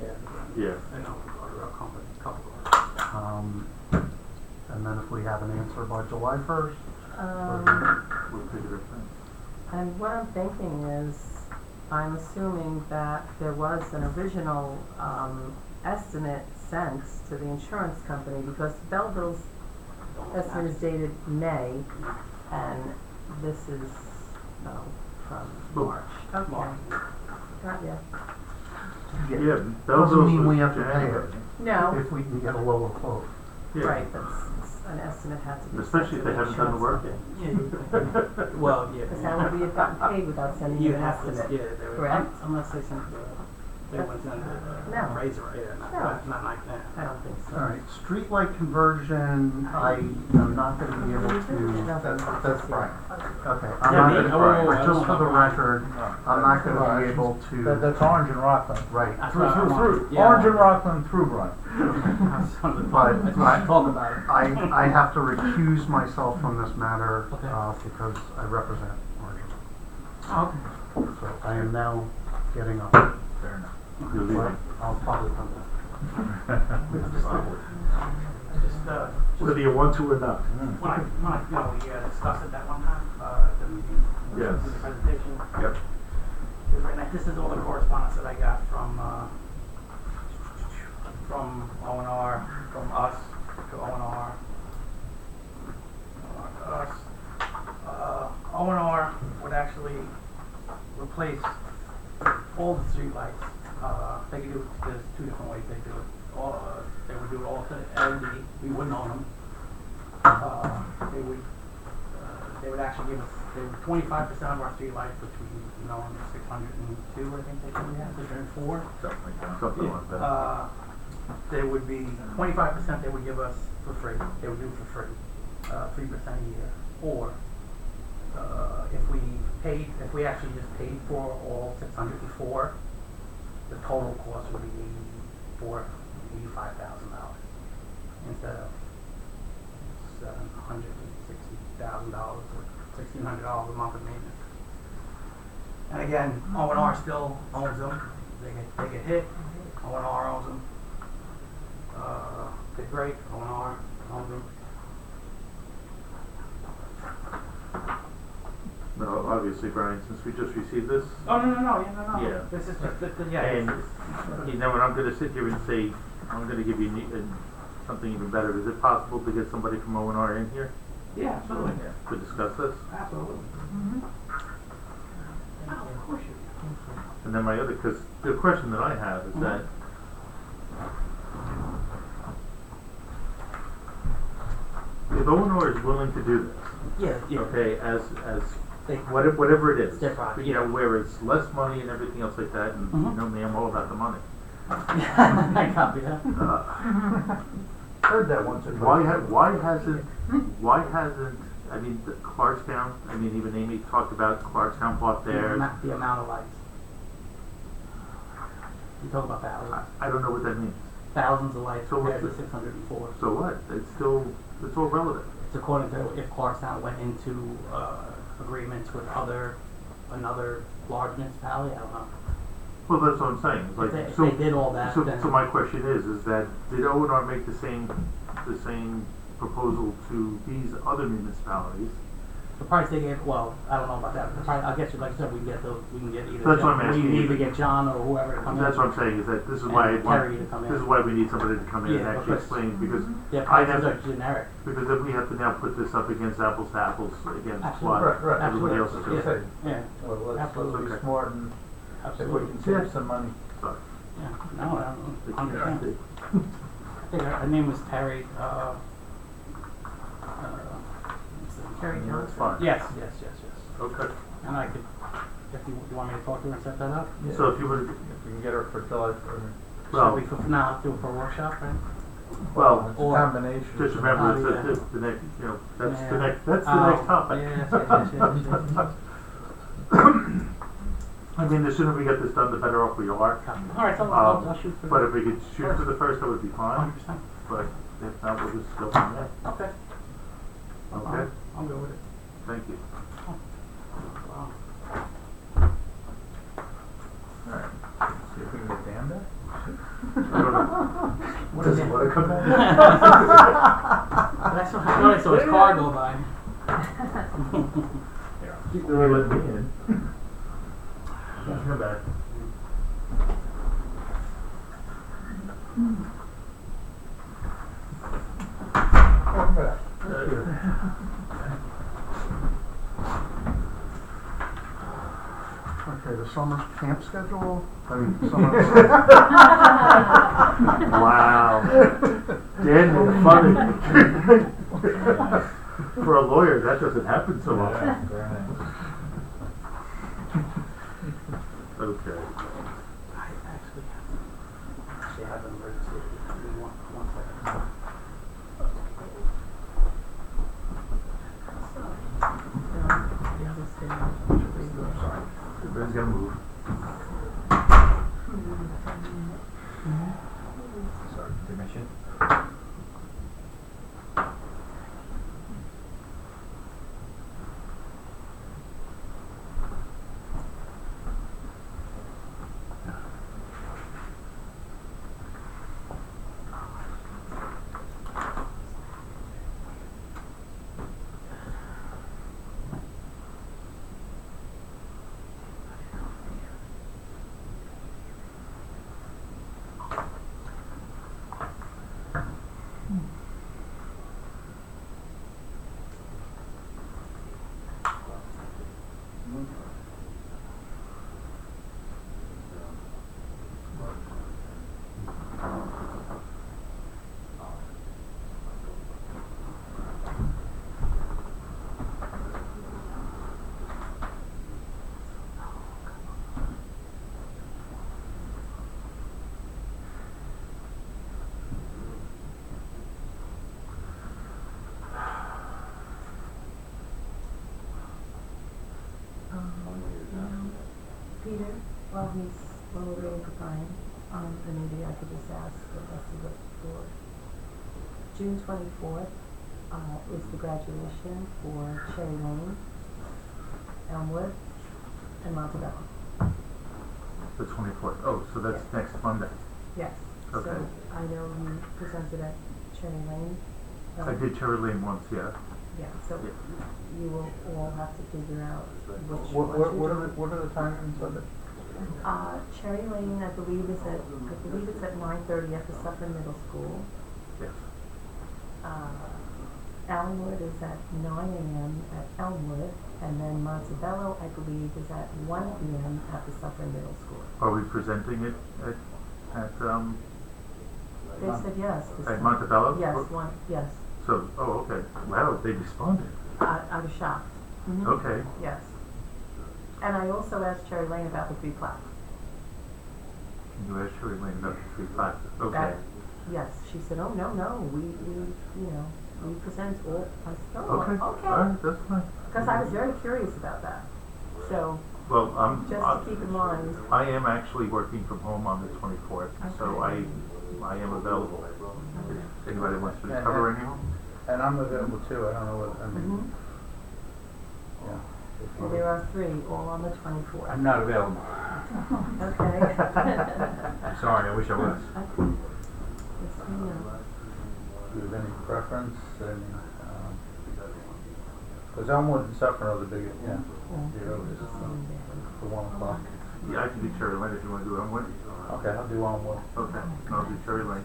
yeah, Yeah. I know the guardrail company, couple guardrails. And then if we have an answer by July 1st, We'll figure it out. And what I'm thinking is, I'm assuming that there was an original, estimate sent to the insurance company, because Belleville's estimate is dated May, and this is, from March. Okay. March. Got ya. Yeah, doesn't Belleville's mean we was have to pay January. it No, if we can get a lower quote. Yeah. right, but an estimate had to be sent Especially if to they the haven't done the work insurance yet. company. Well, yeah. Because how would we have gotten paid without sending you You an have to, estimate? yeah, they would, Correct? unless they sent they wouldn't send No. the razor, yeah, No. not like that. I don't think so. All right, streetlight conversion, I am not gonna be able to, That's Brian. okay, I'm Yeah, not me, gonna, I just for the don't know. record, I'm not gonna be able to, That's Orange and Rockland. right, That's Through, what I through, want. through, Yeah, Orange I and want Rockland through Brian. but That's why I talk about it. I have to recuse myself from this matter, Okay. because I represent Orange. Oh, okay. So I am now getting up, Fair enough. You're leaving. but I'll probably come back. Whether you want to or not. When we discussed it that one time, at the meeting, Yes. the presentation. Yep. This is all the correspondence that I got from O&R, from us to O&R. To us. O&R would actually replace all the streetlights. They could do, there's two different ways they do it. They would do it all to LED, we wouldn't own them. They would actually give us, 25% of our streetlights, which we own 602, I think they said we have, 604. Something like that. They would be 25% they would give us for free. They would do for free, 3% a year. Or if we actually just paid for all 604, the total cost would be $85,000 instead of $760,000 or $1,600 a month of maintenance. And again, O&R still owns them. They get hit. O&R owns them. They break. O&R owns them. No, obviously, Brian, since we just received this, Oh no. Yeah. This is just and you know, when I'm gonna sit here and say, I'm gonna give you something even better, is it possible to get somebody from O&R in here yeah, absolutely. to discuss this? Absolutely. Oh, of course you can. And then my other, because the question that I have is that if O&R is willing to do this, Yeah. okay, as They- whatever it is, Their product, you know, where it's less money and everything else like that, and you know me, I'm all about the money. I copy that. Heard that once or twice. Why hasn't, I mean, the Clarkstown, I mean, even Amy talked about Clarkstown bought theirs. The amount of lights. You talk about thousands. I don't know what that means. Thousands of lights So compared what's to it? 604. So what? It's all relative. It's according to if Clarkstown went into agreements with another large municipality. I don't know. Well, that's what I'm saying. It's like, If they did all that, so, then so my question is that did O&R make the same proposal to these other municipalities? the price they gave, well, I don't know about that, the price, I guess, like I said, we can get either That's what I'm John, we asking can you. either get John or whoever to come in. That's what I'm saying, is that this is And why I Terry to want, come in. this is why we need somebody to come in and Yeah, actually because- explain, because Their I prices have, are generic. because then we have to now put this up against apples to apples against Absolutely. what Right, everybody else is Absolutely. doing. Yeah, Well, let's Absolutely. be Okay. smart and if we absolutely. can save some money. Sorry. Yeah, no, They I can't understand. see. I think her name was Terry, Terry That's Johnson. fine. yes. Okay. And I could, if you want me to talk to her and set that up? Yeah. So if you would, If we can get her for July, Shall well, we, now, do it for a workshop, right? well, it's a or- combination. just remember, Oh, yeah. it's the next, you know, that's the Yeah. next, that's the next topic. Yes. I mean, the sooner we get this done, the better off we are. Alright, so I'll shoot for But if we could shoot for the first, that would be fine, 100%. but if not, we'll just go from there. Okay. Okay? I'll go with it. Thank you. Wow. Alright, see if we can get Dan back. I don't know. What Does is he it? wanna come back? I saw his car go by. They were letting me in. Come back. Welcome back. Thank you. Okay, the summer camp schedule, I mean, summer. Wow. Dan made it funny. For a lawyer, that doesn't happen so often. Yeah, very nice. Okay. I actually have an emergency. Give me one second. Everybody's gonna move. Sorry, permission. Peter, while we're waiting for Brian, and maybe I could just ask the rest of the board. June 24th, is the graduation for Cherry Lane, Elmwood, and Montebello. The 24th. Oh, so that's next Monday. Yes. Okay. So I know you presented at Cherry Lane. I did Cherry Lane once, yeah. Yeah, so Yeah. you will all have to figure out which What ones you do. what are the timings of it? Cherry Lane, I believe it's at 9:30 at the Suffolk Middle School. Yes. Elmwood is at 9 a.m. at Elmwood, and then Montebello, I believe, is at 1 p.m. at the Suffolk Middle School. Are we presenting it at They said yes. this at time. Montebello? Yes, yes. So, oh, okay. Wow, they responded. I was shocked. Mhm. Okay. Yes. And I also asked Cherry Lane about the 3 plaques. Can you ask Cherry Lane about the 3 classes? Okay. That- Yes, she said, oh, no, we present all, I said, oh, Okay. okay. All right, that's fine. Because I was very curious about that. So, Well, just to keep in mind. I am actually working from home on the 24th, so I am available. If anybody wants me to cover anyone? And I'm available too, I don't know what, I mean, yeah. Well, there are 3, all on the 24th. I'm not available. Okay. I'm sorry, I wish I was. Yes, we know. Do you have any preference, and, Cause Elmwood and Suffern are the biggest, yeah, the earliest, for 1 o'clock. Yeah, I can do Cherry Lane if you wanna do Elmwood. Okay, I'll do Elmwood. Okay, and I'll do Cherry Lane.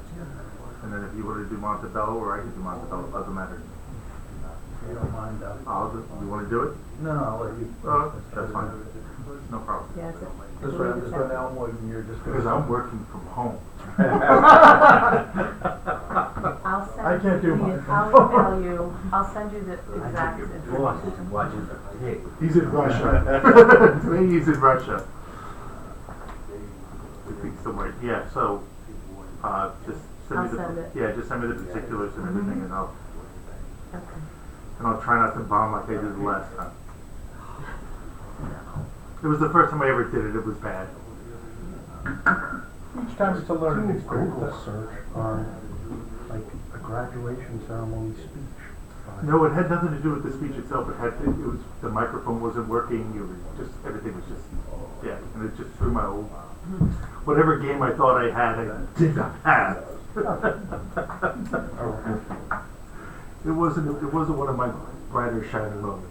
And then if you wanna do Montebello, or I can do Montebello, doesn't matter. If you don't mind, You wanna do it? no, I'll let you. That's fine. No problem. Yeah, it's This way I'm just going to Elmwood and you're just going Because I'm working from home. I'll send I can't do you, mine. I'll email you, I'll send you the exact information. Watching the pig. He's in Russia. To me, he's in Russia. Somewhere. Yeah, so, just send me I'll send it. yeah, just send me the particulars and everything and Okay. I'll try not to bomb like I did the last time. It was the first time I ever did it, it was bad. Each time it's a learning Do a experience. Google search on, like, a graduation ceremony speech. No, it had nothing to do with the speech itself, it was, the microphone wasn't working, everything was just, yeah, and it just threw my whole, whatever game I thought I had, I did not have. It wasn't one of my brighter shining moments.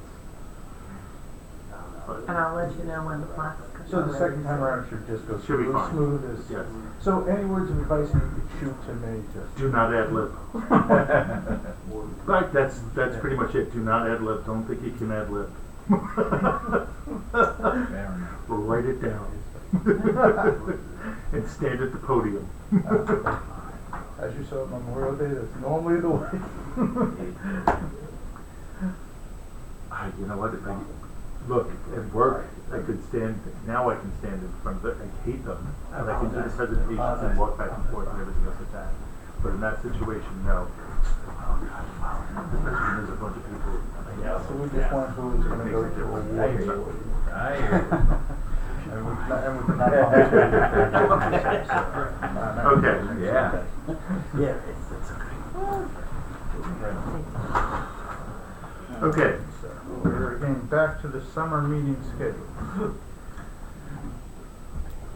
And I'll let you know when the plaques come. So the second time around should just go Should be fine. smooth as. Yes. So any words of advice you could shoot to me, just. Do not ad lib. Right, that's pretty much it. Do not ad lib. Don't think you can ad lib. Write it down. And stand at the podium. As you saw at Memorial Day, that's normally the way. You know what? Look, at work, I could stand, now I can stand in front of it. I hate them. And I can do this hesitation and walk back and forth and everything else like that. But in that situation, no. Especially when there's a bunch of people. So we just want who's going to go to a war. And we cannot. Okay. Yeah. Yeah, okay. So we're getting back to the summer meeting schedule.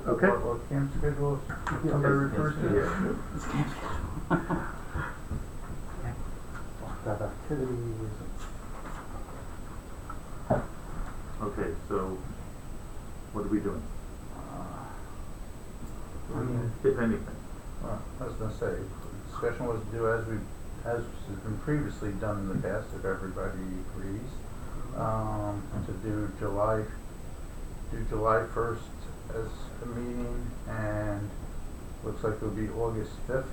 Okay. Or camp schedule, somebody refers to it. That activities. Okay, so what are we doing? I mean, If anything. well, I was going to say, discussion was to do as has been previously done in the past, if everybody agrees, to do July 1st as a meeting, and looks like it'll be August 5th.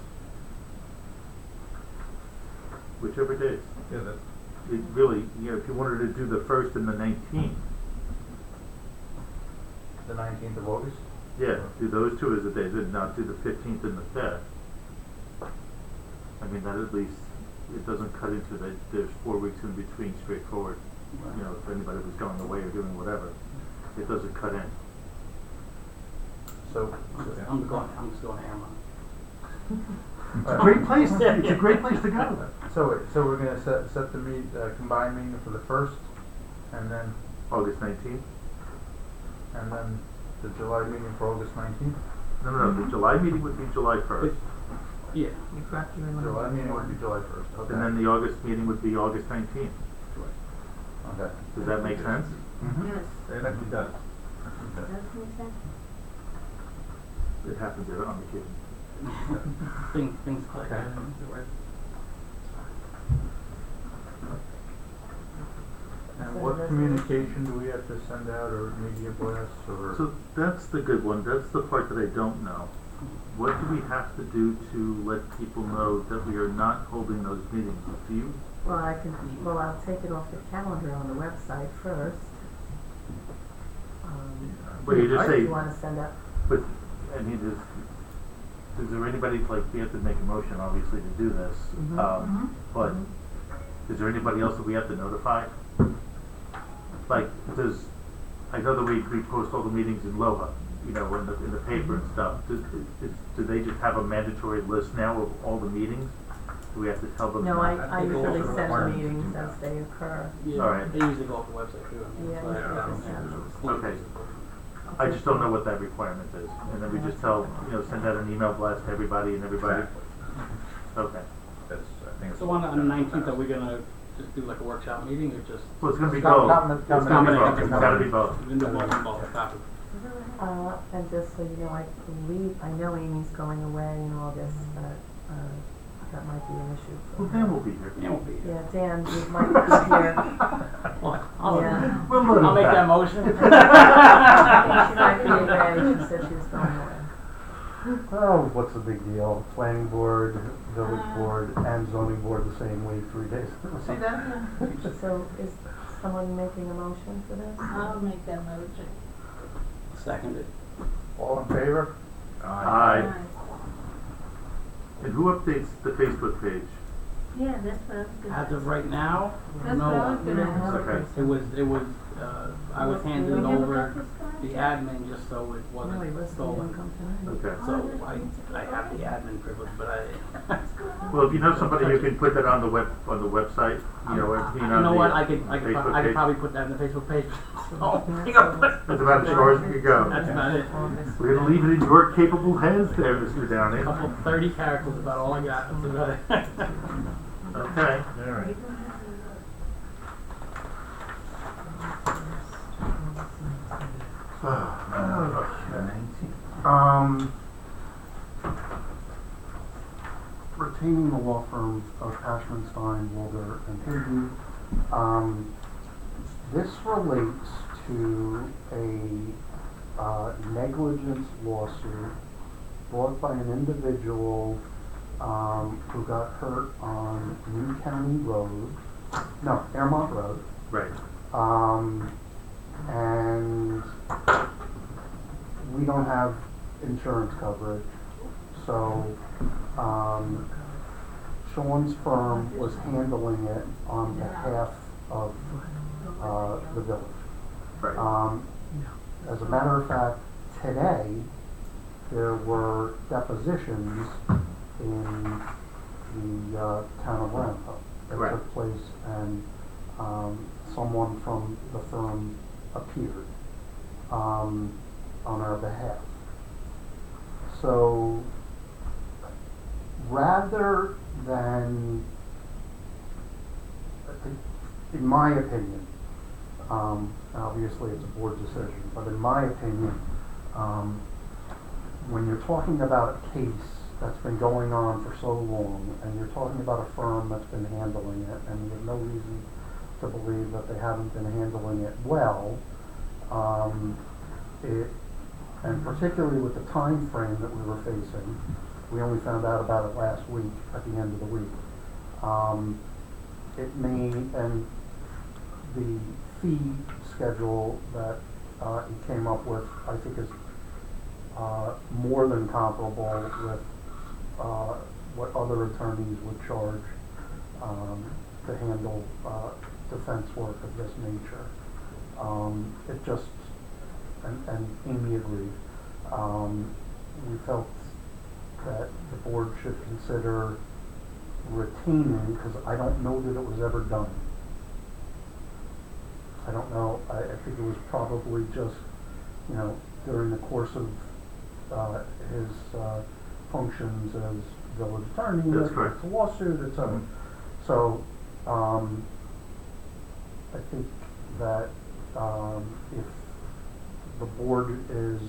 Whichever days. Yeah, that. It really, if you wanted to do the 1st and the 19th, The 19th of August? yeah, do those two as a day, then not do the 15th and the 5th. I mean, that at least, it doesn't cut into the, there's 4 weeks in between straightforward. You know, if anybody was going away or doing whatever, it doesn't cut in. So, I'm just going to Airmont. It's a great place, it's a great place to go. so we're going to set the combined meeting for the 1st, and then August 19th? the July meeting for August 19th. No, the July meeting would be July 1st. Yeah. July meeting would be July 1st. Okay. And then the August meeting would be August 19th. Okay. Does that make sense? Yes. It actually does. Does make sense? It happens on occasion. Things click. Okay. And what communication do we have to send out, or media blasts, or? So that's the good one. That's the part that I don't know. What do we have to do to let people know that we are not holding those meetings? Do you? I'll take it off the calendar on the website first. But you just If say, you want to send out, but, I mean, is there anybody, like, we have to make a motion, obviously, to do this. But is there anybody else that we have to notify? Like, I know that we post all the meetings in LOHA, in the paper and stuff. Do they just have a mandatory list now of all the meetings? Do we have to tell them? no, I think it usually also send the requires meetings as they occur. Yeah, All right. they usually go off the website too. Okay. I just don't know what that requirement is. And then we just tell, send out an email blast to everybody and everybody? Okay. That's, I think it's. So on the 19th, are we gonna just do like a workshop meeting or just? Well, it's gonna be It's both. combination. It's gonna be both. It's gotta be both. We can do both and both, copy. And just so you know, I believe, I know Amy's going away in August, but, that might be an issue for Well, her. Dan will be here. Dan will be here. Yeah, Dan, you might be here. Well, I'll, Yeah. We'll let him I'll make back. that motion. She might be away, she said she was going away. Oh, what's the big deal? Planning board, village board, and zoning board the same week, 3 days. See that? So is someone making a motion for this? I'll make that motion. Seconded. All in favor? Aye. And who updates the Facebook page? Yeah, that's what I was gonna As of ask. right now, That's no what I was one. gonna ask. Okay. It was, I was handed Do we have a over breakfast the guy? admin just so it No, he wasn't wasn't, he stolen. didn't come tonight. Okay. So I have the admin privilege, but I, Well, if you know somebody who can put that on the website, you know, you know what, I could Facebook page. probably put that in the Facebook page. So, That's about as far as we could go. that's about it. We're gonna leave it in your capable hands there, Mr. Downey. A couple 30 characters is about all I got. That's about it. Okay. All right. Retaining the law firms of Ashman, Stein, Wilder, and Hayden. This relates to a negligence lawsuit brought by an individual who got hurt on New County Road, no, Airmont Road. Right. And we don't have insurance coverage, so Sean's firm was handling it on behalf of the village. Right. As a matter of fact, today there were depositions in the town of Rampo that Right. took place, and someone from the firm appeared on our behalf. So rather than, in my opinion, obviously it's a board decision, but in my opinion, when you're talking about a case that's been going on for so long, and you're talking about a firm that's been handling it, and you have no reason to believe that they haven't been handling it well, and particularly with the time frame that we were facing, we only found out about it last week, at the end of the week. It may, and the fee schedule that he came up with, I think is more than comparable with what other attorneys would charge to handle defense work of this nature. It just, and Amy agreed, we felt that the board should consider retaining, because I don't know that it was ever done. I don't know, I think it was probably just, you know, during the course of his functions as village attorney, That's correct. it's a lawsuit, it's a, so, I think that, if the board is,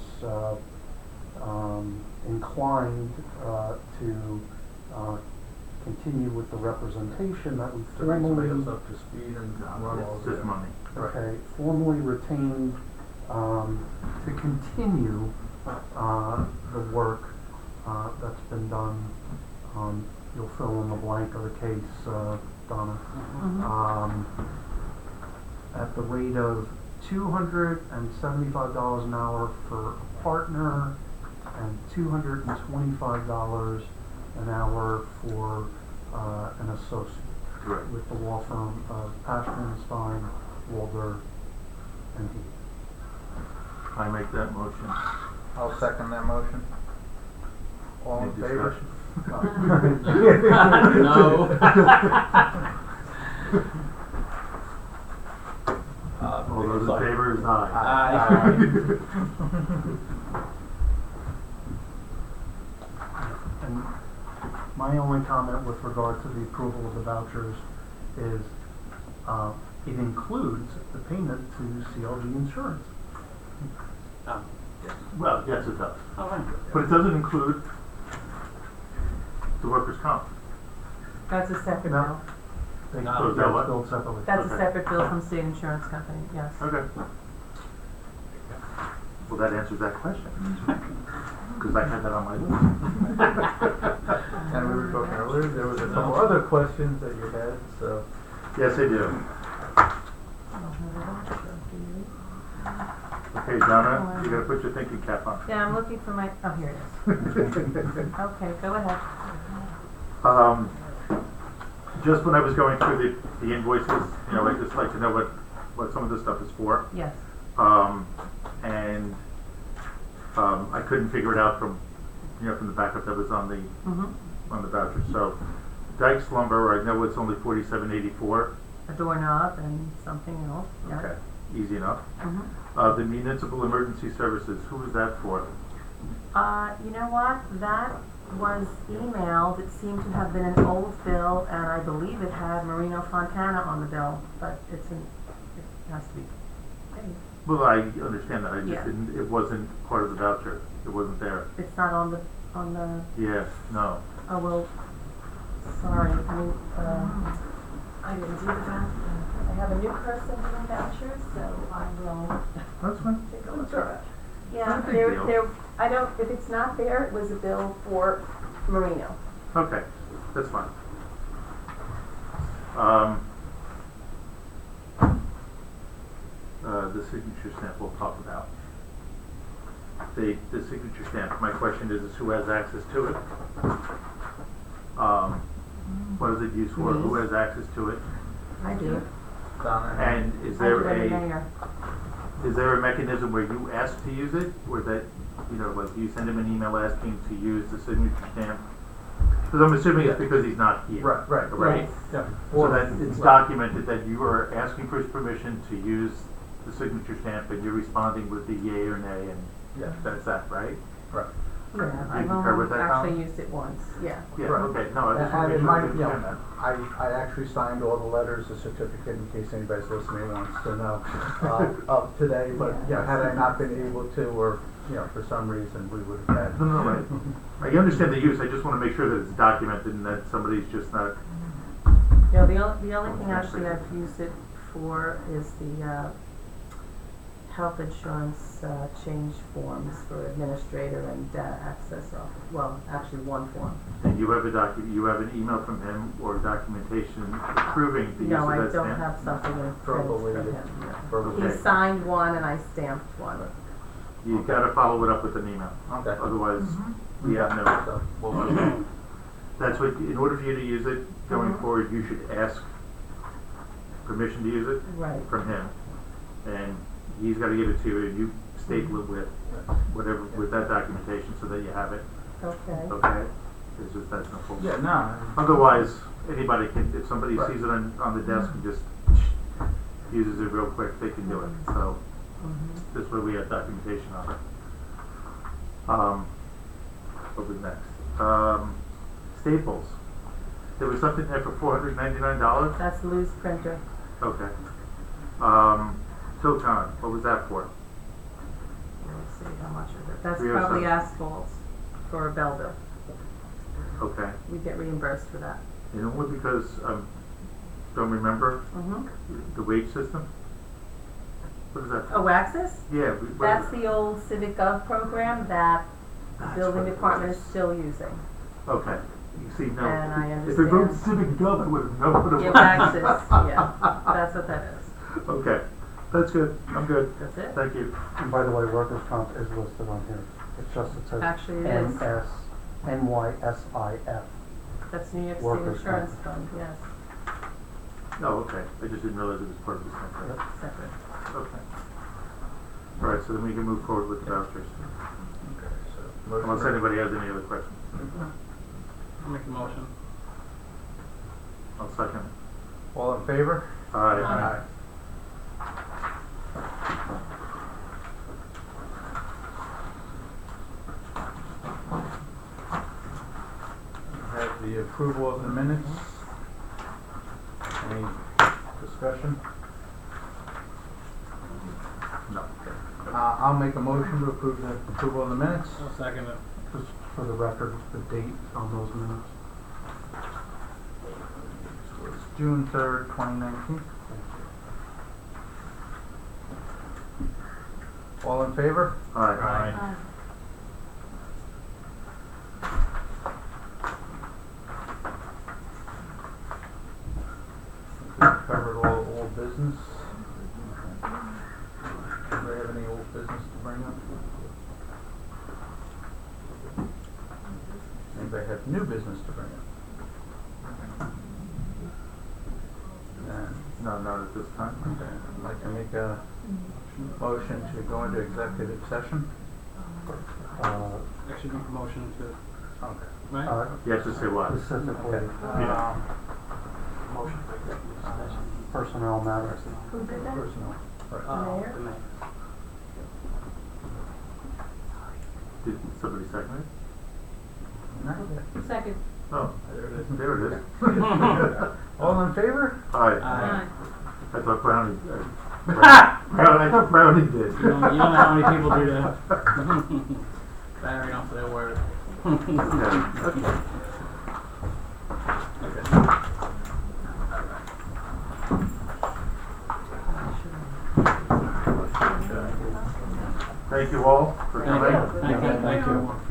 inclined, to, continue with the representation that we To bring formally, somebody else up to speed and run all It's just the. money. okay, formally retained, to continue, the work, that's been done. You'll fill in the blank of the case, Donna. At the rate of $275 an hour for a partner and $225 an hour for an associate. Right. With the law firm of Ashman, Stein, Walder, and Heath. I make that motion. I'll second that motion. All in Any favor? discussion? No. All those in favor is aye. Aye. And my only comment with regard to the approval of the vouchers is it includes the payment to CLG Insurance. Well, yes, it does. Oh, right. But it doesn't include the workers' comp. That's a separate No. bill. They, So is that what? it's billed separately. That's Okay. a separate bill from state insurance company, yes. Okay. Well, that answers that question. Because I had that on my list. And we were talking earlier, there was a couple other questions that you had, so. Yes, I do. Okay, Donna, you gotta put your thinking cap on. Yeah, I'm looking for my, oh, here it is. Okay, go ahead. Just when I was going through the invoices, you know, I'd just like to know what some of this stuff is for. Yes. And I couldn't figure it out from the backup that was on the on the voucher. So Dyke's Lumber, I know it's only $47.84. A doorknob and something else, yeah. Okay, easy enough. Mhm. The Municipal Emergency Services, who is that for? You know what, that was emailed, it seemed to have been an old bill, and I believe it had Marino Fontana on the bill, but it has to be paid. Well, I understand that. I just Yeah. didn't. It wasn't part of the voucher. It wasn't there. It's not on the, Yes. No. oh, well, sorry, I mean, I didn't do the voucher. I have a new person doing vouchers, so I will That's fine. take a look That's all at right. it. Yeah, Not a big deal. there, I don't, if it's not there, it was a bill for Marino. Okay, that's fine. The signature stamp we'll talk about. The signature stamp, my question is who has access to it? What is it used for? Me. Who has access to it? I do. Donna. And is I do there every a mayor. is there a mechanism where you ask to use it, or that like you send him an email asking to use the signature stamp? Because I'm assuming it's because he's not here. Right. Right. Yeah. So that it's documented that you are asking for his permission to use the signature stamp, and you're responding with the yay or nay, and Yeah. that's that, right? Right. Yeah, I've concur with only that, Tom? actually used it once, yeah. Yeah. Right. Okay. No, I just And want to it make might, sure you you know, understand that. I actually signed all the letters, the certificate, in case anybody's listening wants to know, of today, but, you know, had I not been able to, or, you know, for some reason, we would have had. No, right. I understand the use. I just want to make sure that it's documented and that somebody's just not. You know, the only thing actually I've used it for is the, health insurance, change forms for administrator and, access officer. Well, actually one form. And you have you have an email from him or documentation approving the use No, of I that don't stamp? have something in print Verbally, from him. verbally. He Okay. signed one and I stamped one. You gotta follow it up with an email. Okay. Otherwise, we have no. So, we'll- That's what, in order for you to use it going forward, you should ask permission to use it Right. from him. And he's gotta give it to you, and you staple it with whatever, with that documentation so that you have it, Okay. okay? It's just that simple. Yeah, no. Otherwise, anybody can, if somebody Right. sees it on the desk and just uses it real quick, they can do it. So, this way we have documentation on it. What was next? Staples. There was something there for $499? That's Lou's printer. Okay. Tilcon, what was that for? Let's see how much is it. That's 307. probably asphalt for a Belleville. Okay. We get reimbursed for that. You know what, because don't remember the wage system? What is that? Oh, Access? Yeah. That's the old Civic Gov program that the That's building what it department was. is still using. Okay. You see, no. And I If they wrote understand. Civic Gov, I would have known what it was. Give Access, yeah, that's what that is. Okay. That's good. I'm good. That's it? Thank you. And by the way, workers' comp is listed on here. It says Actually, it is. NYSIF. That's New York State Workers' Insurance comp. Fund, yes, Oh, okay. I just didn't realize it was part of the same thing. separate. Okay. All right, so then we can move forward with the vouchers. Okay, so. Unless anybody has any other questions. I'll make a motion. I'll second it. All in favor? Aye. Have the approval of the minutes. Any discussion? No. I'll make a motion to approve the approval of the minutes. I'll second it. Just for the record, the date on those minutes. It's June 3rd, 2019. All in favor? Aye. We've covered all old business. Anybody have any old business to bring up? Anybody have new business to bring up? No, not at this time. Okay, I'd like to make a motion to go into executive session. Actually, make a motion to, Okay. right? You have to say what? Specifically, Yeah. Motion for executive session. personnel matters. Who did that? Personal. Right. Mayor? The mayor. Did somebody second it? Second. Oh, There it is. there it is. All in favor? Aye. Aye. I thought Brownie, I thought Brownie did. You don't know how many people do that. Barry off their word. Okay. Thank you all for coming. Thank you.